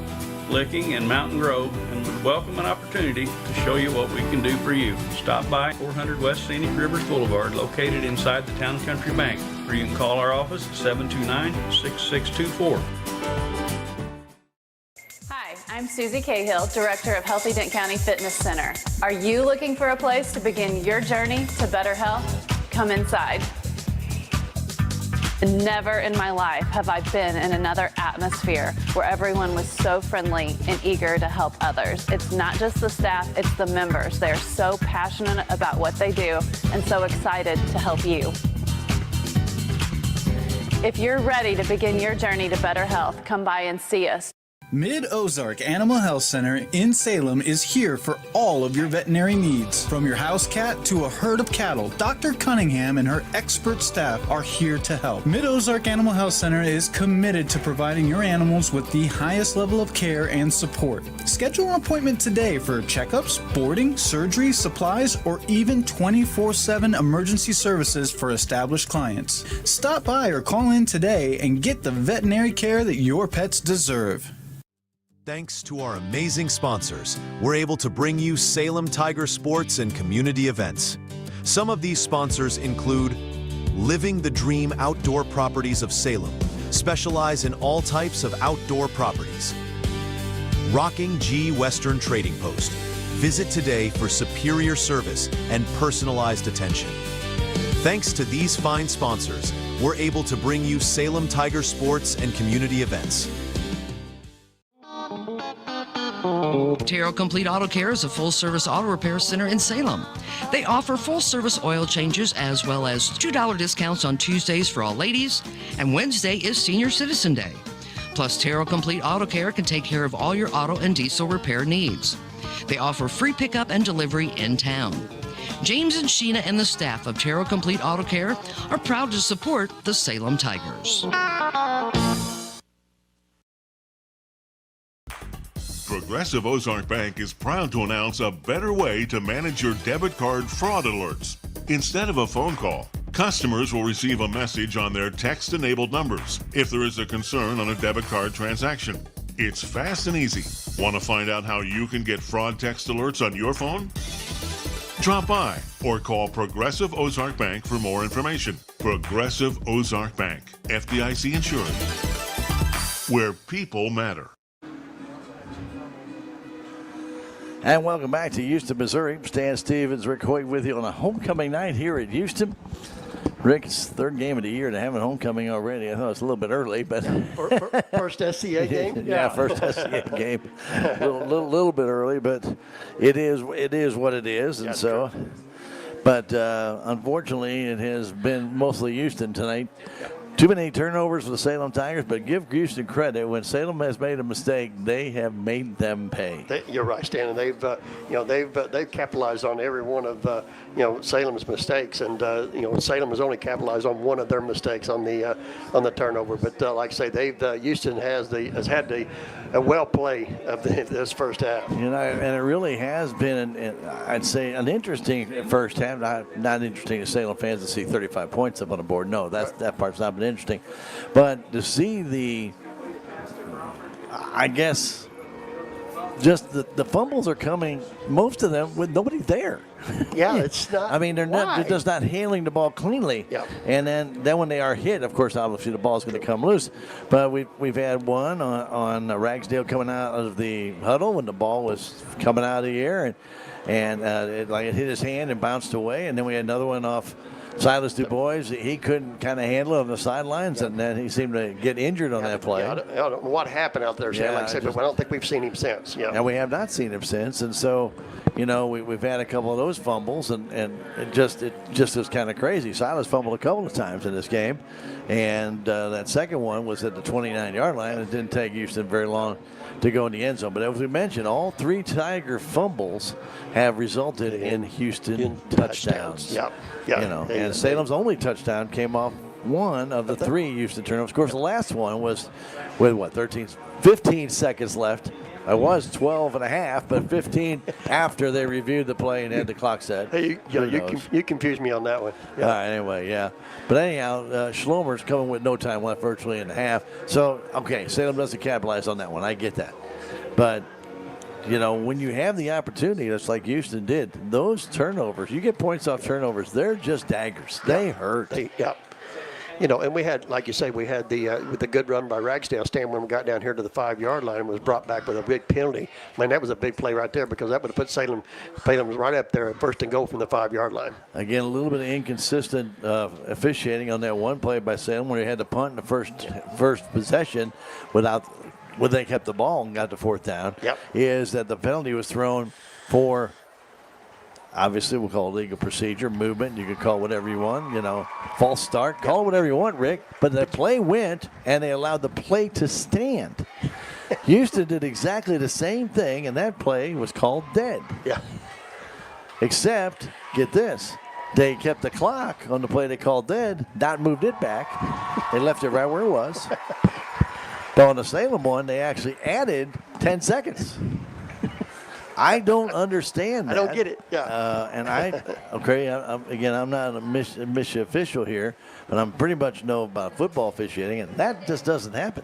[SPEAKER 6] Licking, and Mountain Grove, and would welcome an opportunity to show you what we can do for you. Stop by 400 West Scenic Rivers Boulevard, located inside the Town & Country Bank, or you can call our office at 729-6624.
[SPEAKER 7] Hi, I'm Susie Cahill, Director of Healthy Dent County Fitness Center. Are you looking for a place to begin your journey to better health? Come inside. Never in my life have I been in another atmosphere where everyone was so friendly and eager to help others. It's not just the staff, it's the members. They're so passionate about what they do and so excited to help you. If you're ready to begin your journey to better health, come by and see us.
[SPEAKER 19] Mid-Ozark Animal Health Center in Salem is here for all of your veterinary needs. From your house cat to a herd of cattle, Dr. Cunningham and her expert staff are here to help. Mid-Ozark Animal Health Center is committed to providing your animals with the highest level of care and support. Schedule an appointment today for checkups, boarding, surgery, supplies, or even 24/7 emergency services for established clients. Stop by or call in today and get the veterinary care that your pets deserve.
[SPEAKER 12] Thanks to our amazing sponsors, we're able to bring you Salem Tiger sports and community events. Some of these sponsors include Living the Dream Outdoor Properties of Salem, specialize in all types of outdoor properties. Rocking G Western Trading Post. Visit today for superior service and personalized attention. Thanks to these fine sponsors, we're able to bring you Salem Tiger sports and community events.
[SPEAKER 20] Terrell Complete Auto Care is a full-service auto repair center in Salem. They offer full-service oil changes as well as $2 discounts on Tuesdays for all ladies, and Wednesday is Senior Citizen Day. Plus, Terrell Complete Auto Care can take care of all your auto and diesel repair needs. They offer free pickup and delivery in town. James and Sheena and the staff of Terrell Complete Auto Care are proud to support the Salem Tigers.
[SPEAKER 1] Progressive Ozark Bank is proud to announce a better way to manage your debit card fraud alerts. Instead of a phone call, customers will receive a message on their text-enabled numbers if there is a concern on a debit card transaction. It's fast and easy. Want to find out how you can get fraud text alerts on your phone? Drop by or call Progressive Ozark Bank for more information. Progressive Ozark Bank, FDIC insured, where people matter.
[SPEAKER 2] And welcome back to Houston, Missouri. Stan Stevens, Rick Hoyt with you on a homecoming night here at Houston. Rick's third game of the year to having homecoming already. I thought it was a little bit early, but
[SPEAKER 13] First SCA game.
[SPEAKER 2] yeah, first SCA game. A little bit early, but it is what it is, and so. But unfortunately, it has been mostly Houston tonight. Too many turnovers for the Salem Tigers, but give Houston credit. When Salem has made a mistake, they have made them pay.
[SPEAKER 13] You're right, Stan. And they've capitalized on every one of Salem's mistakes, and Salem has only capitalized on one of their mistakes on the turnover. But like I say, Houston has had a well play of this first half.
[SPEAKER 2] And it really has been, I'd say, an interesting first half. Not interesting to Salem fans to see 35 points up on the board. No, that part's not been interesting. But to see I guess, just the fumbles are coming, most of them with nobody there.
[SPEAKER 13] Yeah, it's not.
[SPEAKER 2] I mean, they're just not handling the ball cleanly.
[SPEAKER 13] Yeah.
[SPEAKER 2] And then when they are hit, of course, obviously the ball's going to come loose. But we've had one on Ragsdale coming out of the huddle when the ball was coming out of the air, and it hit his hand and bounced away. And then we had another one off Silas DuBois. He couldn't kind of handle it on the sidelines, and then he seemed to get injured on that play.
[SPEAKER 13] I don't know what happened out there, Stan, like I said, but I don't think we've seen him since. Yeah.
[SPEAKER 2] And we have not seen him since, and so, we've had a couple of those fumbles, and it just is kind of crazy. Silas fumbled a couple of times in this game, and that second one was at the 29-yard line. It didn't take Houston very long to go in the end zone. But as we mentioned, all three Tiger fumbles have resulted in Houston touchdowns.
[SPEAKER 13] Yeah.
[SPEAKER 2] And Salem's only touchdown came off one of the three Houston turnovers. Of course, the last one was with 15 seconds left. I was 12 and a half, but 15 after they reviewed the play and had the clock set.
[SPEAKER 13] Hey, you confused me on that one.
[SPEAKER 2] Yeah. All right, anyway, yeah. But anyhow, Schlomer's coming with no time left, virtually in the half. So, okay, Salem doesn't capitalize on that one. I get that. But, when you have the opportunity, just like Houston did, those turnovers, you get points off turnovers, they're just daggers. They hurt.
[SPEAKER 13] And we had, like you say, we had with the good run by Ragsdale. Stan, when we got down here to the 5-yard line and was brought back with a big penalty. Man, that was a big play right there, because that would have put Salem right up there at first and goal from the 5-yard line.
[SPEAKER 2] Again, a little bit of inconsistent officiating on that one play by Salem where he had to punt in the first possession when they kept the ball and got to fourth down.
[SPEAKER 13] Yep.
[SPEAKER 2] Is that the penalty was thrown for obviously we'll call it legal procedure, movement. You can call it whatever you want, false start. Call it whatever you want, Rick. But the play went, and they allowed the play to stand. Houston did exactly the same thing, and that play was called dead.
[SPEAKER 13] Yeah.
[SPEAKER 2] Except, get this, they kept the clock on the play they called dead, not moved it back. They left it right where it was. But on the Salem one, they actually added 10 seconds. I don't understand that.
[SPEAKER 13] I don't get it. Yeah.
[SPEAKER 2] I'm not a Michigan official here, but I'm pretty much know about football officiating, and that just doesn't happen.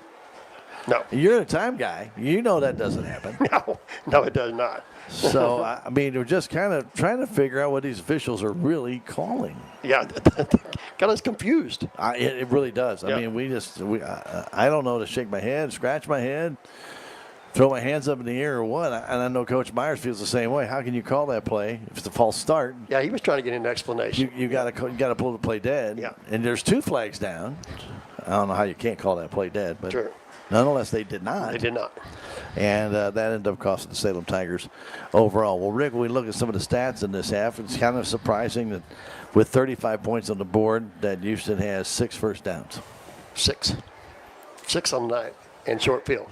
[SPEAKER 13] No.
[SPEAKER 2] You're a time guy. You know that doesn't happen.
[SPEAKER 13] No, it does not.
[SPEAKER 2] So, I mean, they're just kind of trying to figure out what these officials are really calling.
[SPEAKER 13] Yeah, got us confused.
[SPEAKER 2] It really does.
[SPEAKER 13] Yeah.
[SPEAKER 2] I mean, I don't know to shake my head, scratch my head, throw my hands up in the air or what. And I know Coach Myers feels the same way. How can you call that play if it's a false start?
[SPEAKER 13] Yeah, he was trying to get an explanation.
[SPEAKER 2] You got to pull the play dead.
[SPEAKER 13] Yeah.
[SPEAKER 2] And there's 2 flags down. I don't know how you can't call that play dead, but
[SPEAKER 13] sure.
[SPEAKER 2] Nonetheless, they did not.
[SPEAKER 13] They did not.
[SPEAKER 2] And that ended up costing the Salem Tigers overall. Well, Rick, when we look at some of the stats in this half, it's kind of surprising that with 35 points on the board, that Houston has 6 first downs.
[SPEAKER 13] 6 on the night and short field.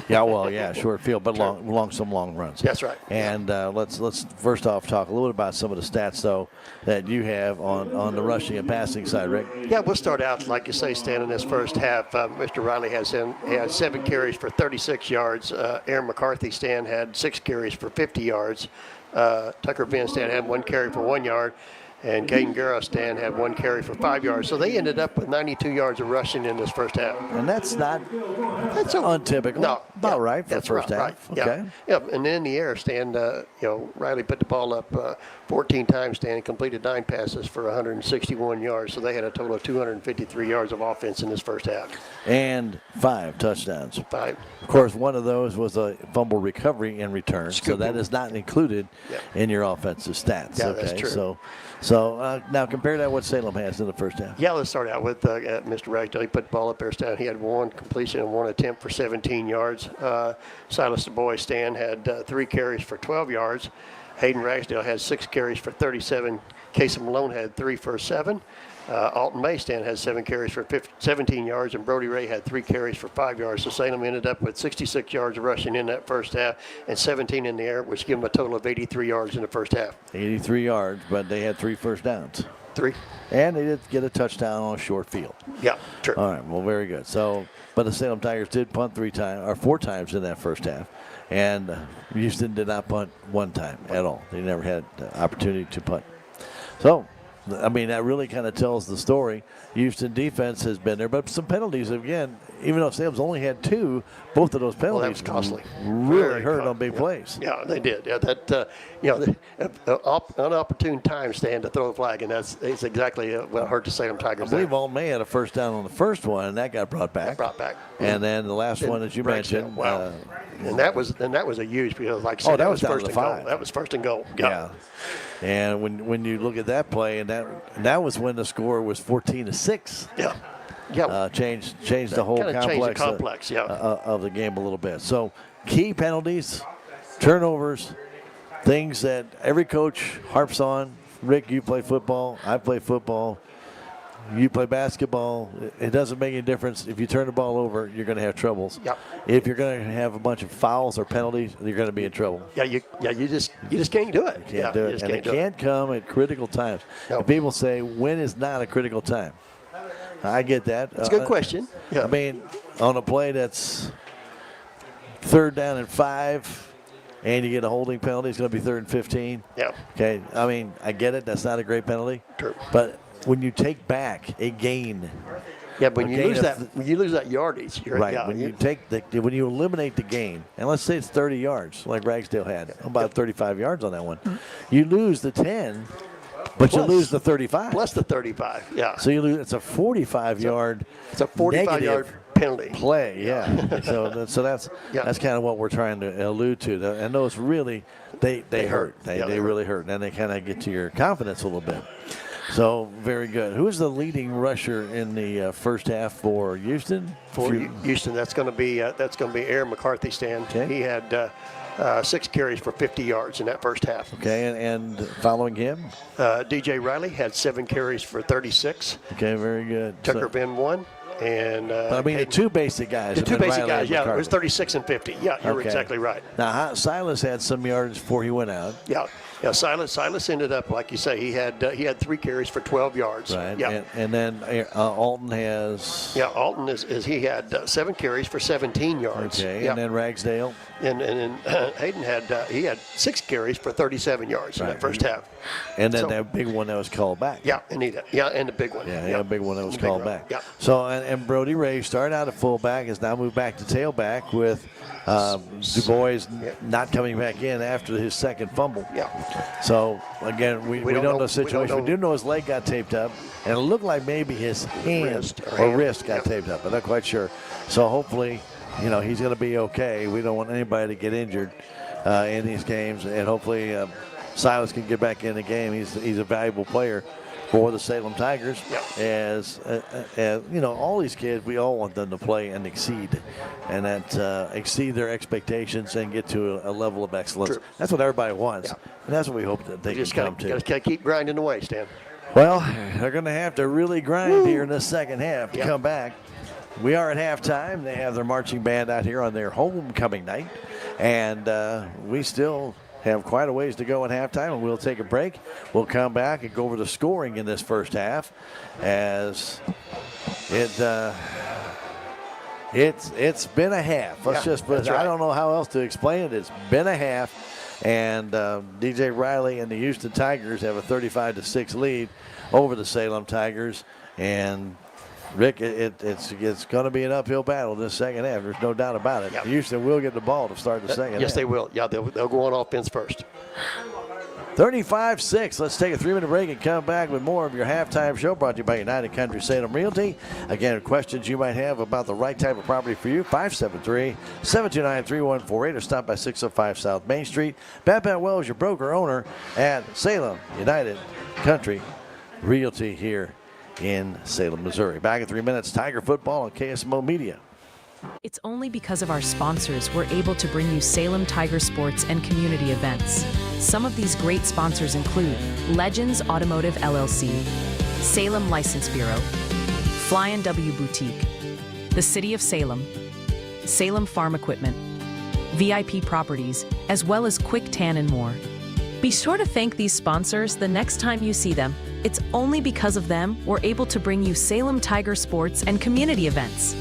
[SPEAKER 2] Short field, but some long runs.
[SPEAKER 13] That's right.
[SPEAKER 2] And let's first off talk a little bit about some of the stats, though, that you have on the rushing and passing side, Rick.
[SPEAKER 13] Yeah, we'll start out, like you say, Stan, in this first half. Mr. Riley has 7 carries for 36 yards. Aaron McCarthy, Stan, had 6 carries for 50 yards. Tucker Ben, Stan, had 1 carry for 1 yard. And Caden Guerra, Stan, had 1 carry for 5 yards. So they ended up with 92 yards of rushing in this first half.
[SPEAKER 2] And that's untypical.
[SPEAKER 13] No.
[SPEAKER 2] About right for the first half.
[SPEAKER 13] Right.
[SPEAKER 2] Okay.
[SPEAKER 13] Yeah. And then in the air, Stan, Riley put the ball up 14 times, Stan, and completed 9 passes for 161 yards. So they had a total of 253 yards of offense in this first half.
[SPEAKER 2] And 5 touchdowns.
[SPEAKER 13] 5.
[SPEAKER 2] Of course, one of those was a fumble recovery in return. So that is not included in your offensive stats.
[SPEAKER 13] Yeah, that's true.
[SPEAKER 2] So now compare that to what Salem has in the first half.
[SPEAKER 13] Yeah, let's start out with Mr. Ragdale. He put the ball up there, Stan. He had 1 completion and 1 attempt for 17 yards. Silas DuBois, Stan, had 3 carries for 12 yards. Hayden Ragsdale had 6 carries for 37. Casey Malone had 3 for 7. Alton May, Stan, had 7 carries for 17 yards, and Brody Ray had 3 carries for 5 yards. So Salem ended up with 66 yards rushing in that first half and 17 in the air, which gave them a total of 83 yards in the first half.
[SPEAKER 2] 83 yards, but they had 3 first downs.
[SPEAKER 13] 3.
[SPEAKER 2] And they did get a touchdown on a short field.
[SPEAKER 13] Yeah, true.
[SPEAKER 2] All right, well, very good. So, but the Salem Tigers did punt 4 times in that first half. And Houston did not punt 1 time at all. They never had the opportunity to punt. So, I mean, that really kind of tells the story. Houston defense has been there, but some penalties, again, even though Salem's only had 2, both of those penalties
[SPEAKER 13] that was costly.
[SPEAKER 2] Really hurt on big plays.
[SPEAKER 13] Yeah, they did. Yeah, that unopportune time, Stan, to throw a flag, and that's exactly what hurt the Salem Tigers.
[SPEAKER 2] I believe Alton May had a first down on the first one, and that got brought back. And then the last one, as you mentioned.
[SPEAKER 13] Wow. And that was a huge, because like I said,
[SPEAKER 2] that was
[SPEAKER 13] first
[SPEAKER 2] and
[SPEAKER 13] goal. That was first and goal.
[SPEAKER 2] Yeah. And when you look at that play, and that was when the score was 14-6.
[SPEAKER 13] Yeah. Yeah.
[SPEAKER 2] Changed the whole
[SPEAKER 13] complex
[SPEAKER 2] of the game a little bit. So key penalties, turnovers, things that every coach harps on. Rick, you play football. I play football. You play basketball. It doesn't make any difference. If you turn the ball over, you're going to have troubles.
[SPEAKER 13] Yep.
[SPEAKER 2] If you're going to have a bunch of fouls or penalties, you're going to be in trouble.
[SPEAKER 13] Yeah, you just can't do it.
[SPEAKER 2] You can't do it, and it can't come at critical times.
[SPEAKER 13] Nope.
[SPEAKER 2] And people say, when is not a critical time? I get that.
[SPEAKER 13] That's a good question. Yeah.
[SPEAKER 2] I mean, on a play that's 3rd down and 5, and you get a holding penalty, it's going to be 3rd and 15.
[SPEAKER 13] Yeah.
[SPEAKER 2] Okay. I mean, I get it. That's not a great penalty.
[SPEAKER 13] True.
[SPEAKER 2] But when you take back a gain.
[SPEAKER 13] Yeah, when you lose that yardage, you're
[SPEAKER 2] right.
[SPEAKER 13] Yeah,
[SPEAKER 2] when you eliminate the gain, and let's say it's 30 yards, like Ragsdale had, about 35 yards on that one, you lose the 10. But you lose the 35.
[SPEAKER 13] Plus the 35, yeah.
[SPEAKER 2] So you lose. It's a 45-yard.
[SPEAKER 13] It's a 45-yard penalty
[SPEAKER 2] play. Yeah. so that's kind of what we're trying to allude to. And those really they hurt. They really hurt, and they kind of get to your confidence a little bit. So very good. Who is the leading rusher in the first half for Houston?
[SPEAKER 13] For Houston, that's going to be Aaron McCarthy. Stan.
[SPEAKER 2] Okay.
[SPEAKER 13] He had 6 carries for 50 yards in that first half.
[SPEAKER 2] Okay, and following him,
[SPEAKER 13] DJ Riley had 7 carries for 36.
[SPEAKER 2] Okay, very good.
[SPEAKER 13] Tucker Venn 1. And
[SPEAKER 2] I mean, the two basic guys.
[SPEAKER 13] The two basic
[SPEAKER 2] Riley
[SPEAKER 13] guys,
[SPEAKER 2] and
[SPEAKER 13] it was 36 and 50. Yeah, you're exactly right.
[SPEAKER 2] Now, Silas had some yards before he went out.
[SPEAKER 13] Yeah. Silas ended up, like you say, he had 3 carries for 12 yards.
[SPEAKER 2] Right.
[SPEAKER 13] Yeah.
[SPEAKER 2] And then Alton has.
[SPEAKER 13] Yeah, Alton he had 7 carries for 17 yards.
[SPEAKER 2] Okay.
[SPEAKER 13] Yeah.
[SPEAKER 2] And then Ragsdale.
[SPEAKER 13] And Hayden had 6 carries for 37 yards in that first half.
[SPEAKER 2] And then that big one that was called back.
[SPEAKER 13] Yeah, and the big one.
[SPEAKER 2] Yeah, a big one that was called back.
[SPEAKER 13] Yeah.
[SPEAKER 2] So and Brody Ray started out at fullback, has now moved back to tailback with Du Bois not coming back in after his second fumble.
[SPEAKER 13] Yeah.
[SPEAKER 2] So again, we don't know the situation. We do know his leg got taped up, and it looked like maybe his hand or wrist got taped up. I'm not quite sure. So hopefully, he's going to be okay. We don't want anybody to get injured in these games, and hopefully Silas can get back in the game. He's a valuable player for the Salem Tigers. As all these kids, we all want them to play and exceed, and exceed their expectations and get to a level of excellence.
[SPEAKER 13] True.
[SPEAKER 2] That's what everybody wants, and that's what we hope that they can come to.
[SPEAKER 13] Just gotta keep grinding away, Stan.
[SPEAKER 2] Well, they're going to have to really grind here in the second half to come back. We are at halftime. They have their marching band out here on their homecoming night, and we still have quite a ways to go at halftime, and we'll take a break. We'll come back and go over the scoring in this first half, as it's been a half. Let's just put it. I don't know how else to explain it. It's been a half, and DJ Riley and the Houston Tigers have a 35-6 lead over the Salem Tigers, and Rick, it's going to be an uphill battle this second half. There's no doubt about it.
[SPEAKER 13] Yep.
[SPEAKER 2] Houston will get the ball to start the second half.
[SPEAKER 13] Yes, they will. Yeah, they'll go on offense first.
[SPEAKER 2] 35-6. Let's take a 3-minute break and come back with more of your halftime show, brought to you by United Country Salem Realty. Again, questions you might have about the right type of property for you, 573-729-3148, or stop by 605 South Main Street. Pat Wells, your broker owner at Salem United Country Realty here in Salem, Missouri. Back in 3 minutes, Tiger football on KSMO Media.
[SPEAKER 3] It's only because of our sponsors we're able to bring you Salem Tiger sports and community events. Some of these great sponsors include Legends Automotive LLC, Salem License Bureau, Fly & W Boutique, the City of Salem, Salem Farm Equipment, VIP Properties, as well as Quick Tan and more. Be sure to thank these sponsors the next time you see them. It's only because of them we're able to bring you Salem Tiger sports and community events.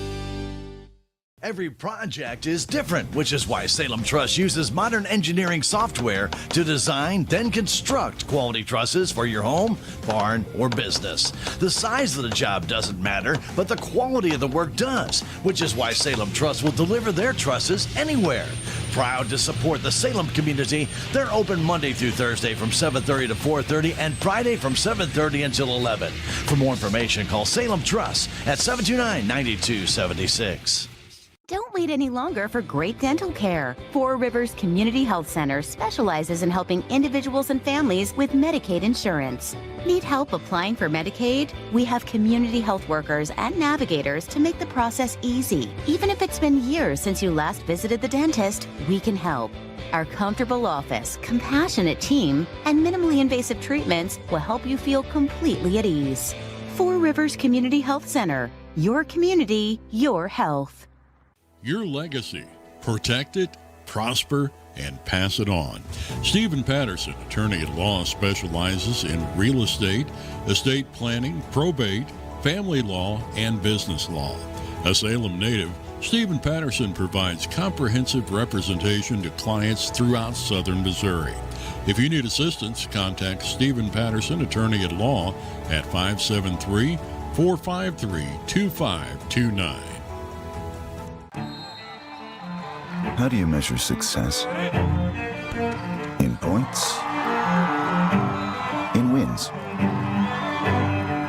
[SPEAKER 2] Every project is different, which is why Salem Truss uses modern engineering software to design, then construct quality trusses for your home, barn, or business. The size of the job doesn't matter, but the quality of the work does, which is why Salem Truss will deliver their trusses anywhere. Proud to support the Salem community, they're open Monday through Thursday from 7:30 to 4:30 and Friday from 7:30 until 11. For more information, call Salem Truss at 729-9276.
[SPEAKER 8] Don't wait any longer for great dental care. Four Rivers Community Health Center specializes in helping individuals and families with Medicaid insurance. Need help applying for Medicaid? We have community health workers and navigators to make the process easy. Even if it's been years since you last visited the dentist, we can help. Our comfortable office, compassionate team, and minimally invasive treatments will help you feel completely at ease. Four Rivers Community Health Center. Your community, your health.
[SPEAKER 9] Your legacy. Protect it, prosper, and pass it on. Stephen Patterson, attorney at law, specializes in real estate, estate planning, probate, family law, and business law. A Salem native, Stephen Patterson provides comprehensive representation to clients throughout southern Missouri. If you need assistance, contact Stephen Patterson, attorney at law, at 573-453-2529.
[SPEAKER 24] How do you measure success? In points? In wins?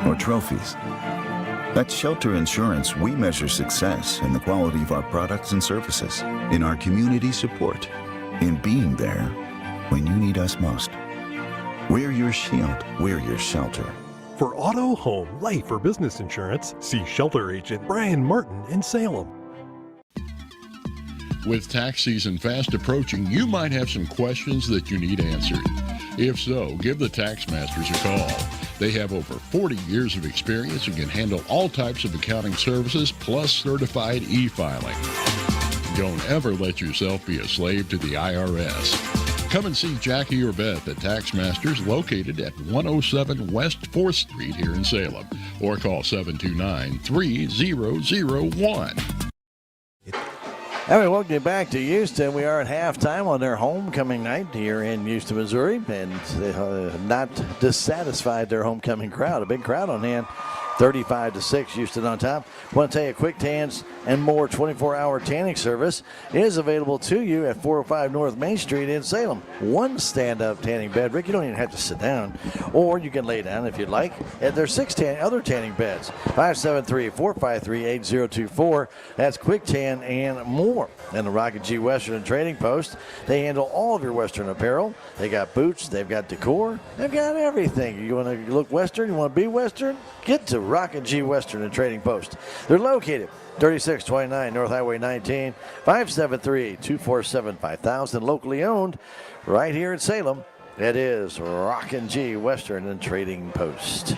[SPEAKER 24] Or trophies? At Shelter Insurance, we measure success in the quality of our products and services, in our community support, in being there when you need us most. We're your shield, we're your shelter.
[SPEAKER 11] For auto, home, life, or business insurance, see Shelter Agent Brian Martin in Salem.
[SPEAKER 9] With tax season fast approaching, you might have some questions that you need answered. If so, give the Tax Masters a call. They have over 40 years of experience and can handle all types of accounting services plus certified e-filing. Don't ever let yourself be a slave to the IRS. Come and see Jackie or Beth at Tax Masters, located at 107 West 4th Street here in Salem, or call 729-3001.
[SPEAKER 2] All right, welcome back to Houston. We are at halftime on their homecoming night here in Houston, Missouri, and not dissatisfied their homecoming crowd. A big crowd on hand. 35-6, Houston on top. Want to tell you, Quick Tans and More 24-hour tanning service is available to you at 405 North Main Street in Salem. One stand-up tanning bed. Rick, you don't even have to sit down, or you can lay down if you'd like. And there's 6 other tanning beds. 573-453-8024. That's Quick Tan and More. And the Rocket G Western and Trading Post, they handle all of your Western apparel. They got boots, they've got decor, they've got everything. You want to look Western, you want to be Western? Get to Rocket G Western and Trading Post. They're located 3629 North Highway 19, 573-247-5000. Locally owned right here in Salem. It is Rocket G Western and Trading Post.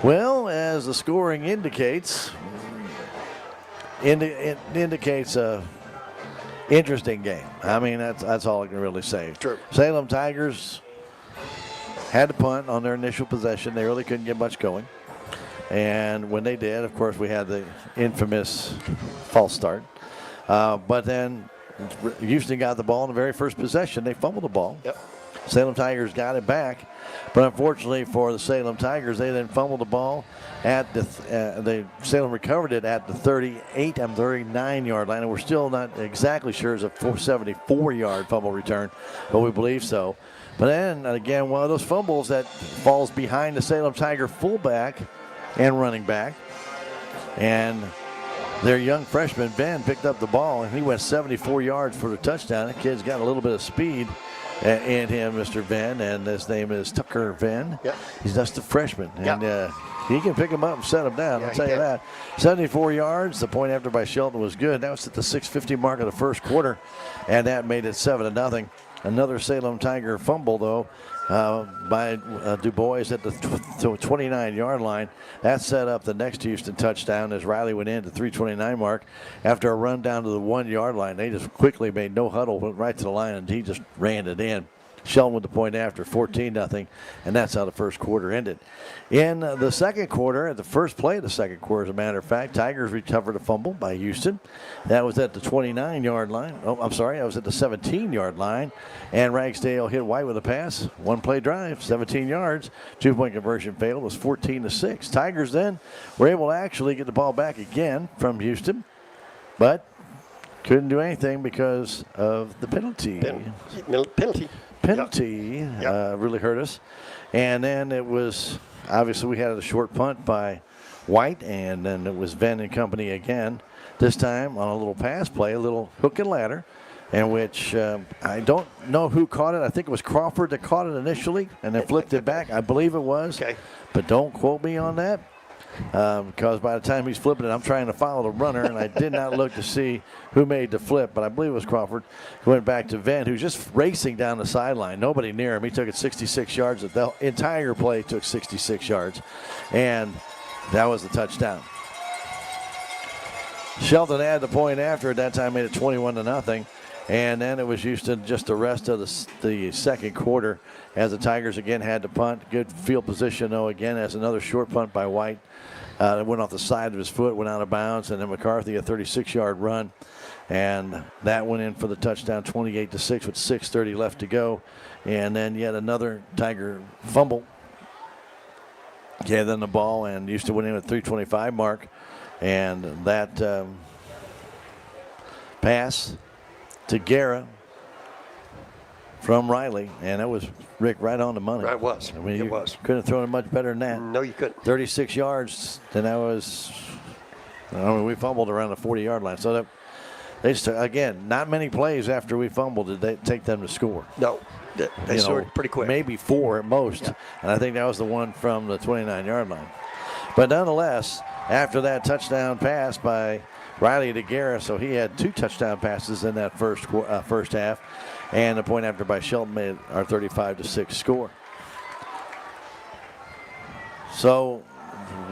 [SPEAKER 2] Well, as the scoring indicates, it indicates a interesting game. I mean, that's all I can really say.
[SPEAKER 13] True.
[SPEAKER 2] Salem Tigers had to punt on their initial possession. They really couldn't get much going. And when they did, of course, we had the infamous false start. But then Houston got the ball in the very first possession. They fumbled the ball.
[SPEAKER 13] Yep.
[SPEAKER 2] Salem Tigers got it back. But unfortunately for the Salem Tigers, they then fumbled the ball at the Salem recovered it at the 39-yard line. And we're still not exactly sure it's a 474-yard fumble return, but we believe so. But then, again, one of those fumbles that falls behind the Salem Tiger fullback and running back. And their young freshman, Ben, picked up the ball, and he went 74 yards for the touchdown. That kid's got a little bit of speed in him, Mr. Ben, and his name is Tucker Venn.
[SPEAKER 13] Yep.
[SPEAKER 2] He's just a freshman. And he can pick him up and set him down, I'll tell you that. 74 yards. The point after by Shelton was good. That was at the 6:50 mark of the first quarter, and that made it 7-0. Another Salem Tiger fumble, though, by Du Bois at the 29-yard line. That set up the next Houston touchdown as Riley went in at the 3:29 mark. After a run down to the 1-yard line, they just quickly made no huddle, went right to the line, and he just ran it in. Shelton with the point after, 14-0, and that's how the first quarter ended. In the second quarter, at the first play of the second quarter, as a matter of fact, Tigers recovered a fumble by Houston. That was at the 29-yard line. Oh, I'm sorry, that was at the 17-yard line. And Ragsdale hit White with a pass. One-play drive, 17 yards. Two-point conversion failed. It was 14-6. Tigers then were able to actually get the ball back again from Houston, but couldn't do anything because of the penalty. Penalty really hurt us. And then it was, obviously we had a short punt by White, and then it was Venn and company again, this time on a little pass play, a little hook and ladder, in which I don't know who caught it. I think it was Crawford that caught it initially and then flipped it back. I believe it was, but don't quote me on that. Because by the time he's flipping it, I'm trying to follow the runner, and I did not look to see who made the flip, but I believe it was Crawford. He went back to Venn, who's just racing down the sideline. Nobody near him. He took it 66 yards. The entire play took 66 yards, and that was the touchdown. Shelton had the point after at that time, made it 21-0. And then it was Houston just the rest of the second quarter as the Tigers again had to punt. Good field position, though, again, as another short punt by White. It went off the side of his foot, went out of bounds, and then McCarthy a 36-yard run. And that went in for the touchdown, 28-6 with 6:30 left to go. And then yet another Tiger fumble. Gave them the ball, and Houston went in at 3:25 mark. And that pass to Guerra from Riley, and that was, Rick, right on the money.
[SPEAKER 13] Right, it was.
[SPEAKER 2] I mean,
[SPEAKER 13] it was.
[SPEAKER 2] Couldn't have thrown it much better than that.
[SPEAKER 13] No, you couldn't.
[SPEAKER 2] 36 yards, and that was, I mean, we fumbled around the 40-yard line. So They just, again, not many plays after we fumbled did they take them to score.
[SPEAKER 13] No, they scored pretty quick.
[SPEAKER 2] Maybe 4 at most, and I think that was the one from the 29-yard line. But nonetheless, after that touchdown pass by Riley DeGuerra, so he had 2 touchdown passes in that first half, and the point after by Shelton made our 35-6 score. So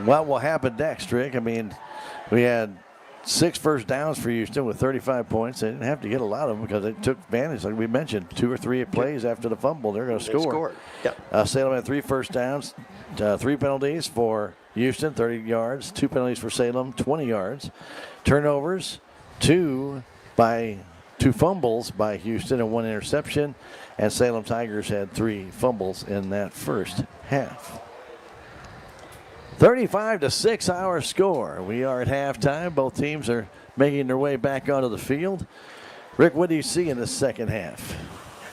[SPEAKER 2] what will happen next, Rick? I mean, we had 6 first downs for Houston with 35 points. They didn't have to get a lot of them because they took advantage, like we mentioned, 2 or 3 plays after the fumble. They're going to score.
[SPEAKER 13] Scored. Yep.
[SPEAKER 2] Salem had 3 first downs, 3 penalties for Houston, 30 yards, 2 penalties for Salem, 20 yards. Turnovers, 2 fumbles by Houston and 1 interception. And Salem Tigers had 3 fumbles in that first half. 35-6 our score. We are at halftime. Both teams are making their way back onto the field. Rick, what do you see in the second half?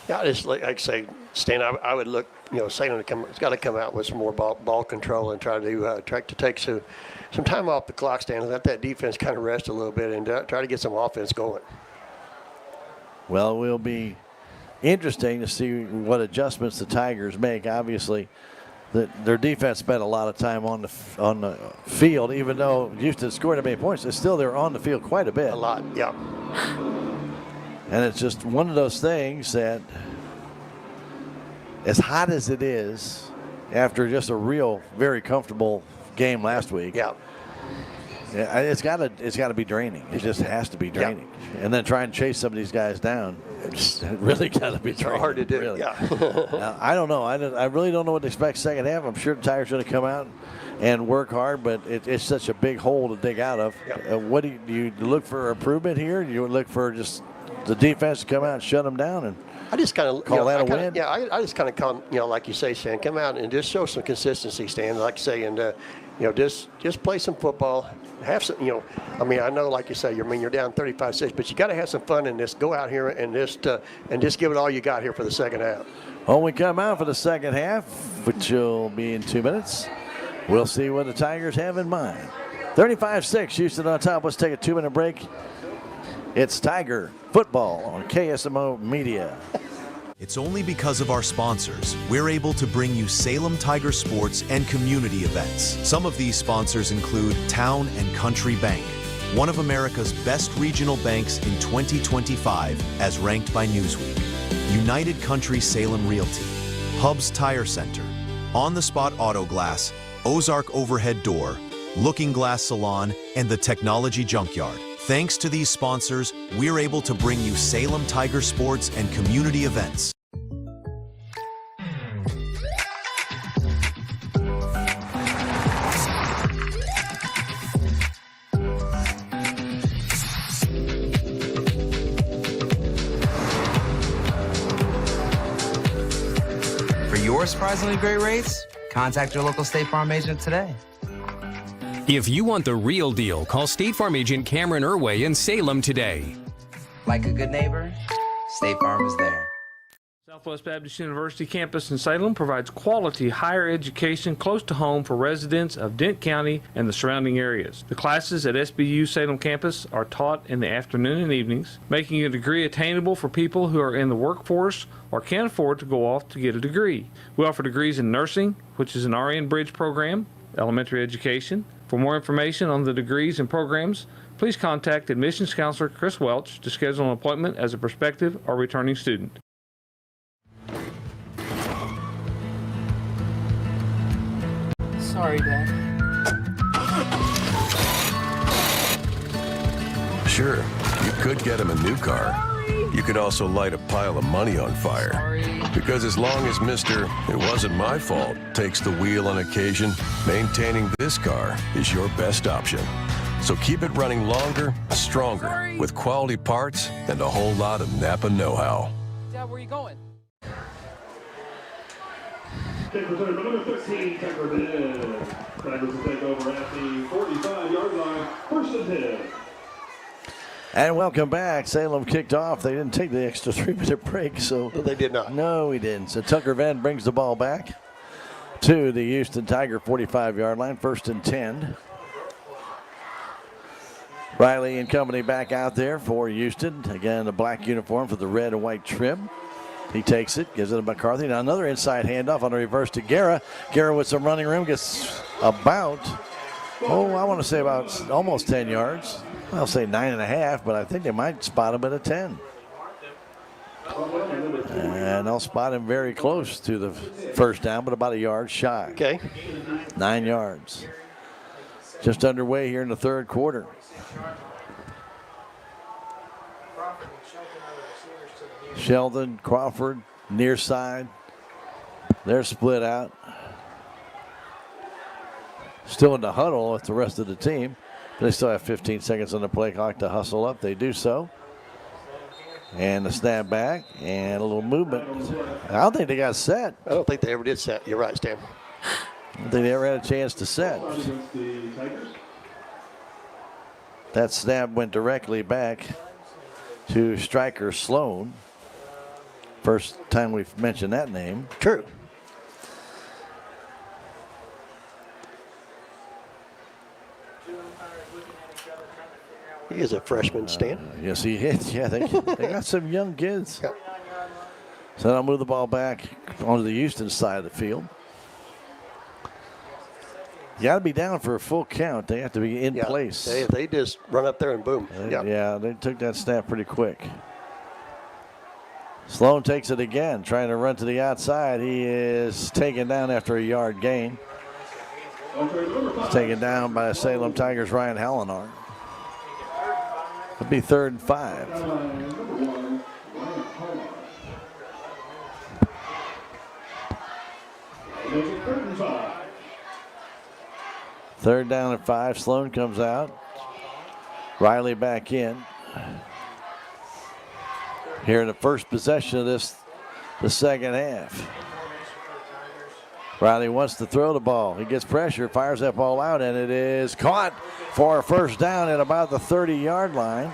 [SPEAKER 13] Yeah, just like I say, Stan, I would look, Salem it's got to come out with some more ball control and try to take some time off the clock, Stan, let that defense kind of rest a little bit and try to get some offense going.
[SPEAKER 2] Well, it will be interesting to see what adjustments the Tigers make. Obviously, their defense spent a lot of time on the field, even though Houston scored many points. They're on the field quite a bit.
[SPEAKER 13] A lot, yeah.
[SPEAKER 2] And it's just one of those things that, as hot as it is, after just a real, very comfortable game last week, it's got to be draining. It just has to be draining. Yeah. And then try and chase some of these guys down. It's really got to be draining.
[SPEAKER 13] Hard to do.
[SPEAKER 2] Really.
[SPEAKER 13] Yeah.
[SPEAKER 2] I don't know. I really don't know what to expect second half. I'm sure the Tigers are going to come out and work hard, but it's such a big hole to dig out of.
[SPEAKER 13] Yeah.
[SPEAKER 2] What do you look for improvement here? Do you look for just the defense to come out and shut them down and
[SPEAKER 13] I just kind of
[SPEAKER 2] call that a win?
[SPEAKER 13] Yeah, I just kind of come, like you say, Stan, come out and just show some consistency, Stan, like you say, and just play some football. Have some, I know, like you say, you're down 35-6, but you got to have some fun in this. Go out here and just give it all you got here for the second half.
[SPEAKER 2] When we come out for the second half, which will be in 2 minutes, we'll see what the Tigers have in mind. 35-6, Houston on top. Let's take a 2-minute break. It's Tiger football on KSMO Media.
[SPEAKER 12] It's only because of our sponsors we're able to bring you Salem Tiger sports and community events. Some of these sponsors include Town and Country Bank, one of America's best regional banks in 2025 as ranked by Newsweek. United Country Salem Realty, Hubs Tire Center, On the Spot Auto Glass, Ozark Overhead Door, Looking Glass Salon, and the Technology Junkyard. Thanks to these sponsors, we're able to bring you Salem Tiger sports and community events.
[SPEAKER 14] For your surprisingly great rates, contact your local State Farm agent today.
[SPEAKER 15] If you want the real deal, call State Farm agent Cameron Irway in Salem today.
[SPEAKER 14] Like a good neighbor, State Farm is there.
[SPEAKER 6] Southwest Baptist University campus in Salem provides quality higher education close to home for residents of Dent County and the surrounding areas. The classes at SBU Salem campus are taught in the afternoon and evenings, making a degree attainable for people who are in the workforce or can't afford to go off to get a degree. We offer degrees in nursing, which is an RN Bridge program, elementary education. For more information on the degrees and programs, please contact admissions counselor Chris Welch to schedule an appointment as a prospective or returning student.
[SPEAKER 17] Sorry, Dad.
[SPEAKER 18] Sure, you could get him a new car. You could also light a pile of money on fire. Because as long as Mr. It wasn't my fault takes the wheel on occasion, maintaining this car is your best option. So keep it running longer, stronger, with quality parts and a whole lot of Napa know-how.
[SPEAKER 17] Dad, where are you going?
[SPEAKER 16] Take return number 13, Tucker Bennett. Tigers will take over at the 45-yard line, first and 10.
[SPEAKER 2] And welcome back. Salem kicked off. They didn't take the extra 3-minute break, so
[SPEAKER 13] they did not.
[SPEAKER 2] No, we didn't. So Tucker Venn brings the ball back to the Houston Tiger 45-yard line, first and 10. Riley and company back out there for Houston. Again, the black uniform for the red and white trim. He takes it, gives it to McCarthy. Now another inside handoff on a reverse to Guerra. Guerra with some running room gets about, I want to say about almost 10 yards. I'll say 9.5, but I think they might spot him at a 10. And they'll spot him very close to the first down, but about a yard shy.
[SPEAKER 13] Okay.
[SPEAKER 2] 9 yards. Just underway here in the third quarter. Sheldon, Crawford, near side. They're split out. Still in the huddle with the rest of the team. They still have 15 seconds on the play clock to hustle up. They do so. And the snap back and a little movement. I don't think they got set.
[SPEAKER 13] I don't think they ever did set. You're right, Stan.
[SPEAKER 2] I don't think they ever had a chance to set. That snap went directly back to striker Sloan. First time we've mentioned that name.
[SPEAKER 13] True. He is a freshman, Stan.
[SPEAKER 2] Yes, he is. Yeah, they got some young kids.
[SPEAKER 13] Yep.
[SPEAKER 2] So they'll move the ball back onto the Houston side of the field. You got to be down for a full count. They have to be in place.
[SPEAKER 13] They just run up there and boom.
[SPEAKER 2] Yeah, they took that snap pretty quick. Sloan takes it again, trying to run to the outside. He is taken down after a yard gain. He's taken down by Salem Tigers' Ryan Hallinar. It'll be 3rd and 5. Third down and 5. Sloan comes out. Riley back in. Here in the first possession of the second half. Riley wants to throw the ball. He gets pressure, fires that ball out, and it is caught for a first down at about the 30-yard line.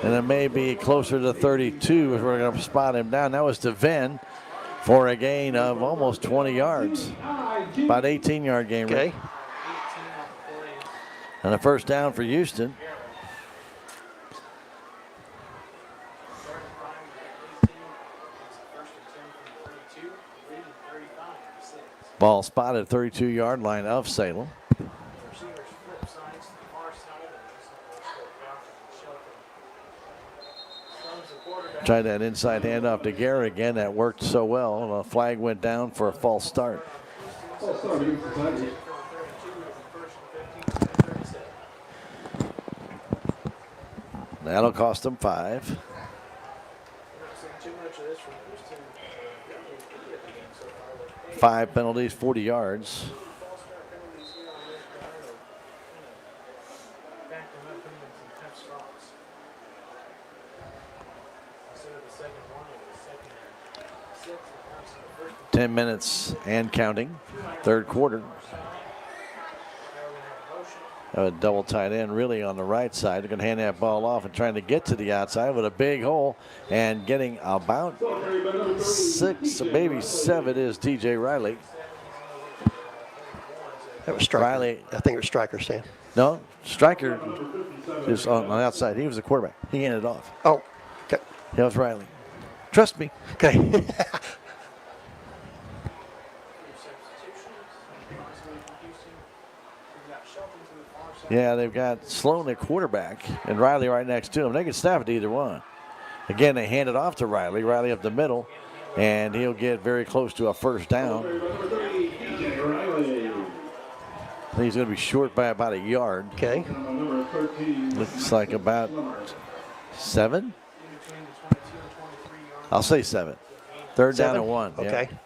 [SPEAKER 2] And it may be closer to 32 as we're going to spot him down. That was to Venn for a gain of almost 20 yards. About 18-yard gain.
[SPEAKER 13] Okay.
[SPEAKER 2] And a first down for Houston. Ball spotted 32-yard line of Salem. Tried that inside handoff to Guerra again. That worked so well. The flag went down for a false start. That'll cost them 5. Five penalties, 40 yards. Ten minutes and counting. Third quarter. A double tight end really on the right side. They're going to hand that ball off and trying to get to the outside with a big hole and getting about 6, maybe 7 is TJ Riley.
[SPEAKER 13] That was Striker.
[SPEAKER 2] Riley.
[SPEAKER 13] I think it was Striker, Stan.
[SPEAKER 2] No, Striker is on the outside. He was the quarterback. He handed it off.
[SPEAKER 13] Oh, okay.
[SPEAKER 2] That was Riley. Trust me.
[SPEAKER 13] Okay.
[SPEAKER 2] Yeah, they've got Sloan at quarterback and Riley right next to him. They can snap it to either one. Again, they hand it off to Riley. Riley up the middle, and he'll get very close to a first down. I think he's going to be short by about a yard.
[SPEAKER 13] Okay.
[SPEAKER 2] Looks like about 7. I'll say 7. Third down and 1.
[SPEAKER 13] Okay.
[SPEAKER 2] Yeah.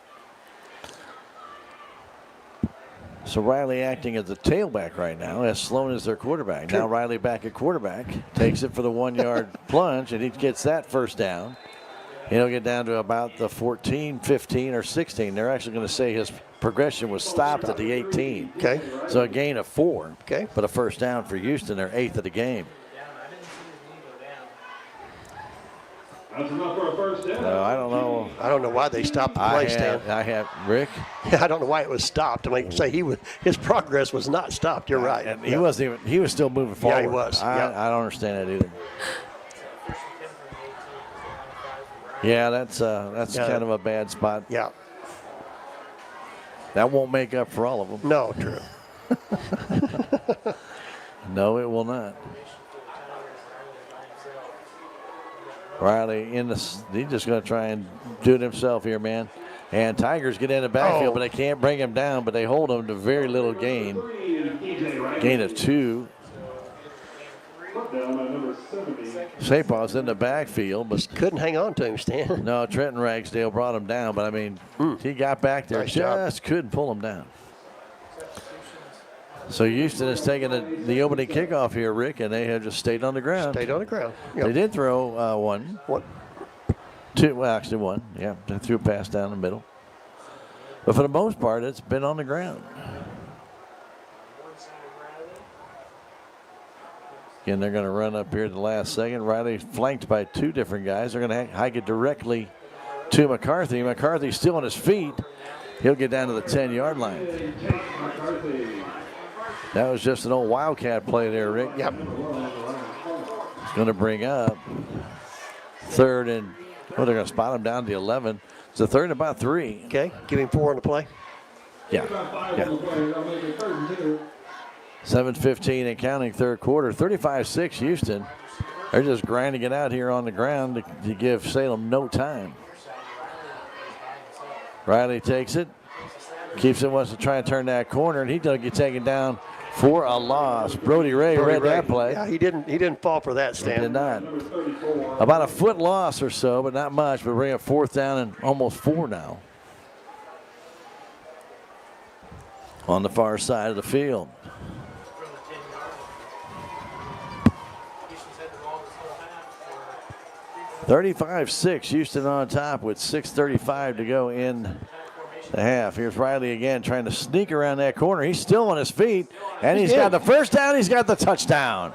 [SPEAKER 2] So Riley acting as the tailback right now, as Sloan is their quarterback. Now Riley back at quarterback, takes it for the 1-yard plunge, and he gets that first down. He'll get down to about the 14, 15, or 16. They're actually going to say his progression was stopped at the 18.
[SPEAKER 13] Okay.
[SPEAKER 2] So a gain of 4.
[SPEAKER 13] Okay.
[SPEAKER 2] But a first down for Houston, their 8th of the game.
[SPEAKER 16] That's enough for a first down.
[SPEAKER 2] I don't know.
[SPEAKER 13] I don't know why they stopped the play, Stan.
[SPEAKER 2] I have Rick.
[SPEAKER 13] I don't know why it was stopped. I mean, say his progress was not stopped. You're right.
[SPEAKER 2] And he wasn't even. He was still moving forward.
[SPEAKER 13] Yeah, he was.
[SPEAKER 2] I don't understand that either. Yeah, that's kind of a bad spot.
[SPEAKER 13] Yeah.
[SPEAKER 2] That won't make up for all of them.
[SPEAKER 13] No, true.
[SPEAKER 2] No, it will not. Riley he's just going to try and do it himself here, man. And Tigers get in the backfield, but they can't bring him down, but they hold him to very little gain. Gain of 2. St. Paul's in the backfield, but
[SPEAKER 13] couldn't hang on to him, Stan.
[SPEAKER 2] No, Trenton Ragsdale brought him down, but I mean, he got back there, just couldn't pull him down. So Houston is taking the opening kickoff here, Rick, and they have just stayed on the ground.
[SPEAKER 13] Stayed on the ground. Yep.
[SPEAKER 2] They did throw one. Two, well, actually one. Yeah, they threw a pass down the middle. But for the most part, it's been on the ground. Again, they're going to run up here at the last second. Riley flanked by 2 different guys. They're going to hike it directly to McCarthy. McCarthy's still on his feet. He'll get down to the 10-yard line. That was just an old Wildcat play there, Rick.
[SPEAKER 13] Yep.
[SPEAKER 2] He's going to bring up 3rd and, they're going to spot him down to the 11. It's a 3rd and about 3.
[SPEAKER 13] Okay, give him 4 on the play.
[SPEAKER 2] Yeah. 7:15 and counting, third quarter. 35-6 Houston. They're just grinding it out here on the ground to give Salem no time. Riley takes it. Keeps it, wants to try and turn that corner, and he doesn't get taken down for a loss. Brody Ray read that play.
[SPEAKER 13] Yeah, he didn't fall for that, Stan.
[SPEAKER 2] He did not. About a foot loss or so, but not much. But bring up 4th down and almost 4 now. On the far side of the field. $35-6, Houston on top with 6:35 to go in the half. Here's Riley again trying to sneak around that corner. He's still on his feet, and he's got the first down. He's got the touchdown.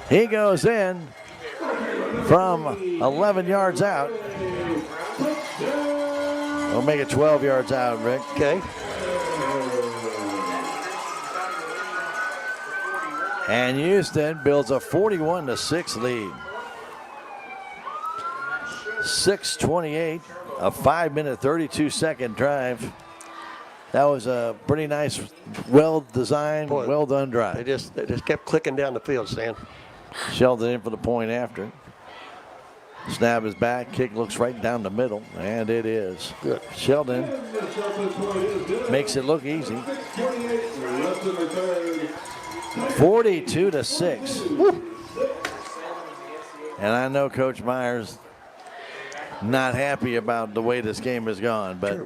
[SPEAKER 2] He goes in from 11 yards out. We'll make it 12 yards out, Rick.
[SPEAKER 13] Okay.
[SPEAKER 2] And Houston builds a 41-6 lead. 6:28, a 5-minute, 32-second drive. That was a pretty nice, well-designed, well-done drive.
[SPEAKER 13] They just kept clicking down the field, Stan.
[SPEAKER 2] Sheldon in for the point after. Snap is back. Kick looks right down the middle, and it is.
[SPEAKER 13] Good.
[SPEAKER 2] Sheldon makes it look easy. 42-6. And I know Coach Myers not happy about the way this game has gone, but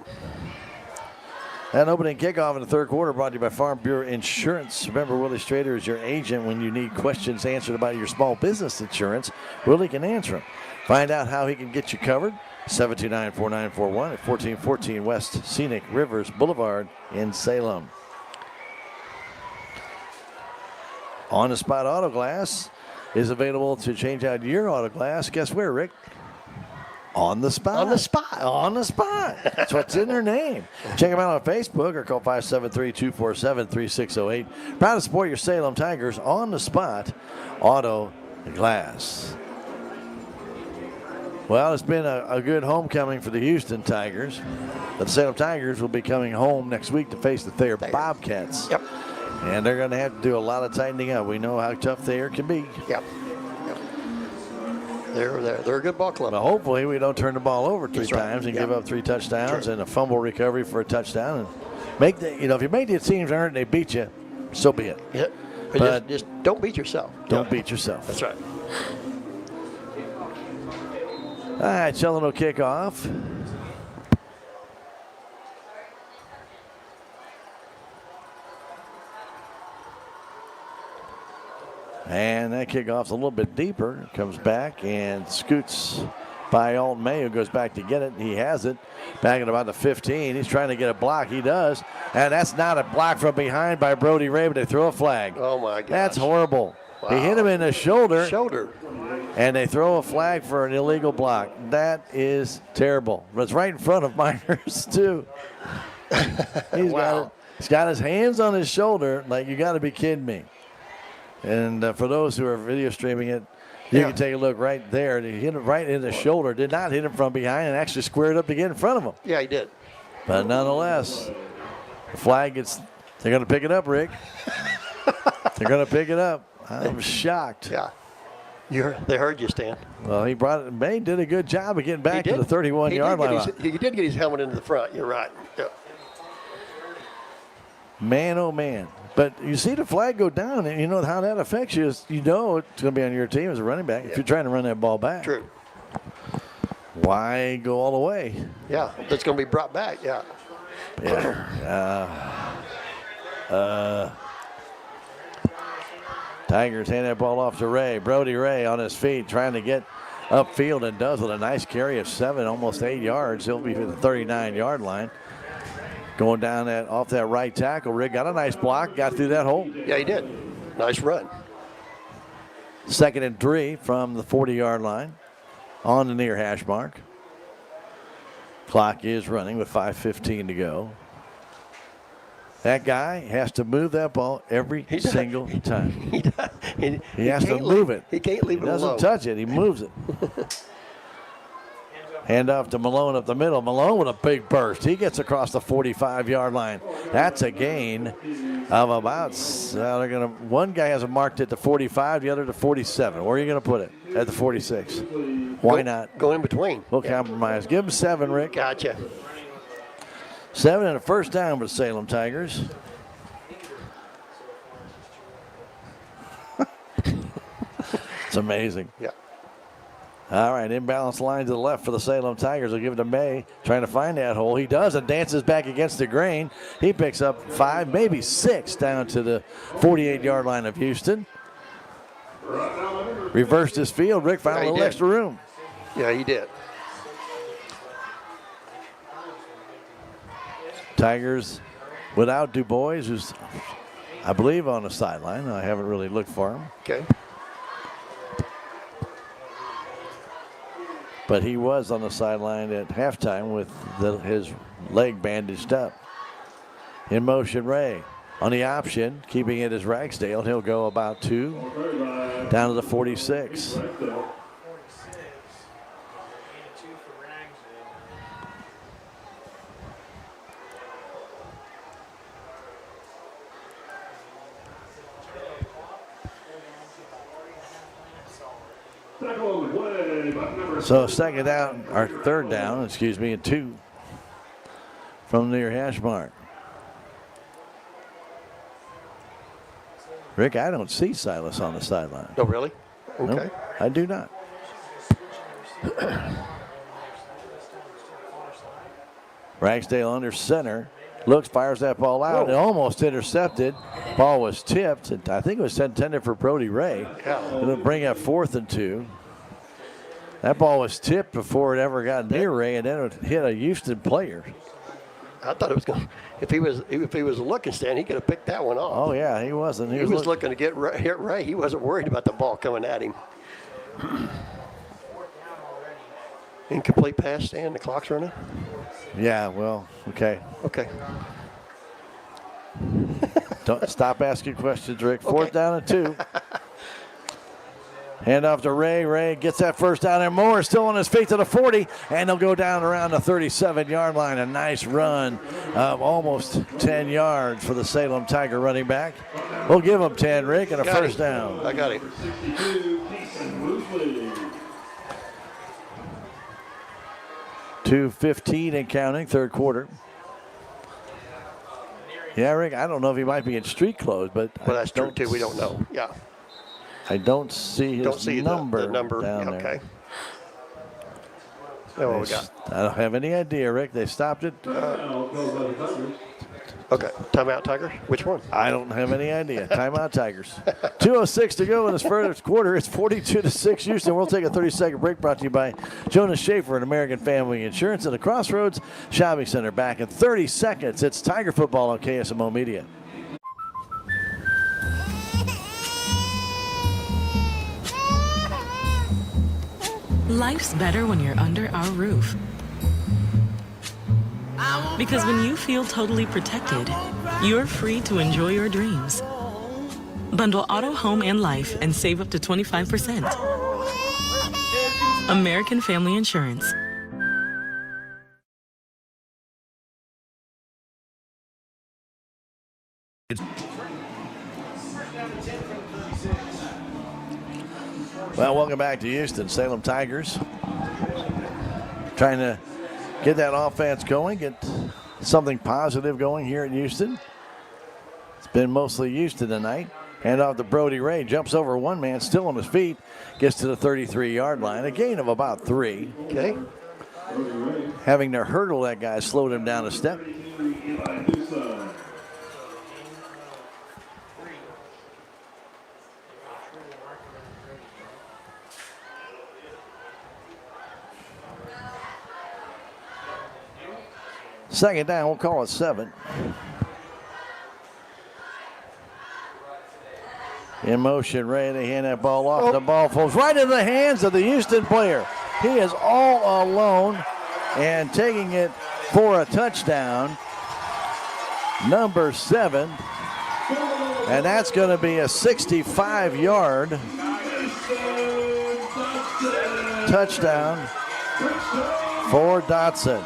[SPEAKER 2] that opening kickoff in the third quarter brought to you by Farm Bureau Insurance. Remember, Willie Strader is your agent when you need questions answered about your small business insurance. Willie can answer them. Find out how he can get you covered. 729-4941 at 1414 West Scenic Rivers Boulevard in Salem. On the Spot Auto Glass is available to change out your auto glass. Guess where, Rick? On the spot.
[SPEAKER 13] On the spot.
[SPEAKER 2] On the spot. That's what's in their name. Check them out on Facebook or call 573-247-3608. Proud to support your Salem Tigers. On the Spot Auto Glass. Well, it's been a good homecoming for the Houston Tigers. The Salem Tigers will be coming home next week to face the Thayer Bobcats.
[SPEAKER 13] Yep.
[SPEAKER 2] And they're going to have to do a lot of tightening up. We know how tough Thayer can be.
[SPEAKER 13] Yep. They're a good ball club.
[SPEAKER 2] But hopefully we don't turn the ball over 3
[SPEAKER 13] That's right.
[SPEAKER 2] times and
[SPEAKER 13] Yep.
[SPEAKER 2] give up 3 touchdowns
[SPEAKER 13] True.
[SPEAKER 2] and a fumble recovery for a touchdown. And make the, if you make the teams earn it and they beat you, so be it.
[SPEAKER 13] Yep.
[SPEAKER 2] But
[SPEAKER 13] just don't beat yourself.
[SPEAKER 2] Don't beat yourself.
[SPEAKER 13] That's right.
[SPEAKER 2] All right, Sheldon will kick off. And that kickoff's a little bit deeper. Comes back and scoots by Alton May, who goes back to get it. He has it back at about the 15. He's trying to get a block. He does. And that's not a block from behind by Brody Ray, but they throw a flag.
[SPEAKER 13] Oh, my God.
[SPEAKER 2] That's horrible.
[SPEAKER 13] Wow.
[SPEAKER 2] He hit him in the shoulder. And they throw a flag for an illegal block. That is terrible. But it's right in front of Myers, too. He's got his hands on his shoulder. Like, you got to be kidding me. And for those who are video streaming it, you can take a look right there. He hit him right in the shoulder. Did not hit him from behind and actually squared up to get in front of him.
[SPEAKER 13] Yeah, he did.
[SPEAKER 2] But nonetheless, the flag gets – they're going to pick it up, Rick. They're going to pick it up. I'm shocked.
[SPEAKER 13] Yeah. They heard you, Stan.
[SPEAKER 2] Well, he brought it. May did a good job of getting back to the 31-yard line.
[SPEAKER 13] He did get his helmet into the front. You're right. Yeah.
[SPEAKER 2] Man, oh, man. But you see the flag go down, and you know how that affects you. You know it's going to be on your team as a running back if you're trying to run that ball back.
[SPEAKER 13] True.
[SPEAKER 2] Why go all the way?
[SPEAKER 13] Yeah, that's going to be brought back, yeah.
[SPEAKER 2] Tigers hand that ball off to Ray. Brody Ray on his feet trying to get upfield and does with a nice carry of 7, almost 8 yards. He'll be at the 39-yard line. Going down off that right tackle. Rick got a nice block, got through that hole.
[SPEAKER 13] Yeah, he did. Nice run.
[SPEAKER 2] 2nd and 3 from the 40-yard line on the near hash mark. Clock is running with 5:15 to go. That guy has to move that ball every single time. He has to move it.
[SPEAKER 13] He can't leave it alone.
[SPEAKER 2] He doesn't touch it. He moves it. Hand off to Malone up the middle. Malone with a big burst. He gets across the 45-yard line. That's a gain of about, one guy has it marked at the 45, the other to 47. Where are you going to put it? At the 46. Why not?
[SPEAKER 13] Go in between.
[SPEAKER 2] We'll compromise. Give him 7, Rick.
[SPEAKER 13] Gotcha.
[SPEAKER 2] 7 and a first down for the Salem Tigers. It's amazing.
[SPEAKER 13] Yeah.
[SPEAKER 2] All right, imbalanced line to the left for the Salem Tigers. They'll give it to May, trying to find that hole. He does and dances back against the grain. He picks up 5, maybe 6 down to the 48-yard line of Houston. Reversed his field. Rick found a little extra room.
[SPEAKER 13] Yeah, he did.
[SPEAKER 2] Tigers without Du Bois, who's, I believe, on the sideline. I haven't really looked for him.
[SPEAKER 13] Okay.
[SPEAKER 2] But he was on the sideline at halftime with his leg bandaged up. In motion, Ray. On the option, keeping it as Ragsdale. He'll go about 2 down to the 46. So second down, or third down, excuse me, and 2 from the near hash mark. Rick, I don't see Silas on the sideline.
[SPEAKER 13] Oh, really? Okay.
[SPEAKER 2] Nope, I do not. Ragsdale under center. Looks, fires that ball out. It almost intercepted. Ball was tipped. I think it was intended for Brody Ray. It'll bring up 4th and 2. That ball was tipped before it ever got near Ray, and then it hit a Houston player.
[SPEAKER 13] I thought it was going. If he was looking, Stan, he could have picked that one off.
[SPEAKER 2] Oh yeah, he wasn't.
[SPEAKER 13] He was looking to hit Ray. He wasn't worried about the ball coming at him. Incomplete pass, Stan. The clock's running.
[SPEAKER 2] Yeah. Well. Okay.
[SPEAKER 13] Okay.
[SPEAKER 2] Don't stop asking questions, Rick. 4th down and 2. Hand off to Ray. Ray gets that first down, and Moore still on his feet to the 40, and they'll go down around the 37-yard line. A nice run of almost 10 yards for the Salem Tiger running back. We'll give him 10, Rick, and a first down.
[SPEAKER 13] I got him.
[SPEAKER 2] 2:15 and counting, third quarter. Yeah, Rick, I don't know if he might be in street clothes, but
[SPEAKER 13] well, that's true too. We don't know. Yeah.
[SPEAKER 2] I don't see his number.
[SPEAKER 13] The number
[SPEAKER 2] down
[SPEAKER 13] okay.
[SPEAKER 2] there.
[SPEAKER 13] So what we got?
[SPEAKER 2] I don't have any idea, Rick. They stopped it.
[SPEAKER 13] Okay. Timeout, Tiger. Which one?
[SPEAKER 2] I don't have any idea. Timeout, Tigers. 2:06 to go in this first quarter. It's 42-6 Houston. We'll take a 30-second break. Brought to you by Jonas Schaefer and American Family Insurance at the Crossroads Shopping Center. Back in 30 seconds. It's Tiger football on KSMO Media.
[SPEAKER 10] Life's better when you're under our roof. Because when you feel totally protected, you're free to enjoy your dreams. Bundle auto, home, and life and save up to 25%. American Family Insurance.
[SPEAKER 2] Well, welcome back to Houston. Salem Tigers trying to get that offense going, get something positive going here in Houston. It's been mostly Houston tonight. Hand off to Brody Ray, jumps over one man, still on his feet, gets to the 33-yard line, a gain of about 3.
[SPEAKER 13] Okay.
[SPEAKER 2] Having to hurdle that guy slowed him down a step. Second down, we'll call it 7. In motion, Ray, they hand that ball off. The ball falls right into the hands of the Houston player. He is all alone and taking it for a touchdown. Number 7. And that's going to be a 65-yard touchdown for Dotson.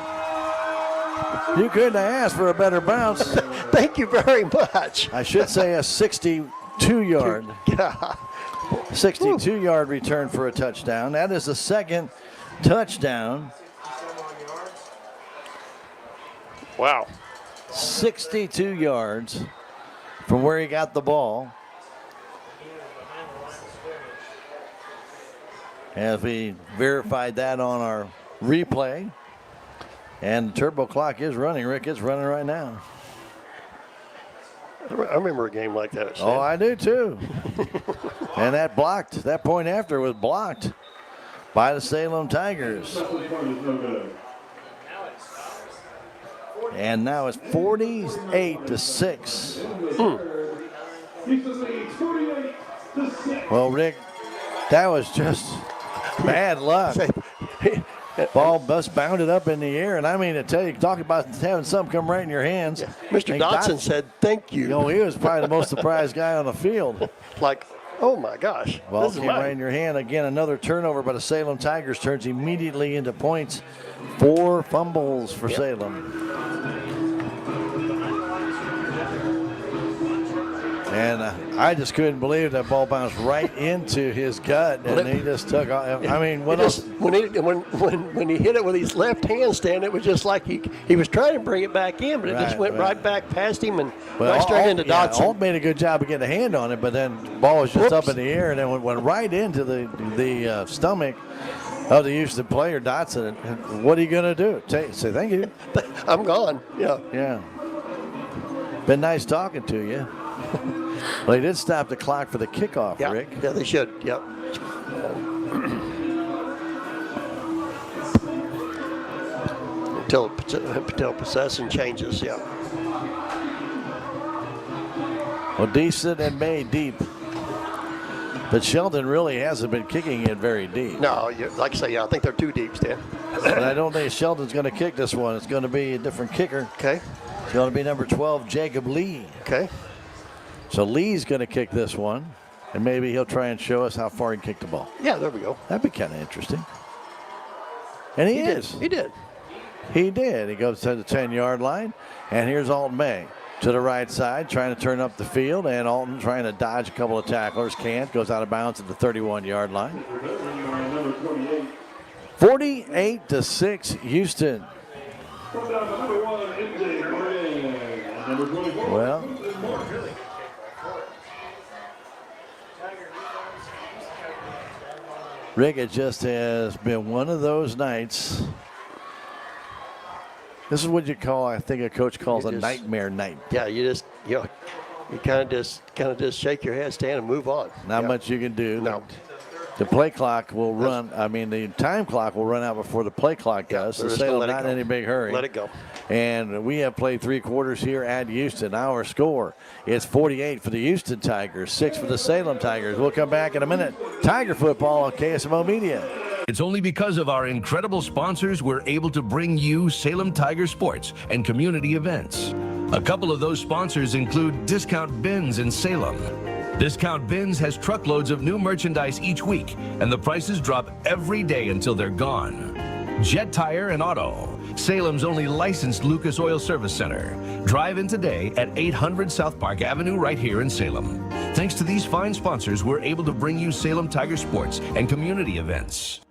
[SPEAKER 2] You couldn't have asked for a better bounce.
[SPEAKER 13] Thank you very much.
[SPEAKER 2] I should say a 62-yard. 62-yard return for a touchdown. That is the second touchdown.
[SPEAKER 13] Wow.
[SPEAKER 2] 62 yards from where he got the ball. As we verified that on our replay. And the turbo clock is running, Rick. It's running right now.
[SPEAKER 13] I remember a game like that. Sam.
[SPEAKER 2] Oh, I do too. And that point after was blocked by the Salem Tigers. And now it's 48-6. Well, Rick, that was just bad luck. Ball bust bounded up in the air, and I mean to tell you, talk about having something come right in your hands.
[SPEAKER 13] Yeah. Mr. Dotson said, "Thank you."
[SPEAKER 2] You know, he was probably the most surprised guy on the field.
[SPEAKER 13] Like, oh my gosh,
[SPEAKER 2] Ball
[SPEAKER 13] this
[SPEAKER 2] came
[SPEAKER 13] is
[SPEAKER 2] right in your hand. Again, another turnover by the Salem Tigers turns immediately into points. 4 fumbles for Salem. And I just couldn't believe that ball bounced right into his gut, and he just took off. I mean, when
[SPEAKER 13] he hit it with his left hand stand, it was just like he was trying to bring it back in, but it just went right back past him and right straight into Dotson.
[SPEAKER 2] Alt made a good job of getting a hand on it, but then the ball was just up in the air, and then went right into the stomach of the Houston player, Dotson. And what are you going to do? Say thank you.
[SPEAKER 13] I'm gone. Yeah.
[SPEAKER 2] Yeah. Been nice talking to you. Well, he did stop the clock for the kickoff, Rick.
[SPEAKER 13] Yeah, they should. Yep. Until possession changes. Yeah.
[SPEAKER 2] Well, decent and made deep. But Sheldon really hasn't been kicking it very deep.
[SPEAKER 13] No, like I say, I think they're too deep, Stan.
[SPEAKER 2] But I don't think Sheldon's going to kick this one. It's going to be a different kicker.
[SPEAKER 13] Okay.
[SPEAKER 2] It's going to be number 12, Jacob Lee.
[SPEAKER 13] Okay.
[SPEAKER 2] So Lee's going to kick this one, and maybe he'll try and show us how far he can kick the ball.
[SPEAKER 13] Yeah, there we go.
[SPEAKER 2] That'd be kind of interesting. And he is.
[SPEAKER 13] He did.
[SPEAKER 2] He did. He goes to the 10-yard line, and here's Alton May to the right side, trying to turn up the field, and Alton trying to dodge a couple of tacklers. Can't. Goes out of bounds at the 31-yard line. 48-6, Houston. Well, Rick, it just has been one of those nights. This is what you call, I think a coach calls a nightmare night.
[SPEAKER 13] Yeah, you kind of just shake your head, stand, and move on.
[SPEAKER 2] Not much you can do.
[SPEAKER 13] No.
[SPEAKER 2] The play clock will run. I mean, the time clock will run out before the play clock does. So Salem not in any big hurry.
[SPEAKER 13] Let it go.
[SPEAKER 2] And we have played 3 quarters here at Houston. Our score is 48 for the Houston Tigers, 6 for the Salem Tigers. We'll come back in a minute. Tiger football on KSMO Media.
[SPEAKER 4] It's only because of our incredible sponsors we're able to bring you Salem Tiger sports and community events. A couple of those sponsors include Discount Bins in Salem. Discount Bins has truckloads of new merchandise each week, and the prices drop every day until they're gone. Jet Tire and Auto, Salem's only licensed Lucas Oil Service Center. Drive in today at 800 South Park Avenue right here in Salem. Thanks to these fine sponsors, we're able to bring you Salem Tiger sports and community events.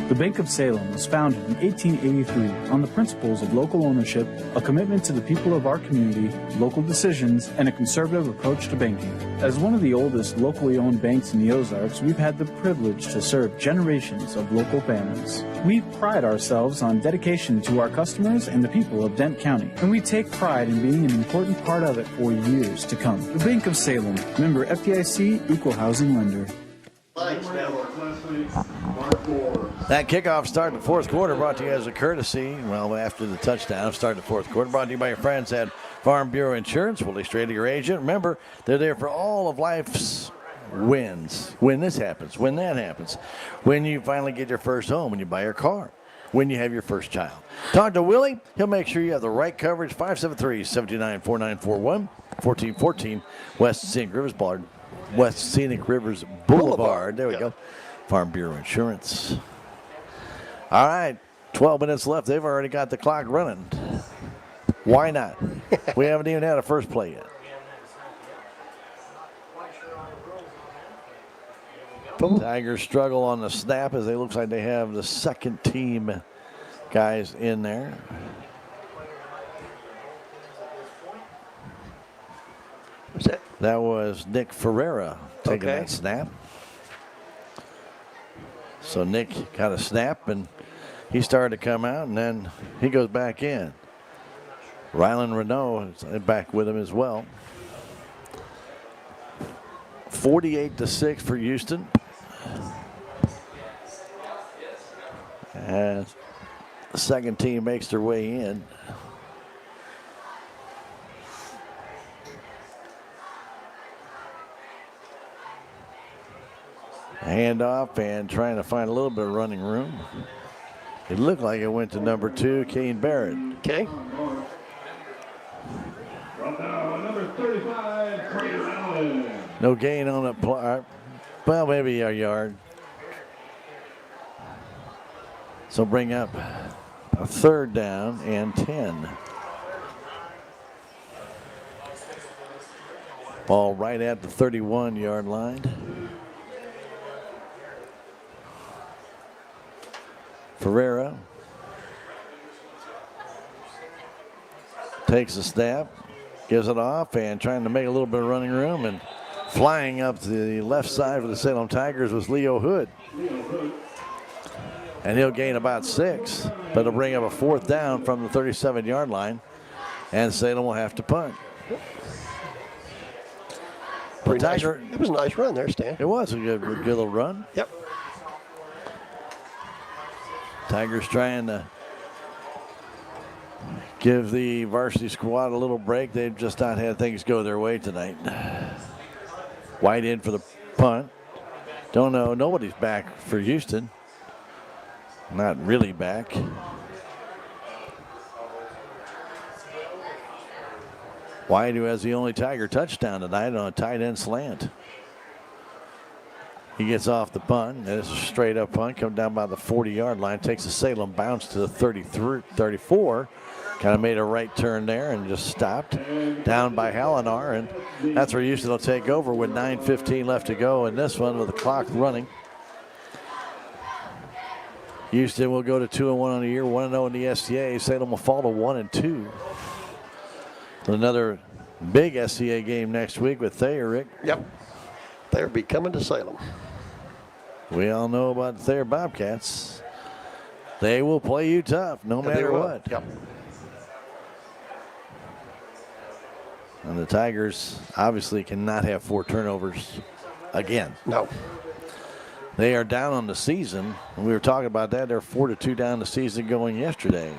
[SPEAKER 19] The Bank of Salem was founded in 1883 on the principles of local ownership, a commitment to the people of our community, local decisions, and a conservative approach to banking. As one of the oldest locally owned banks in the Ozarks, we've had the privilege to serve generations of local families. We pride ourselves on dedication to our customers and the people of Dent County, and we take pride in being an important part of it for years to come. The Bank of Salem, member FDIC, equal housing lender.
[SPEAKER 2] That kickoff start in the fourth quarter brought to you as a courtesy, well, after the touchdown, start the fourth quarter, brought to you by your friends at Farm Bureau Insurance, Willie Strady, your agent. Remember, they're there for all of life's wins. When this happens, when that happens, when you finally get your first home, when you buy your car, when you have your first child. Talk to Willie. He'll make sure you have the right coverage. 573-729-4941, 1414 West Scenic Rivers Boulevard. There we go. Farm Bureau Insurance. All right, 12 minutes left. They've already got the clock running. Why not? We haven't even had a first play yet. Tigers struggle on the snap as it looks like they have the second team guys in there.
[SPEAKER 13] What's that?
[SPEAKER 2] That was Nick Ferreira taking that snap. So Nick got a snap, and he started to come out, and then he goes back in. Rylan Renault is back with him as well. 48-6 for Houston. As the second team makes their way in. Handoff and trying to find a little bit of running room. It looked like it went to number 2, Kane Barrett.
[SPEAKER 13] Okay.
[SPEAKER 16] Number 35, Carter Allen.
[SPEAKER 2] No gain on the play. Well, maybe a yard. So bring up a third down and 10. Ball right at the 31-yard line. Ferreira takes a snap, gives it off, and trying to make a little bit of running room, and flying up the left side for the Salem Tigers was Leo Hood. And he'll gain about 6, but it'll bring up a fourth down from the 37-yard line, and Salem will have to punt.
[SPEAKER 13] It was a nice run there, Stan.
[SPEAKER 2] It was a good little run.
[SPEAKER 13] Yep. Tigers
[SPEAKER 2] trying to give the varsity squad a little break. They've just not had things go their way tonight. White in for the punt. Don't know. Nobody's back for Houston. Not really back. White, who has the only Tiger touchdown tonight on a tight end slant. He gets off the punt. It's a straight up punt. Comes down by the 40-yard line. Takes a Salem bounce to the 34. Kind of made a right turn there and just stopped. Down by Hallinar. And that's where Houston will take over with 9:15 left to go in this one with the clock running. Houston will go to 2-1 on the year, 1-0 in the SCA. Salem will fall to 1-2. Another big SCA game next week with Thayer, Rick.
[SPEAKER 13] Yep. Thayer be coming to Salem.
[SPEAKER 2] We all know about the Thayer Bobcats. They will play you tough no matter what.
[SPEAKER 13] Yep.
[SPEAKER 2] And the Tigers obviously cannot have 4 turnovers again.
[SPEAKER 13] No.
[SPEAKER 2] They are down on the season. And we were talking about that. They're 4-2 down the season going yesterday.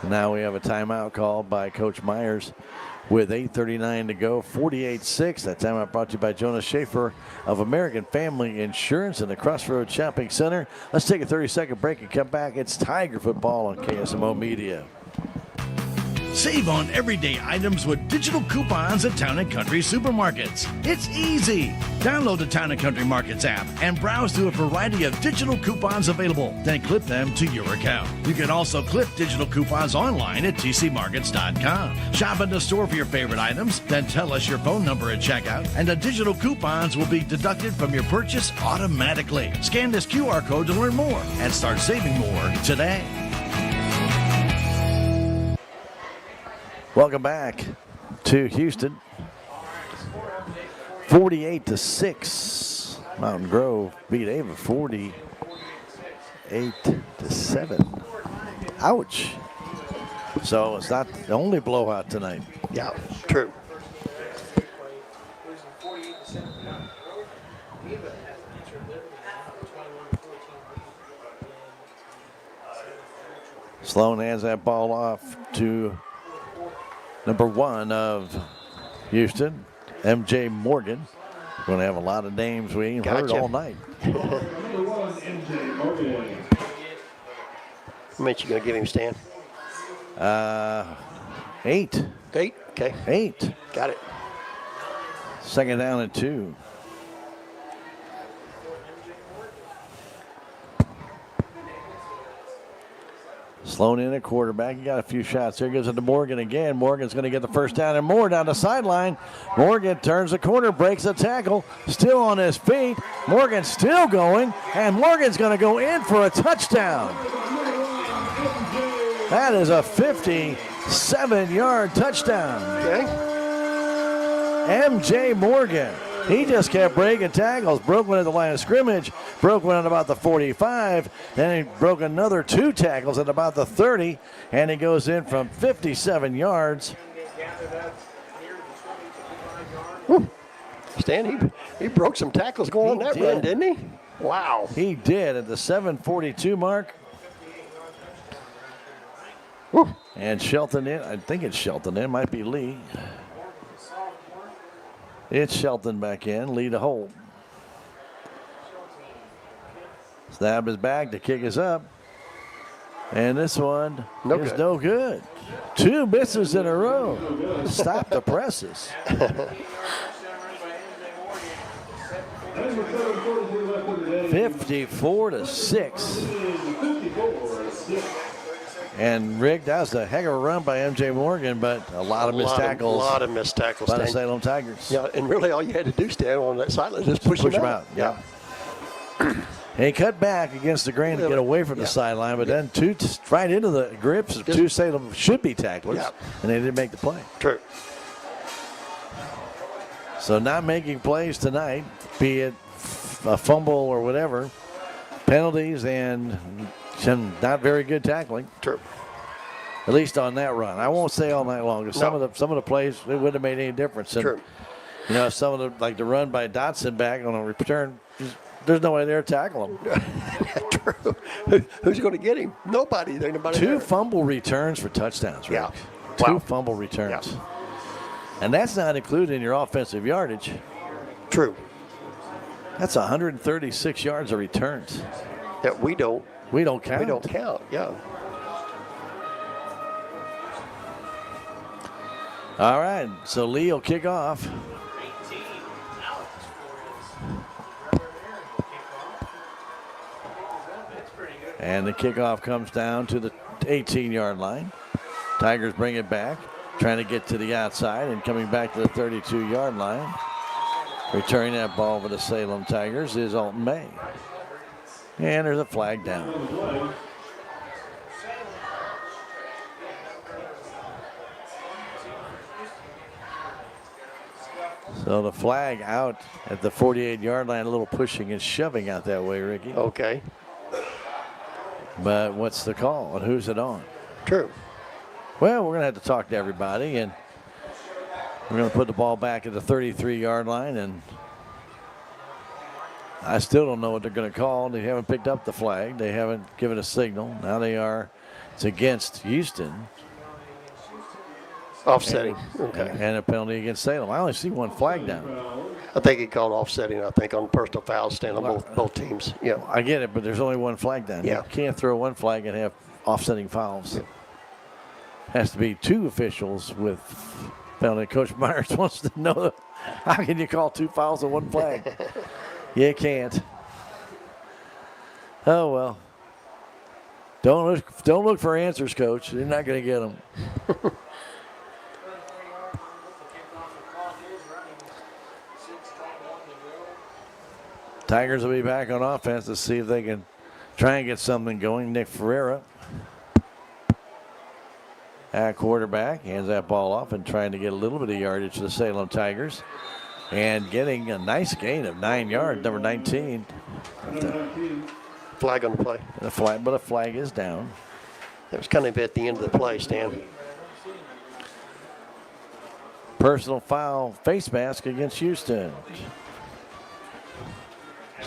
[SPEAKER 2] Now we have a timeout called by Coach Myers with 8:39 to go. 48-6. That timeout brought to you by Jonas Schaefer of American Family Insurance in the Crossroads Shopping Center. Let's take a 30-second break and come back. It's Tiger football on KSMO Media.
[SPEAKER 5] Save on everyday items with digital coupons at Town & Country Supermarkets. It's easy. Download the Town & Country Markets app and browse through a variety of digital coupons available. Then clip them to your account. You can also clip digital coupons online at tcmarkets.com. Shop in the store for your favorite items, then tell us your phone number at checkout, and the digital coupons will be deducted from your purchase automatically. Scan this QR code to learn more and start saving more today.
[SPEAKER 2] Welcome back to Houston. 48-6. Mountain Grove beat Ava 48-7. Ouch. So it's not the only blowout tonight.
[SPEAKER 13] Yeah, true.
[SPEAKER 2] Sloan hands that ball off to number 1 of Houston, MJ Morgan. Going to have a lot of names we ain't heard all night.
[SPEAKER 13] How much you going to give him, Stan?
[SPEAKER 2] 8.
[SPEAKER 13] 8? Okay.
[SPEAKER 2] 8.
[SPEAKER 13] Got it.
[SPEAKER 2] Second down and 2. Sloan in at quarterback. He got a few shots there. Gives it to Morgan again. Morgan's going to get the first down and more down the sideline. Morgan turns the corner, breaks the tackle. Still on his feet. Morgan still going. And Morgan's going to go in for a touchdown. That is a 57-yard touchdown.
[SPEAKER 13] Okay.
[SPEAKER 2] MJ Morgan. He just kept breaking tackles. Broke one at the line of scrimmage. Broke one at about the 45. Then he broke another 2 tackles at about the 30. And he goes in from 57 yards.
[SPEAKER 13] Whew. Stan, he broke some tackles going on that run, didn't he? Wow.
[SPEAKER 2] He did at the 7:42 mark.
[SPEAKER 13] Whew.
[SPEAKER 2] And Shelton in. I think it's Shelton in. Might be Lee. It's Shelton back in. Lee to hold. Snap is back. The kick is up. And this one is no good. 2 misses in a row. Stop the presses. 54-6. And Rick, that was a heck of a run by MJ Morgan, but a lot of missed tackles.
[SPEAKER 13] A lot of missed tackles
[SPEAKER 2] by the Salem Tigers.
[SPEAKER 13] Yeah, and really all you had to do, Stan, on that sideline, just push him out.
[SPEAKER 2] Yeah. He cut back against the grain to get away from the sideline, but then right into the grips of 2 Salem should-be tacklers, and they didn't make the play.
[SPEAKER 13] True.
[SPEAKER 2] So not making plays tonight, be it a fumble or whatever, penalties and not very good tackling.
[SPEAKER 13] True.
[SPEAKER 2] At least on that run. I won't say all night long, because some of the plays, it wouldn't have made any difference. And,
[SPEAKER 13] True.
[SPEAKER 2] You know, some of the, like the run by Dotson back on a return, there's no way there to tackle him.
[SPEAKER 13] True. Who's going to get him? Nobody. There's nobody
[SPEAKER 2] 2
[SPEAKER 13] there.
[SPEAKER 2] fumble returns for touchdowns, Rick.
[SPEAKER 13] Yeah.
[SPEAKER 2] 2 fumble returns.
[SPEAKER 13] Yeah.
[SPEAKER 2] And that's not included in your offensive yardage.
[SPEAKER 13] True.
[SPEAKER 2] That's 136 yards of returns.
[SPEAKER 13] That we don't count. We don't count, yeah.
[SPEAKER 2] All right, so Lee will kick off. And the kickoff comes down to the 18-yard line. Tigers bring it back, trying to get to the outside and coming back to the 32-yard line. Returning that ball for the Salem Tigers is Alton May. And there's a flag down. So the flag out at the 48-yard line, a little pushing and shoving out that way, Ricky.
[SPEAKER 13] Okay.
[SPEAKER 2] But what's the call and who's it on?
[SPEAKER 13] True.
[SPEAKER 2] Well, we're going to have to talk to everybody, and we're going to put the ball back at the 33-yard line, and I still don't know what they're going to call. They haven't picked up the flag. They haven't given a signal. Now they are. It's against Houston.
[SPEAKER 13] Offsetting. Okay.
[SPEAKER 2] And a penalty against Salem. I only see one flag down.
[SPEAKER 13] I think he called offsetting, I think, on personal foul stand on both teams. Yeah.
[SPEAKER 2] I get it, but there's only one flag down.
[SPEAKER 13] Yeah.
[SPEAKER 2] You can't throw one flag and have offsetting fouls. Has to be two officials with penalty. Coach Myers wants to know, how can you call two fouls on one flag? You can't. Oh, well. Don't look for answers, Coach. You're not going to get them. Tigers will be back on offense to see if they can try and get something going. Nick Ferreira at quarterback, hands that ball off and trying to get a little bit of yardage to the Salem Tigers. And getting a nice gain of 9 yards, number 19.
[SPEAKER 13] Flag on the play.
[SPEAKER 2] But a flag is down.
[SPEAKER 13] That was kind of at the end of the play, Stan.
[SPEAKER 2] Personal foul, face mask against Houston.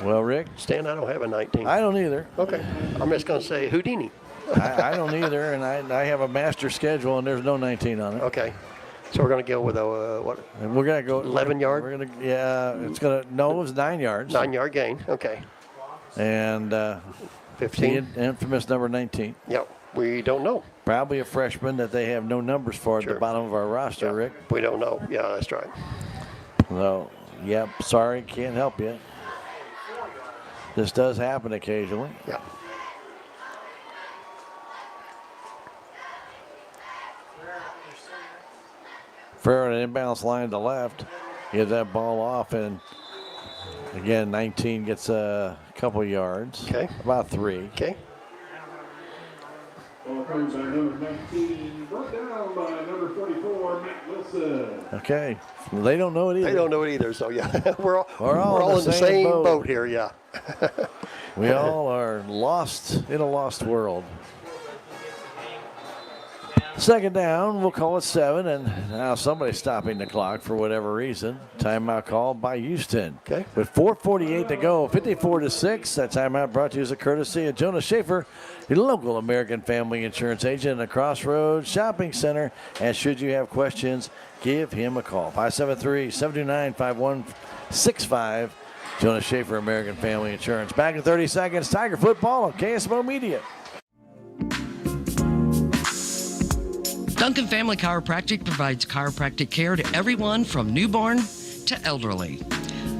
[SPEAKER 2] Well, Rick?
[SPEAKER 13] Stan, I don't have a 19.
[SPEAKER 2] I don't either.
[SPEAKER 13] Okay. I'm just going to say Houdini.
[SPEAKER 2] I don't either, and I have a master schedule, and there's no 19 on it.
[SPEAKER 13] Okay. So we're going to go with a, what?
[SPEAKER 2] And we're going to go
[SPEAKER 13] 11 yard?
[SPEAKER 2] We're going to, yeah, it's going to, no, it was 9 yards.
[SPEAKER 13] 9 yard gain. Okay.
[SPEAKER 2] And
[SPEAKER 13] 15.
[SPEAKER 2] The infamous number 19.
[SPEAKER 13] Yep. We don't know.
[SPEAKER 2] Probably a freshman that they have no numbers for at the bottom of our roster, Rick.
[SPEAKER 13] We don't know. Yeah, that's right.
[SPEAKER 2] So, yep, sorry, can't help you. This does happen occasionally.
[SPEAKER 13] Yeah.
[SPEAKER 2] Fair an inbounds line to left. Gives that ball off, and again, 19 gets a couple yards.
[SPEAKER 13] Okay.
[SPEAKER 2] About 3.
[SPEAKER 13] Okay.
[SPEAKER 16] Ball comes by number 19, brought down by number 44, Matt Wilson.
[SPEAKER 2] Okay. They don't know it either.
[SPEAKER 13] They don't know it either, so yeah. We're all
[SPEAKER 2] all
[SPEAKER 13] in the same boat here, yeah.
[SPEAKER 2] We all are lost in a lost world. Second down, we'll call it 7, and now somebody's stopping the clock for whatever reason. Timeout called by Houston.
[SPEAKER 13] Okay.
[SPEAKER 2] With 4:48 to go, 54-6. That timeout brought to you as a courtesy of Jonah Schaefer, your local American Family Insurance agent in the Crossroads Shopping Center. And should you have questions, give him a call. 573-729-5165. Jonah Schaefer, American Family Insurance. Back in 30 seconds, Tiger football on KSMO Media.
[SPEAKER 20] Duncan Family Chiropractic provides chiropractic care to everyone from newborn to elderly.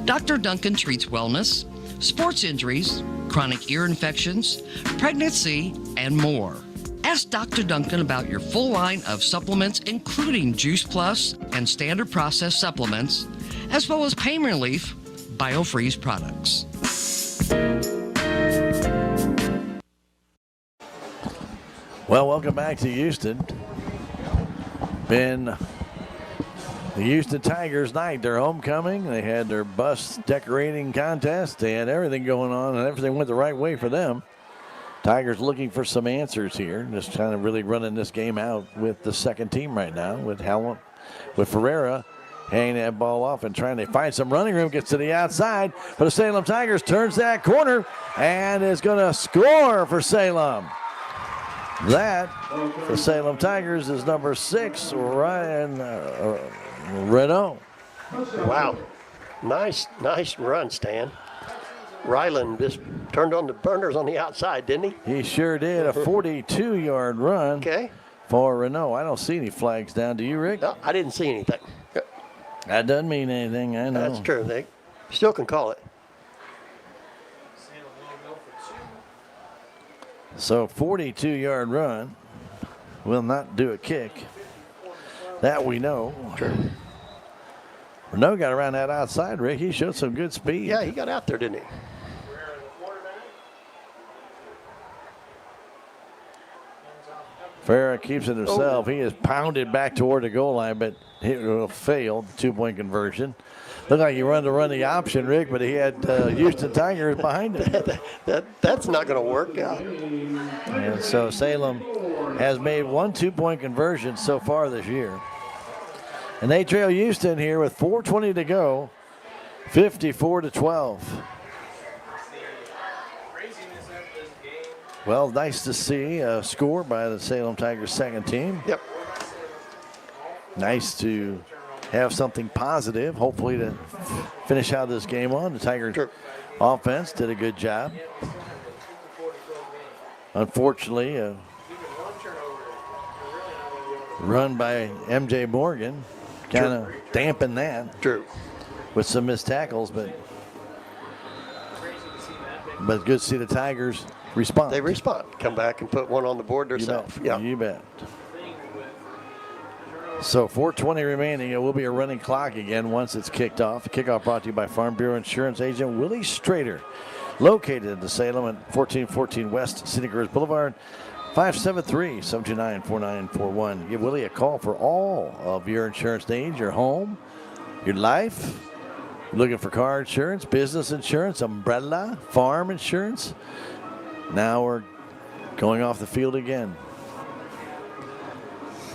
[SPEAKER 20] Dr. Duncan treats wellness, sports injuries, chronic ear infections, pregnancy, and more. Ask Dr. Duncan about your full line of supplements, including Juice Plus and standard processed supplements, as well as pain relief, BioFreeze products.
[SPEAKER 2] Well, welcome back to Houston. Been the Houston Tigers night, their homecoming. They had their bus decorating contest. They had everything going on, and everything went the right way for them. Tigers looking for some answers here. Just kind of really running this game out with the second team right now with Ferreira hanging that ball off and trying to find some running room. Gets to the outside for the Salem Tigers. Turns that corner and is going to score for Salem. That, for Salem Tigers, is number 6, Ryan Renault.
[SPEAKER 13] Wow. Nice run, Stan. Ryland just turned on the burners on the outside, didn't he?
[SPEAKER 2] He sure did. A 42-yard run
[SPEAKER 13] for
[SPEAKER 2] Renault. I don't see any flags down. Do you, Rick?
[SPEAKER 13] No, I didn't see anything.
[SPEAKER 2] That doesn't mean anything, I know.
[SPEAKER 13] That's true. They still can call it.
[SPEAKER 2] So 42-yard run will not do a kick. That we know.
[SPEAKER 13] True.
[SPEAKER 2] Renault got around that outside, Rick. He showed some good speed.
[SPEAKER 13] Yeah, he got out there, didn't he?
[SPEAKER 2] Farrah keeps it himself. He is pounded back toward the goal line, but he failed. 2-point conversion. Looked like he wanted to run the option, Rick, but he had Houston Tigers behind him.
[SPEAKER 13] That's not going to work out.
[SPEAKER 2] And so Salem has made 1 2-point conversion so far this year. And they trail Houston here with 4:20 to go, 54-12. Well, nice to see a score by the Salem Tigers second team.
[SPEAKER 13] Yep.
[SPEAKER 2] Nice to have something positive, hopefully, to finish out this game on. The Tiger offense did a good job. Unfortunately, a run by M.J. Morgan kind of dampened that.
[SPEAKER 13] True.
[SPEAKER 2] With some missed tackles, but good to see the Tigers respond.
[SPEAKER 13] They respond. Come back and put one on the board themselves.
[SPEAKER 2] Yeah, you bet. So 4:20 remaining. It will be a running clock again once it's kicked off. Kickoff brought to you by Farm Bureau Insurance Agent Willie Strader, located in the Salem at 1414 West Scenic Ridge Boulevard. 573-729-4941. Give Willie a call for all of your insurance needs, your home, your life. Looking for car insurance, business insurance, umbrella, farm insurance. Now we're going off the field again.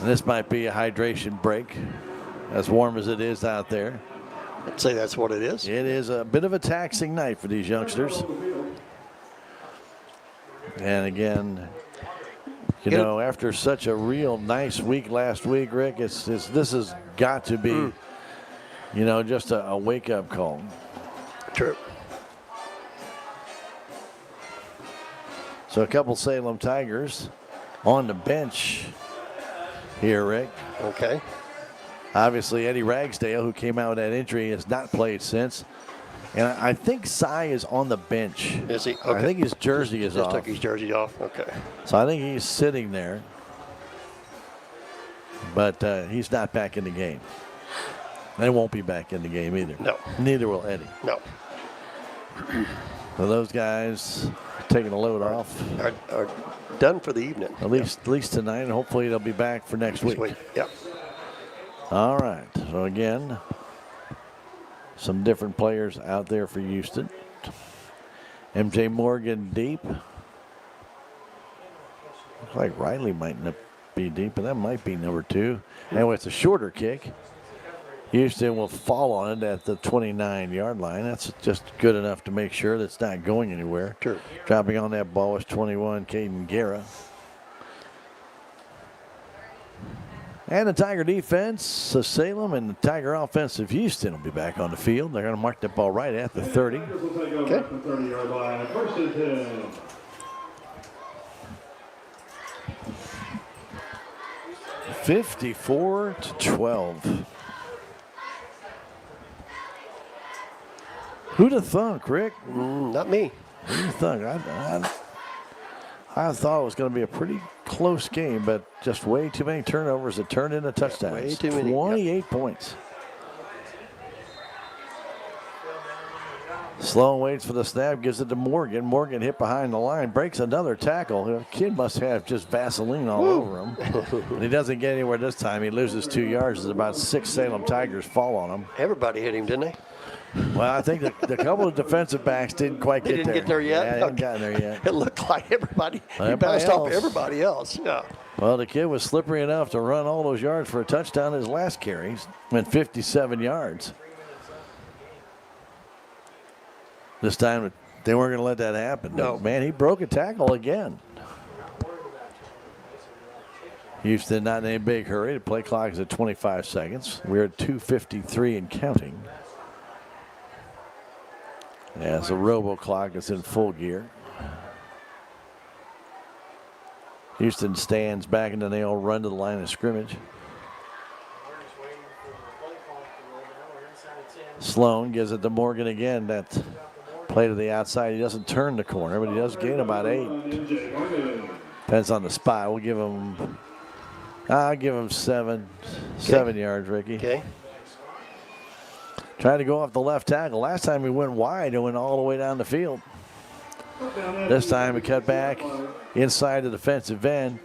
[SPEAKER 2] And this might be a hydration break, as warm as it is out there.
[SPEAKER 13] I'd say that's what it is.
[SPEAKER 2] It is a bit of a taxing night for these youngsters. And again, you know, after such a real nice week last week, Rick, this has got to be, you know, just a wake-up call.
[SPEAKER 13] True.
[SPEAKER 2] So a couple Salem Tigers on the bench here, Rick.
[SPEAKER 13] Okay.
[SPEAKER 2] Obviously, Eddie Ragsdale, who came out with that injury, has not played since. And I think Cy is on the bench.
[SPEAKER 13] Is he? Okay.
[SPEAKER 2] I think his jersey is
[SPEAKER 13] Just
[SPEAKER 2] off.
[SPEAKER 13] took his jersey off. Okay.
[SPEAKER 2] So I think he's sitting there. But he's not back in the game. They won't be back in the game either.
[SPEAKER 13] No.
[SPEAKER 2] Neither will Eddie.
[SPEAKER 13] No.
[SPEAKER 2] So those guys taking a load off.
[SPEAKER 13] Are done for the evening.
[SPEAKER 2] At least tonight, and hopefully they'll be back for next week.
[SPEAKER 13] Yep.
[SPEAKER 2] All right. So again, some different players out there for Houston. M.J. Morgan deep. Looks like Riley might not be deep, and that might be number 2. Anyway, it's a shorter kick. Houston will fall on it at the 29-yard line. That's just good enough to make sure that's not going anywhere.
[SPEAKER 13] True.
[SPEAKER 2] Dropping on that ball was 21, Caden Guerra. And the Tiger defense of Salem and the Tiger offense of Houston will be back on the field. They're going to mark that ball right at the 30.
[SPEAKER 16] Okay. 30-yard line. First and 10.
[SPEAKER 2] (54-12). Who'd have thunk, Rick?
[SPEAKER 13] Not me.
[SPEAKER 2] Who'd have thunk? I thought it was going to be a pretty close game, but just way too many turnovers that turned into touchdowns.
[SPEAKER 13] Way too many.
[SPEAKER 2] 28 points. Sloan waits for the snap, gives it to Morgan. Morgan hit behind the line, breaks another tackle. The kid must have just Vaseline all over him. And he doesn't get anywhere this time. He loses 2 yards. There's about 6 Salem Tigers fall on him.
[SPEAKER 13] Everybody hit him, didn't they?
[SPEAKER 2] Well, I think the couple of defensive backs didn't quite get there.
[SPEAKER 13] They didn't get there yet?
[SPEAKER 2] Yeah, they haven't gotten there yet.
[SPEAKER 13] It looked like everybody. He
[SPEAKER 2] Everybody
[SPEAKER 13] bounced off
[SPEAKER 2] else.
[SPEAKER 13] everybody else. Yeah.
[SPEAKER 2] Well, the kid was slippery enough to run all those yards for a touchdown his last carries. Went 57 yards. This time, they weren't going to let that happen.
[SPEAKER 13] No.
[SPEAKER 2] Man, he broke a tackle again. Houston not in a big hurry. The play clock is at 25 seconds. We're at 2:53 and counting. As the robo clock is in full gear. Houston stands back and then they all run to the line of scrimmage. Sloan gives it to Morgan again. That play to the outside. He doesn't turn the corner, but he does gain about 8. Depends on the spot. I'll give him 7 yards, Ricky.
[SPEAKER 13] Okay.
[SPEAKER 2] Trying to go off the left tackle. Last time he went wide and went all the way down the field. This time he cut back inside the defensive end.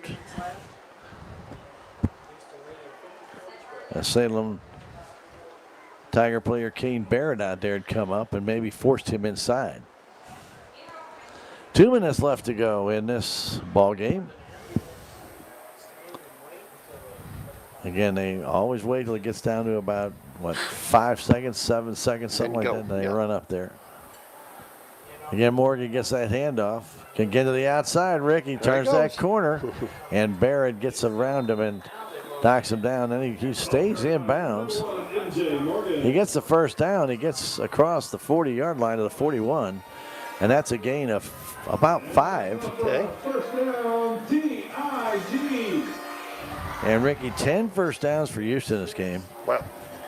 [SPEAKER 2] A Salem Tiger player Kane Barrett out there had come up and maybe forced him inside. 2 minutes left to go in this ball game. Again, they always wait till it gets down to about, 5 seconds, 7 seconds, something like that, and they run up there. Again, Morgan gets that handoff. Can get to the outside, Rick. He turns that corner, and Barrett gets around him and knocks him down, and he stays in bounds. He gets the first down. He gets across the 40-yard line to the 41, and that's a gain of about 5.
[SPEAKER 13] Okay.
[SPEAKER 16] First down, TIG.
[SPEAKER 2] And Ricky, 10 first downs for Houston this game.
[SPEAKER 13] Wow.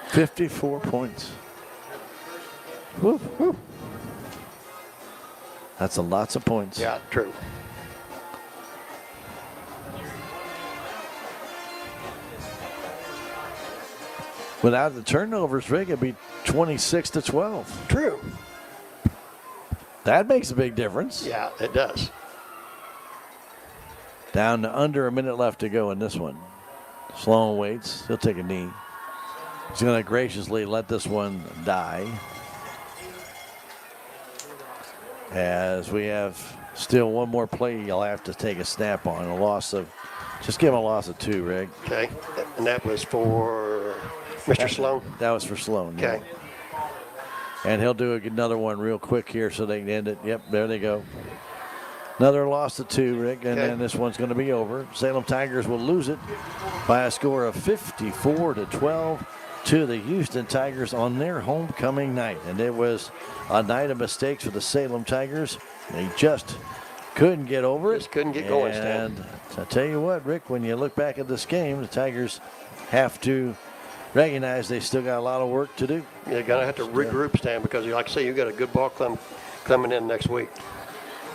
[SPEAKER 2] 54 points. Woo, woo. That's a lots of points.
[SPEAKER 13] Yeah, true.
[SPEAKER 2] Without the turnovers, Rick, it'd be 26-12.
[SPEAKER 13] True.
[SPEAKER 2] That makes a big difference.
[SPEAKER 13] Yeah, it does.
[SPEAKER 2] Down to under a minute left to go in this one. Sloan waits. He'll take a knee. He's going to graciously let this one die. As we have still one more play you'll have to take a snap on. A loss of, just give him a loss of 2, Rick.
[SPEAKER 13] Okay. And that was for Mr. Sloan?
[SPEAKER 2] That was for Sloan.
[SPEAKER 13] Okay.
[SPEAKER 2] Yeah. And he'll do another one real quick here so they can end it. Yep, there they go. Another loss of 2, Rick, and then this one's going to be over. Salem Tigers will lose it by a score of 54-12 to the Houston Tigers on their homecoming night. And it was a night of mistakes for the Salem Tigers. They just couldn't get over it.
[SPEAKER 13] Just couldn't get going, Stan.
[SPEAKER 2] And I tell you what, Rick, when you look back at this game, the Tigers have to recognize they still got a lot of work to do.
[SPEAKER 13] You're going to have to regroup, Stan, because like I say, you got a good ball coming in next week.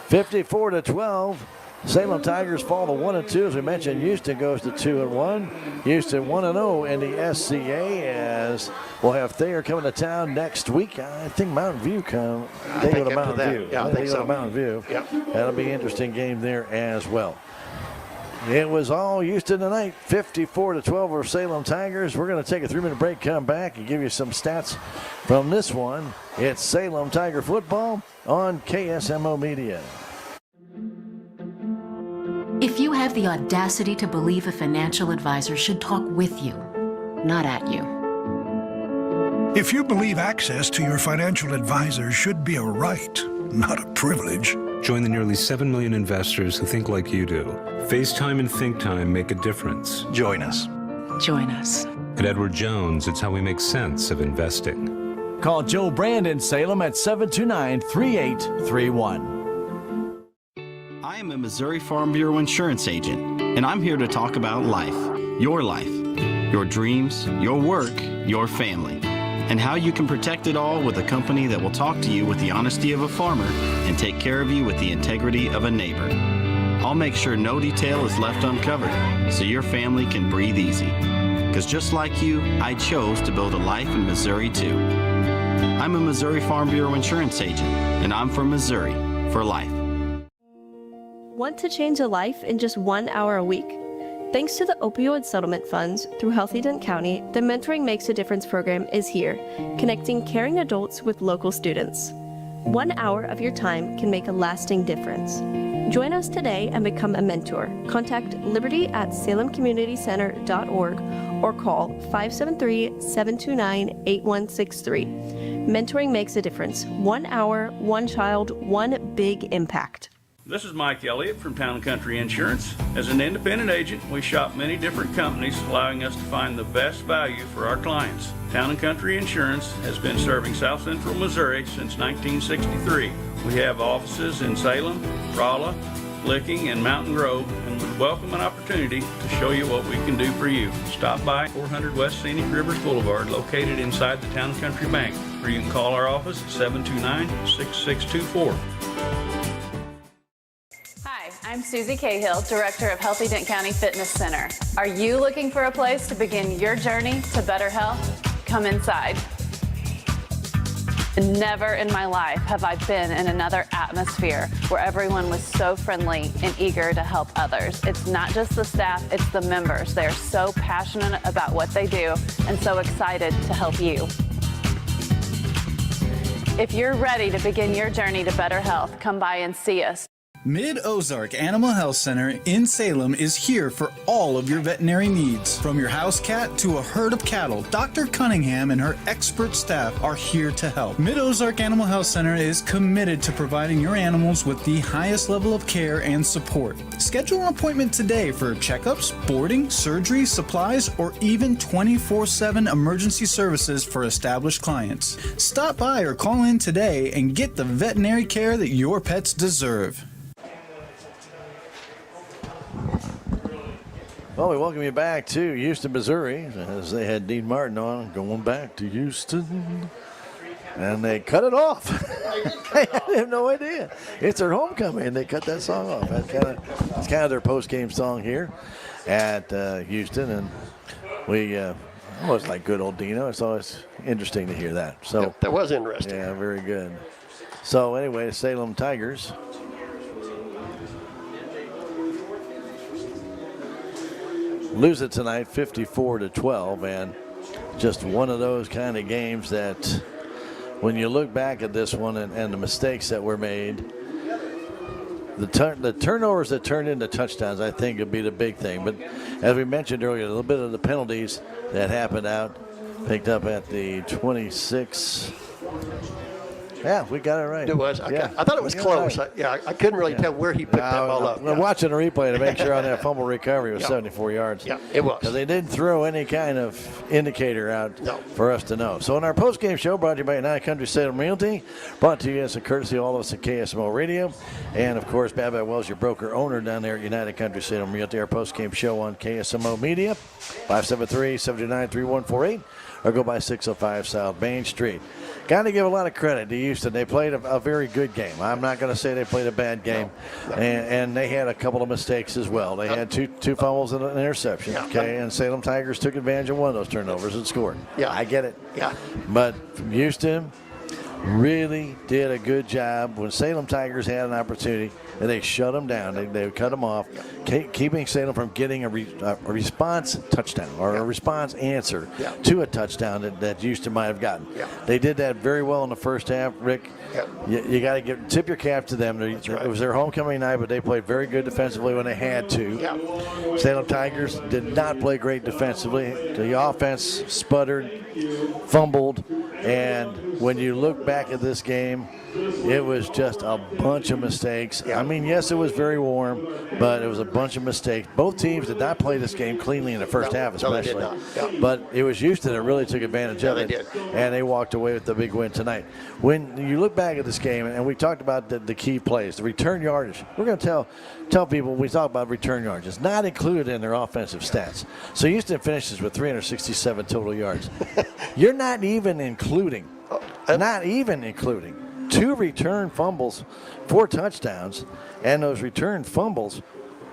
[SPEAKER 2] 54-12. Salem Tigers fall to 1-2. As we mentioned, Houston goes to 2-1. Houston 1-0 in the SCA, as we'll have Thayer coming to town next week. I think Mountain View come. They go to Mountain View.
[SPEAKER 13] Yeah, I think so.
[SPEAKER 2] Go to Mountain View.
[SPEAKER 13] Yep.
[SPEAKER 2] That'll be an interesting game there as well. It was all Houston tonight, 54-12 over Salem Tigers. We're going to take a 3-minute break, come back, and give you some stats from this one. It's Salem Tiger football on KSMO Media.
[SPEAKER 7] If you have the audacity to believe a financial advisor should talk with you, not at you.
[SPEAKER 21] If you believe access to your financial advisor should be a right, not a privilege.
[SPEAKER 22] Join the nearly 7 million investors who think like you do. FaceTime and Think Time make a difference.
[SPEAKER 21] Join us.
[SPEAKER 7] Join us.
[SPEAKER 22] At Edward Jones, it's how we make sense of investing.
[SPEAKER 23] Call Joe Brand in Salem at 729-3831.
[SPEAKER 25] I am a Missouri Farm Bureau insurance agent, and I'm here to talk about life, your dreams, your work, your family, and how you can protect it all with a company that will talk to you with the honesty of a farmer and take care of you with the integrity of a neighbor. I'll make sure no detail is left uncovered so your family can breathe easy. Because just like you, I chose to build a life in Missouri too. I'm a Missouri Farm Bureau insurance agent, and I'm from Missouri for life.
[SPEAKER 26] Want to change a life in just 1 hour a week? Thanks to the opioid settlement funds through Healthy Dent County, the Mentoring Makes a Difference program is here, connecting caring adults with local students. 1 hour of your time can make a lasting difference. Join us today and become a mentor. Contact liberty@salemcommunitycenter.org or call 573-729-8163. Mentoring makes a difference. 1 hour, one child, one big impact.
[SPEAKER 6] This is Mike Elliott from Town & Country Insurance. As an independent agent, we shop many different companies, allowing us to find the best value for our clients. Town & Country Insurance has been serving South Central Missouri since 1963. We have offices in Salem, Rolla, Licking, and Mountain Grove, and would welcome an opportunity to show you what we can do for you. Stop by 400 West Scenic Rivers Boulevard, located inside the Town & Country Bank, or you can call our office at 729-6624.
[SPEAKER 27] I'm Susie Cahill, Director of Healthy Dent County Fitness Center. Are you looking for a place to begin your journey to better health? Come inside. Never in my life have I been in another atmosphere where everyone was so friendly and eager to help others. It's not just the staff, it's the members. They are so passionate about what they do and so excited to help you. If you're ready to begin your journey to better health, come by and see us.
[SPEAKER 19] Mid-Ozark Animal Health Center in Salem is here for all of your veterinary needs. From your house cat to a herd of cattle, Dr. Cunningham and her expert staff are here to help. Mid-Ozark Animal Health Center is committed to providing your animals with the highest level of care and support. Schedule an appointment today for checkups, boarding, surgery, supplies, or even 24/7 emergency services for established clients. Stop by or call in today and get the veterinary care that your pets deserve.
[SPEAKER 2] Well, we welcome you back to Houston, Missouri, as they had Dean Martin on, going back to Houston. And they cut it off. I have no idea. It's their homecoming, and they cut that song off. It's kind of their post-game song here at Houston. And we always like good old Dino. It's always interesting to hear that. So
[SPEAKER 13] that was interesting.
[SPEAKER 2] Yeah, very good. So anyway, Salem Tigers lose it tonight 54-12, and just one of those kind of games that when you look back at this one and the mistakes that were made, the turnovers that turned into touchdowns, I think would be the big thing. But as we mentioned earlier, a little bit of the penalties that happened out, picked up at the 26. Yeah, we got it right.
[SPEAKER 13] It was.
[SPEAKER 2] Yeah.
[SPEAKER 13] I thought it was close. I couldn't really tell where he picked that ball up.
[SPEAKER 2] We're watching the replay to make sure on that fumble recovery was 74 yards.
[SPEAKER 13] Yeah, it was.
[SPEAKER 2] Because they didn't throw any kind of indicator out for us to know. So in our post-game show, brought to you by United Country Salem Realty, brought to you as a courtesy of all of us at KSMO Radio, and of course, Babette Wells, your broker-owner down there at United Country Salem Realty. Our post-game show on KSMO Media, 573-729-3148, or go by 605 South Main Street. Got to give a lot of credit to Houston. They played a very good game. I'm not going to say they played a bad game. And they had a couple of mistakes as well. They had two fumbles and an interception. Okay, and Salem Tigers took advantage of one of those turnovers and scored.
[SPEAKER 13] Yeah,
[SPEAKER 2] I get it.
[SPEAKER 13] Yeah.
[SPEAKER 2] But Houston really did a good job when Salem Tigers had an opportunity, and they shut them down. They cut them off, keeping Salem from getting a response touchdown or a response answer to a touchdown that Houston might have gotten. They did that very well in the first half, Rick. You got to tip your cap to them. It was their homecoming night, but they played very good defensively when they had to. Salem Tigers did not play great defensively. The offense sputtered, fumbled, and when you look back at this game, it was just a bunch of mistakes. I mean, yes, it was very warm, but it was a bunch of mistakes. Both teams did not play this game cleanly in the first half, especially.
[SPEAKER 13] No, they did not.
[SPEAKER 2] But it was Houston that really took advantage of it, and they walked away with the big win tonight. When you look back at this game, and we talked about the key plays, the return yardage, we're going to tell people when we talk about return yards, it's not included in their offensive stats. So Houston finishes with 367 total yards. You're not even including 2 return fumbles, 4 touchdowns, and those return fumbles,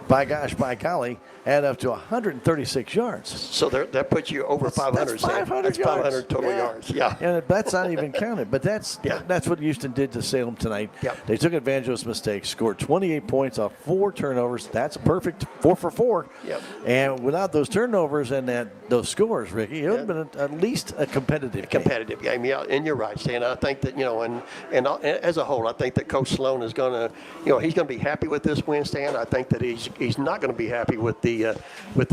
[SPEAKER 2] by golly, add up to 136 yards.
[SPEAKER 13] So that puts you over 500.
[SPEAKER 2] That's 500 yards.
[SPEAKER 13] 500 total yards. Yeah.
[SPEAKER 2] And that's not even counted. But that's what Houston did to Salem tonight. They took advantage of those mistakes, scored 28 points off 4 turnovers. That's a perfect 4 for 4. And without those turnovers and those scores, Ricky, it would have been at least a competitive
[SPEAKER 13] game. Yeah, and you're right, Stan. I think that, and as a whole, I think that Coach Sloan is going to, he's going to be happy with this win, Stan. I think that he's not going to be happy with the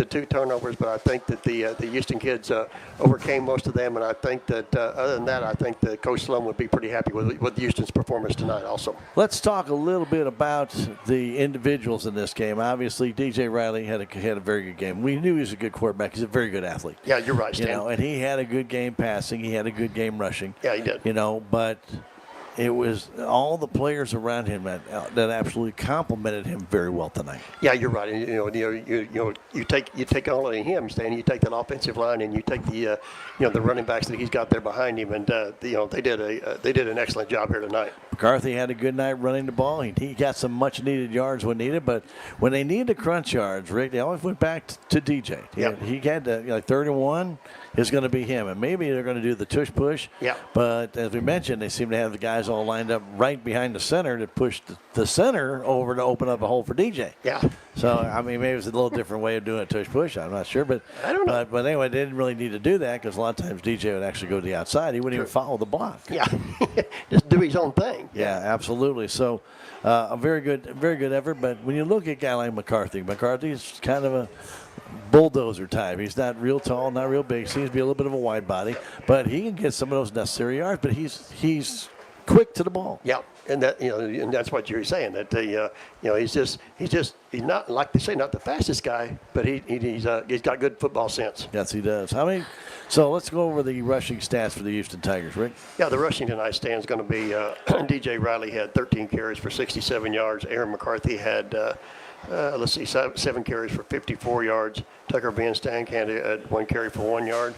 [SPEAKER 13] 2 turnovers, but I think that the Houston kids overcame most of them, and I think that other than that, I think that Coach Sloan would be pretty happy with Houston's performance tonight also.
[SPEAKER 2] Let's talk a little bit about the individuals in this game. Obviously, DJ Riley had a very good game. We knew he was a good quarterback. He's a very good athlete.
[SPEAKER 13] Yeah, you're right, Stan.
[SPEAKER 2] And he had a good game passing. He had a good game rushing.
[SPEAKER 13] Yeah, he did.
[SPEAKER 2] But it was all the players around him that absolutely complimented him very well tonight.
[SPEAKER 13] Yeah, you're right. You take all of him, Stan. You take that offensive line, and you take the running backs that he's got there behind him, and they did an excellent job here tonight.
[SPEAKER 2] McCarthy had a good night running the ball. He got some much needed yards when needed, but when they needed the crunch yards, Rick, they always went back to DJ. He had 31 is going to be him, and maybe they're going to do the tush push. But as we mentioned, they seem to have the guys all lined up right behind the center to push the center over to open up a hole for DJ. So, I mean, maybe it was a little different way of doing a tush-push. I'm not sure. But
[SPEAKER 13] I don't know.
[SPEAKER 2] But anyway, they didn't really need to do that because a lot of times DJ would actually go to the outside. He wouldn't even follow the block.
[SPEAKER 13] Yeah, just do his own thing.
[SPEAKER 2] Yeah, absolutely. So, a very good effort. But when you look at a guy like McCarthy's kind of a bulldozer type. He's not real tall, not real big. Seems to be a little bit of a wide body, but he can get some of those necessary yards. But he's quick to the ball.
[SPEAKER 13] Yeah, and that and that's what you're saying. That he's not, like they say, not the fastest guy, but he's got good football sense.
[SPEAKER 2] Yes, he does. So let's go over the rushing stats for the Houston Tigers, Rick.
[SPEAKER 13] Yeah, the rushing tonight stand is going to be DJ Riley had 13 carries for 67 yards. Aaron McCarthy had 7 carries for 54 yards. Tucker Van Stank had 1 carry for 1 yard.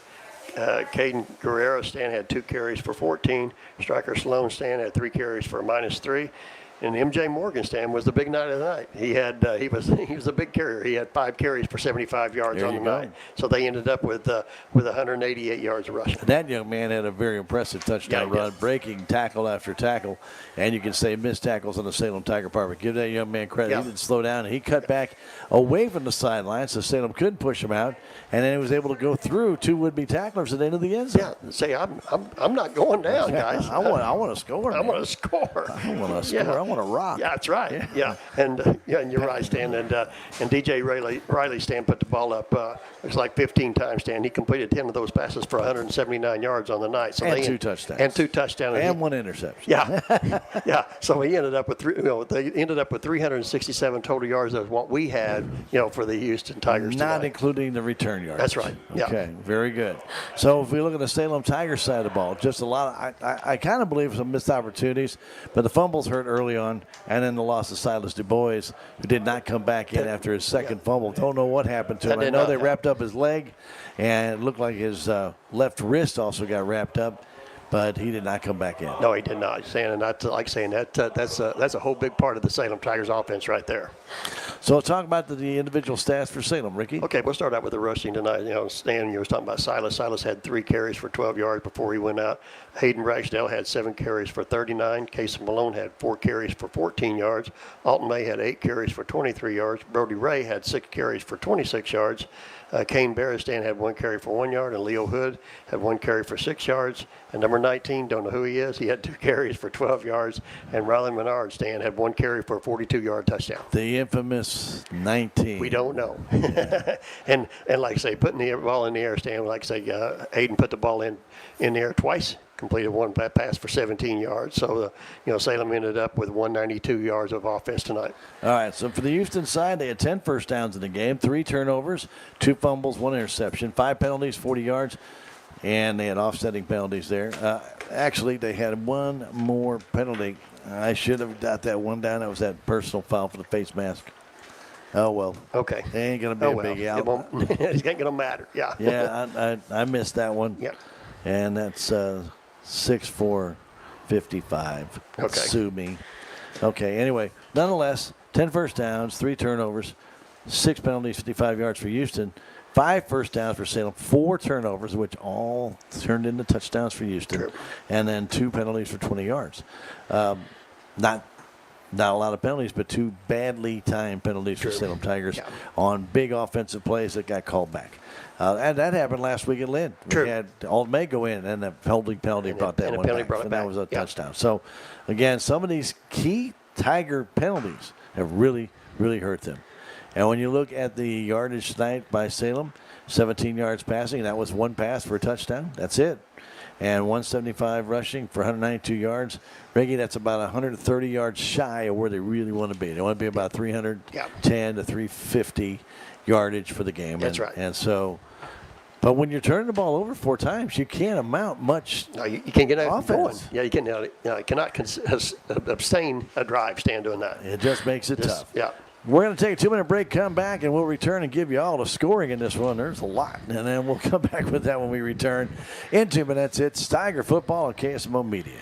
[SPEAKER 13] Caden Guerrero Stan had 2 carries for 14. Striker Sloan Stan had 3 carries for -3. And MJ Morgan Stan was the big night of the night. He was a big carrier. He had 5 carries for 75 yards on the night. So they ended up with 188 yards of rushing.
[SPEAKER 2] That young man had a very impressive touchdown run, breaking tackle after tackle, and you can say missed tackles on the Salem Tiger part. But give that young man credit.
[SPEAKER 13] Yeah.
[SPEAKER 2] He didn't slow down, and he cut back away from the sideline, so Salem couldn't push him out, and then he was able to go through 2 would-be tacklers at the end of the end zone.
[SPEAKER 13] Yeah, say I'm not going down, guys.
[SPEAKER 2] I want to score.
[SPEAKER 13] I want to score.
[SPEAKER 2] I want to score. I want to rock.
[SPEAKER 13] Yeah, that's right. Yeah. And you're right, Stan. And DJ Riley Stan put the ball up. It was like 15 times, Stan. He completed 10 of those passes for 179 yards on the night. So
[SPEAKER 2] and 2 touchdowns.
[SPEAKER 13] And 2 touchdowns.
[SPEAKER 2] And 1 interception.
[SPEAKER 13] Yeah. Yeah. So he ended up with they ended up with 367 total yards. That's what we had, for the Houston Tigers
[SPEAKER 2] Not
[SPEAKER 13] tonight.
[SPEAKER 2] including the return yards.
[SPEAKER 13] That's right. Yeah.
[SPEAKER 2] Okay, very good. So if we look at the Salem Tigers side of the ball, just a lot of, I kind of believe some missed opportunities, but the fumbles hurt early on, and then the loss of Silas Du Bois, who did not come back in after his second fumble. Don't know what happened to him. I know they wrapped up his leg, and it looked like his left wrist also got wrapped up, but he did not come back in.
[SPEAKER 13] No, he did not. That's a whole big part of the Salem Tigers offense right there.
[SPEAKER 2] So talk about the individual stats for Salem, Ricky.
[SPEAKER 13] Okay, we'll start out with the rushing tonight. Stan, you were talking about Silas. Silas had 3 carries for 12 yards before he went out. Hayden Ragsdale had 7 carries for 39. Casey Malone had 4 carries for 14 yards. Alton May had 8 carries for 23 yards. Brody Ray had 6 carries for 26 yards. Kane Barristan had 1 carry for 1 yard, and Leo Hood had 1 carry for 6 yards. And number 19, don't know who he is, he had 2 carries for 12 yards. And Riley Menard, Stan, had 1 carry for a 42-yard touchdown.
[SPEAKER 2] The infamous 19.
[SPEAKER 13] We don't know. and like I say, putting the ball in the air, Stan, like I say, Hayden put the ball in the air twice. Completed 1 pass for 17 yards. So, Salem ended up with 192 yards of offense tonight.
[SPEAKER 2] All right, so for the Houston side, they had 10 first downs in the game, 3 turnovers, 2 fumbles, 1 interception, 5 penalties, 40 yards, and they had offsetting penalties there. Actually, they had 1 more penalty. I should have got that one down. That was that personal foul for the face mask. Oh, well.
[SPEAKER 13] Okay.
[SPEAKER 2] It ain't going to be a big out.
[SPEAKER 13] It's not going to matter. Yeah.
[SPEAKER 2] Yeah, I missed that one.
[SPEAKER 13] Yeah.
[SPEAKER 2] And that's 6-4-55.
[SPEAKER 13] Okay.
[SPEAKER 2] Sue me. Okay, anyway, nonetheless, 10 first downs, 3 turnovers, 6 penalties, 55 yards for Houston, 5 first downs for Salem, 4 turnovers, which all turned into touchdowns for Houston,
[SPEAKER 13] True.
[SPEAKER 2] and then 2 penalties for 20 yards. Not a lot of penalties, but 2 badly timed penalties for Salem Tigers on big offensive plays that got called back. And that happened last week at Lynn. We had Alton May go in, and the penalty brought that one back. And that was a touchdown. So, again, some of these key Tiger penalties have really, really hurt them. And when you look at the yardage tonight by Salem, 17 yards passing. That was 1 pass for a touchdown. That's it. And 175 rushing for 192 yards. Reggie, that's about 130 yards shy of where they really want to be. They want to be about 310 to 350 yardage for the game.
[SPEAKER 13] That's right.
[SPEAKER 2] And so, but when you're turning the ball over 4 times, you can't amount much.
[SPEAKER 13] No, you can't get
[SPEAKER 2] offense.
[SPEAKER 13] Going. Yeah, you cannot abstain a drive, Stan, doing that.
[SPEAKER 2] It just makes it tough.
[SPEAKER 13] Yeah.
[SPEAKER 2] We're going to take a 2-minute break, come back, and we'll return and give you all the scoring in this one. There's a lot. And then we'll come back with that when we return. In 2 minutes, it's Tiger Football on KSMO Media.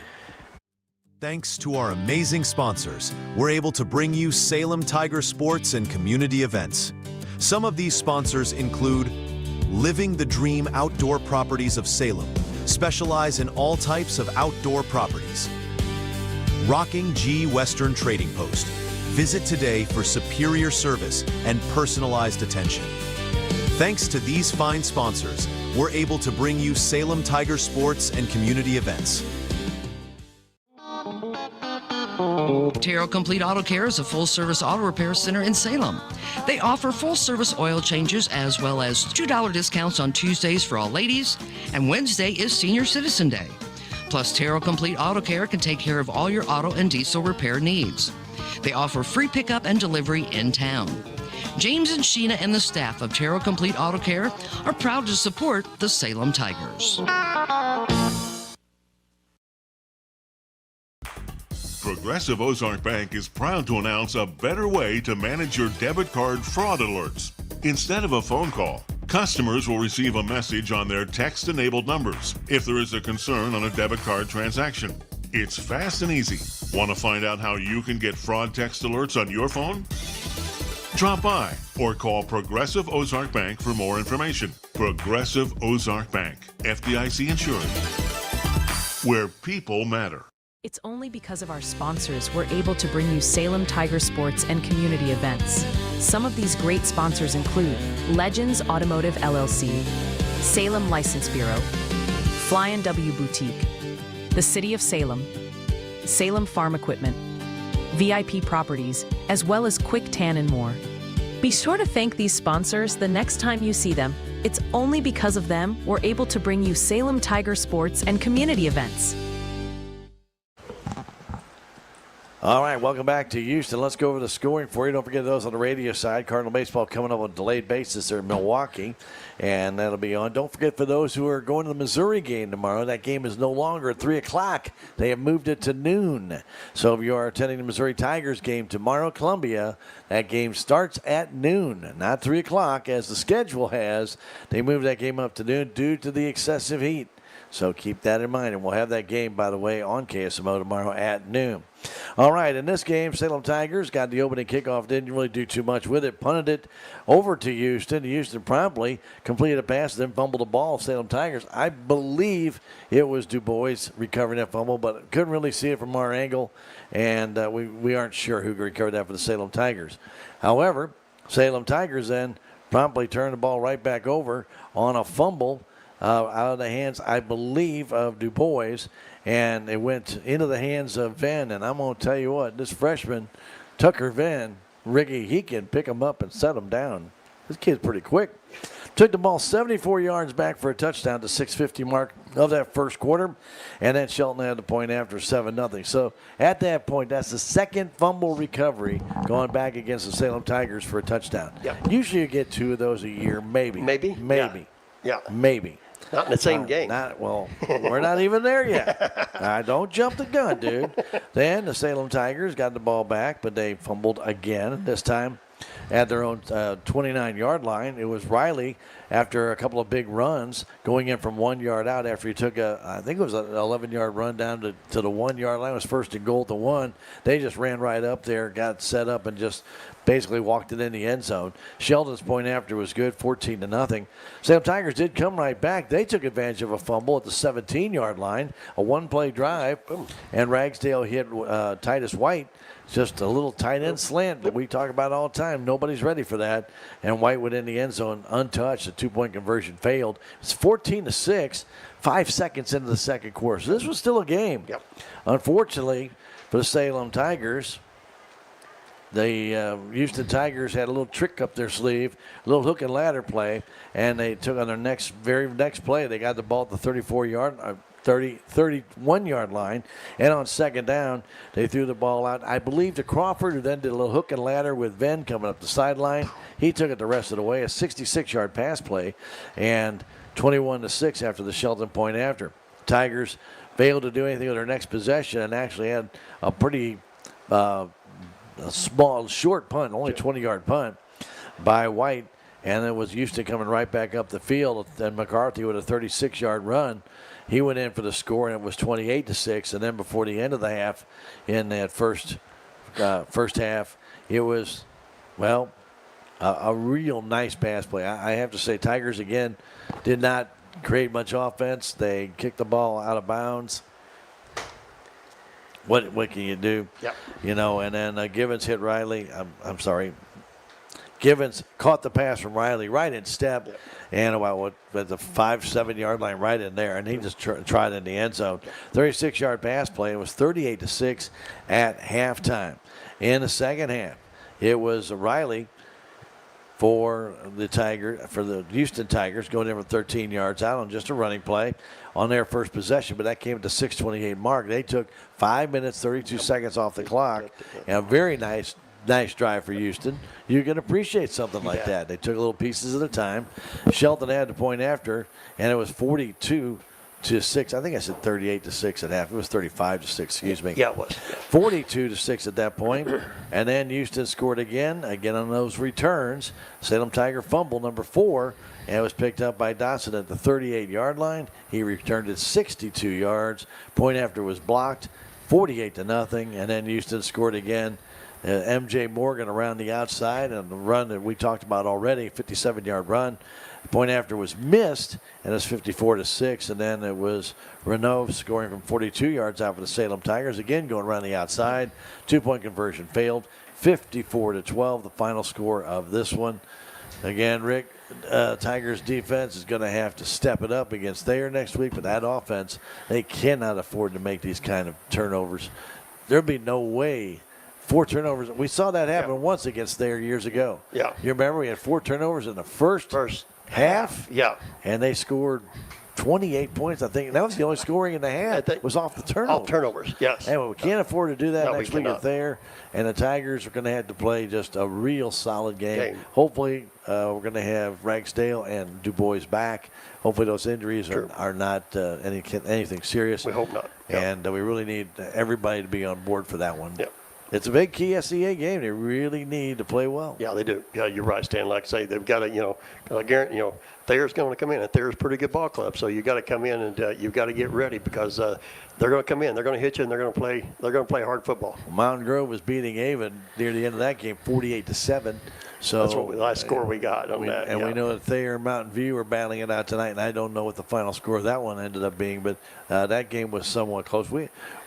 [SPEAKER 1] Thanks to our amazing sponsors, we're able to bring you Salem Tiger sports and community events. Some of these sponsors include Living the Dream Outdoor Properties of Salem, specialize in all types of outdoor properties. Rocking G Western Trading Post, Visit today for superior service and personalized attention. Thanks to these fine sponsors, we're able to bring you Salem Tiger sports and community events.
[SPEAKER 20] Terrell Complete Auto Care is a full-service auto repair center in Salem. They offer full-service oil changes as well as $2 discounts on Tuesdays for all ladies, and Wednesday is Senior Citizen Day. Plus, Terrell Complete Auto Care can take care of all your auto and diesel repair needs. They offer free pickup and delivery in town. James and Sheena and the staff of Terrell Complete Auto Care are proud to support the Salem Tigers.
[SPEAKER 3] Progressive Ozark Bank is proud to announce a better way to manage your debit card fraud alerts. Instead of a phone call, customers will receive a message on their text-enabled numbers if there is a concern on a debit card transaction. It's fast and easy. Want to find out how you can get fraud text alerts on your phone? Drop by or call Progressive Ozark Bank for more information. Progressive Ozark Bank, FDIC insured, where people matter.
[SPEAKER 8] It's only because of our sponsors we're able to bring you Salem Tiger sports and community events. Some of these great sponsors include Legends Automotive LLC, Salem License Bureau, Fly & W Boutique, the City of Salem, Salem Farm Equipment, VIP Properties, as well as Quick Tan and more. Be sure to thank these sponsors the next time you see them. It's only because of them we're able to bring you Salem Tiger sports and community events.
[SPEAKER 2] All right, welcome back to Houston. Let's go over the scoring for you. Don't forget those on the radio side. Cardinal baseball coming up on a delayed basis there in Milwaukee, and that'll be on. Don't forget for those who are going to the Missouri game tomorrow, that game is no longer at 3 o'clock. They have moved it to noon. So if you are attending the Missouri Tigers game tomorrow, Columbia, that game starts at noon, not 3 o'clock as the schedule has. They moved that game up to noon due to the excessive heat. So keep that in mind, and we'll have that game, by the way, on KSMO tomorrow at noon. All right, in this game, Salem Tigers got the opening kickoff, didn't really do too much with it, punted it over to Houston. Houston promptly completed a pass, then fumbled the ball. Salem Tigers, I believe it was Du Bois recovering that fumble, but couldn't really see it from our angle, and we aren't sure who recovered that for the Salem Tigers. However, Salem Tigers then promptly turned the ball right back over on a fumble out of the hands, I believe, of Du Bois, and it went into the hands of Venn. And I'm going to tell you what, this freshman, Tucker Venn, Ricky, he can pick him up and set him down. This kid's pretty quick. Took the ball 74 yards back for a touchdown to 6:50 mark of that first quarter, and then Shelton had the point after 7-0. So at that point, that's the second fumble recovery going back against the Salem Tigers for a touchdown.
[SPEAKER 13] Yep.
[SPEAKER 2] Usually you get 2 of those a year, maybe.
[SPEAKER 13] Maybe? Yeah.
[SPEAKER 2] Maybe.
[SPEAKER 13] Not in the same game.
[SPEAKER 2] Well, we're not even there yet. Don't jump the gun, dude. Then the Salem Tigers got the ball back, but they fumbled again, this time at their own 29-yard line. It was Riley, after a couple of big runs, going in from 1 yard out after he took I think it was an 11-yard run down to the 1 yard line. It was first and goal to 1. They just ran right up there, got set up, and just basically walked it in the end zone. Sheldon's point after was good, 14-0. Salem Tigers did come right back. They took advantage of a fumble at the 17-yard line, a one-play drive, and Ragsdale hit Titus White. Just a little tight end slant that we talk about all the time. Nobody's ready for that. And White went in the end zone untouched. The 2-point conversion failed. It's 14-6, 5 seconds into the second quarter. So this was still a game.
[SPEAKER 13] Yep.
[SPEAKER 2] Unfortunately for the Salem Tigers, the Houston Tigers had a little trick up their sleeve, a little hook and ladder play, and they took on their very next play. They got the ball at the 31-yard line, and on second down, they threw the ball out, I believe, to Crawford, who then did a little hook and ladder with Venn coming up the sideline. He took it the rest of the way, a 66-yard pass play, and 21-6 after the Shelton point after. Tigers failed to do anything with their next possession and actually had a pretty a small, short punt, only 20-yard punt by White, and it was Houston coming right back up the field. And McCarthy with a 36-yard run, he went in for the score, and it was 28-6. And then before the end of the half, in that first half, it was, well, a real nice pass play. I have to say, Tigers again did not create much offense. They kicked the ball out of bounds. what can you do?
[SPEAKER 13] Yep.
[SPEAKER 2] You know, and then Givens hit Riley. Givens caught the pass from Riley right in step, and about at the 5-7 yard line right in there, and he just tried in the end zone. 36-yard pass play. It was 38-6 at halftime. In the second half, it was Riley for the Houston Tigers going in for 13 yards out on just a running play on their first possession, but that came at the 6:28 mark. They took 5 minutes 32 seconds off the clock, and a very nice drive for Houston. You can appreciate something like that. They took little pieces at a time. Shelton had the point after, and it was 42-6. I think I said 38-6 at half. It was 35-6. Excuse me.
[SPEAKER 13] Yeah, it was
[SPEAKER 2] 42-6 at that point, and then Houston scored again on those returns. Salem Tiger fumble number 4, and it was picked up by Dotson at the 38-yard line. He returned it 62 yards. Point after was blocked, 48-0, and then Houston scored again. M.J. Morgan around the outside, and the run that we talked about already, 57-yard run. The point after was missed, and it's 54-6. And then it was Renault scoring from 42 yards out for the Salem Tigers, again going around the outside. 2-point conversion failed, 54-12, the final score of this one. Again, Rick, Tigers defense is going to have to step it up against Thayer next week, but that offense, they cannot afford to make these kind of turnovers. There'll be no way. 4 turnovers. We saw that happen once against Thayer years ago.
[SPEAKER 13] Yeah.
[SPEAKER 2] You remember we had 4 turnovers in the first half?
[SPEAKER 13] Yeah.
[SPEAKER 2] And they scored 28 points, I think. That was the only scoring in the half. It was off the turnovers.
[SPEAKER 13] Off turnovers, yes.
[SPEAKER 2] Anyway, we can't afford to do that
[SPEAKER 13] No,
[SPEAKER 2] next week at Thayer. And the Tigers are going to have to play just a real solid game. Hopefully, we're going to have Ragsdale and Du Bois back. Hopefully those injuries are not anything serious.
[SPEAKER 13] We hope not.
[SPEAKER 2] And we really need everybody to be on board for that one.
[SPEAKER 13] Yeah.
[SPEAKER 2] It's a big key SEA game. They really need to play well.
[SPEAKER 13] Yeah, they do. Yeah, you're right, Stan. Like I say, they've got to, guarantee, Thayer's going to come in, and Thayer's a pretty good ball club. So you got to come in and you've got to get ready because they're going to come in, they're going to hit you, and they're going to play hard football.
[SPEAKER 2] Mountain Grove was beating Avon near the end of that game, 48-7. So
[SPEAKER 13] that's the last score we got on that.
[SPEAKER 2] And we know that Thayer and Mountain View are battling it out tonight, and I don't know what the final score of that one ended up being, but that game was somewhat close.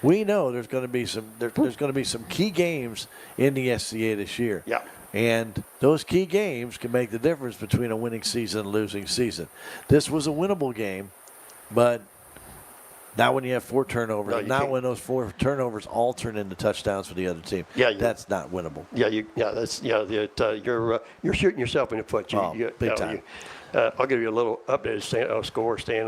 [SPEAKER 2] We know there's going to be some key games in the SCA this year.
[SPEAKER 13] Yeah.
[SPEAKER 2] And those key games can make the difference between a winning season and a losing season. This was a winnable game, but not when you have 4 turnovers. Not when those 4 turnovers all turn into touchdowns for the other team.
[SPEAKER 13] Yeah,
[SPEAKER 2] that's not winnable.
[SPEAKER 13] You're shooting yourself in the foot.
[SPEAKER 2] Big time.
[SPEAKER 13] I'll give you a little updated score, Stan.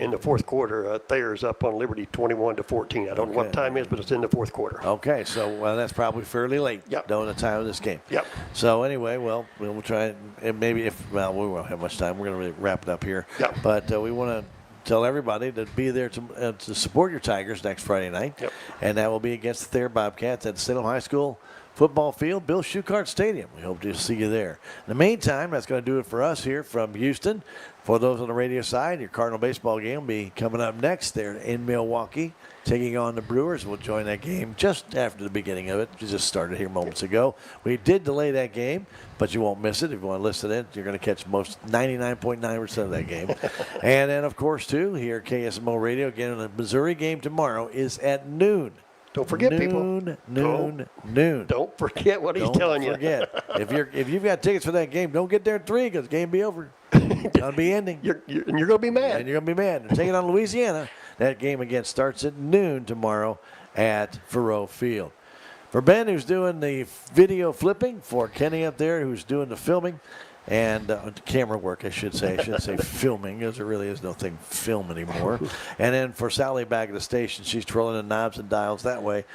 [SPEAKER 13] In the fourth quarter, Thayer's up on Liberty 21-14. I don't know what time it is, but it's in the fourth quarter.
[SPEAKER 2] Okay, so that's probably fairly late.
[SPEAKER 13] Yep.
[SPEAKER 2] During the time of this game.
[SPEAKER 13] Yep.
[SPEAKER 2] So anyway, we'll try and maybe we won't have much time. We're going to really wrap it up here.
[SPEAKER 13] Yep.
[SPEAKER 2] But we want to tell everybody to be there to support your Tigers next Friday night.
[SPEAKER 13] Yep.
[SPEAKER 2] And that will be against the Thayer Bobcats at Salem High School football field, Bill Schuchart Stadium. We hope to see you there. In the meantime, that's going to do it for us here from Houston. For those on the radio side, your Cardinal baseball game will be coming up next. They're in Milwaukee, taking on the Brewers. We'll join that game just after the beginning of it. We just started here moments ago. We did delay that game, but you won't miss it. If you want to listen in, you're going to catch 99.9% of that game. And then, of course, too, here at KSMO Radio, again, the Missouri game tomorrow is at noon.
[SPEAKER 13] Don't forget, people.
[SPEAKER 2] Noon.
[SPEAKER 13] Don't forget what he's telling you.
[SPEAKER 2] Don't forget. If you've got tickets for that game, don't get there at 3 because the game will be over. It's going to be ending.
[SPEAKER 13] You're going to be mad.
[SPEAKER 2] And you're going to be mad. They're taking on Louisiana. That game, again, starts at noon tomorrow at Faurot Field. For Ben, who's doing the video flipping, for Kenny up there, who's doing the filming, and camera work, I should say. I shouldn't say filming, because there really is no thing film anymore. And then for Sally back at the station, she's twirling the knobs and dials that way.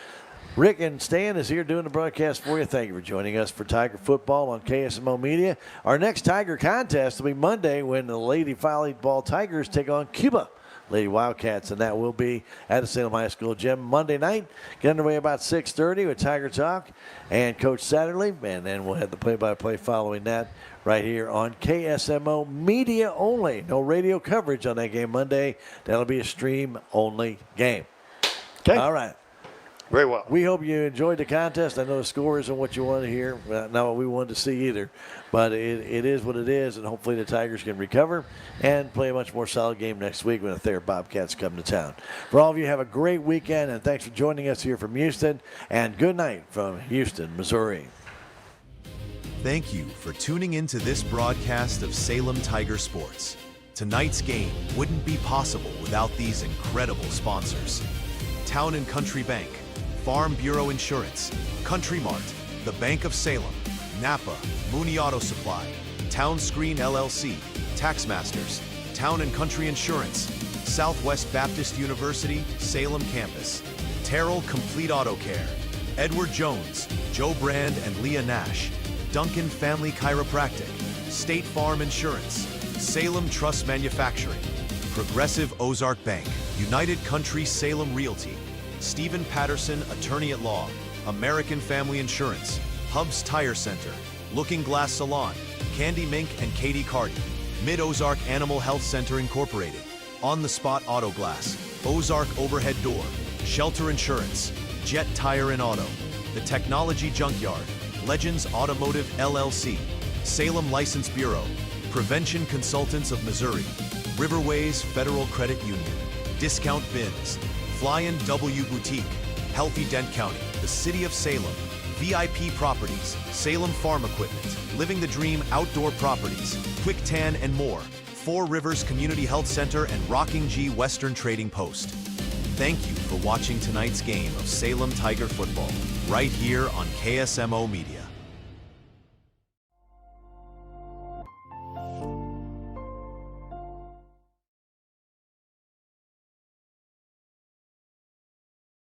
[SPEAKER 2] Rick and Stan is here doing the broadcast for you. Thank you for joining us for Tiger Football on KSMO Media. Our next Tiger contest will be Monday when the Lady Volleyball Tigers take on Cuba Lady Wildcats, and that will be at the Salem High School gym Monday night. Get underway about 6:30 with Tiger Talk and Coach Satterley, and then we'll have the play-by-play following that right here on KSMO Media only. No radio coverage on that game Monday. That'll be a stream-only game.
[SPEAKER 13] Okay.
[SPEAKER 2] All right.
[SPEAKER 13] Very well.
[SPEAKER 9] We hope you enjoyed the contest. I know the score isn't what you wanted to hear, not what we wanted to see either, but it is what it is, and hopefully the Tigers can recover and play a much more solid game next week when the Thayer Bobcats come to town. For all of you, have a great weekend, and thanks for joining us here from Houston, and good night from Houston, Missouri.
[SPEAKER 1] Thank you for tuning into this broadcast of Salem Tiger Sports. Tonight's game wouldn't be possible without these incredible sponsors: Town and Country Bank, Farm Bureau Insurance, Country Mart, the Bank of Salem, Napa, Mooney Auto Supply, Town Screen LLC, Taxmasters, Town and Country Insurance, Southwest Baptist University, Salem Campus, Terrell Complete Auto Care, Edward Jones, Joe Brand and Leah Nash, Duncan Family Chiropractic, State Farm Insurance, Salem Trust Manufacturing, Progressive Ozark Bank, United Country Salem Realty, Stephen Patterson, Attorney at Law, American Family Insurance, Hubs Tire Center, Looking Glass Salon, Candy Mink and Katie Cardi, Mid-Ozark Animal Health Center Incorporated, On the Spot Auto Glass, Ozark Overhead Door, Shelter Insurance, Jet Tire and Auto, The Technology Junkyard, Legends Automotive LLC, Salem License Bureau, Prevention Consultants of Missouri, Riverways Federal Credit Union, Discount Bins, Flyin' W Boutique, Healthy Dent County, the City of Salem, VIP Properties, Salem Farm Equipment, Living the Dream Outdoor Properties, Quick Tan and more, Four Rivers Community Health Center and Rocking G Western Trading Post. Thank you for watching tonight's game of Salem Tiger football, right here on KSMO Media.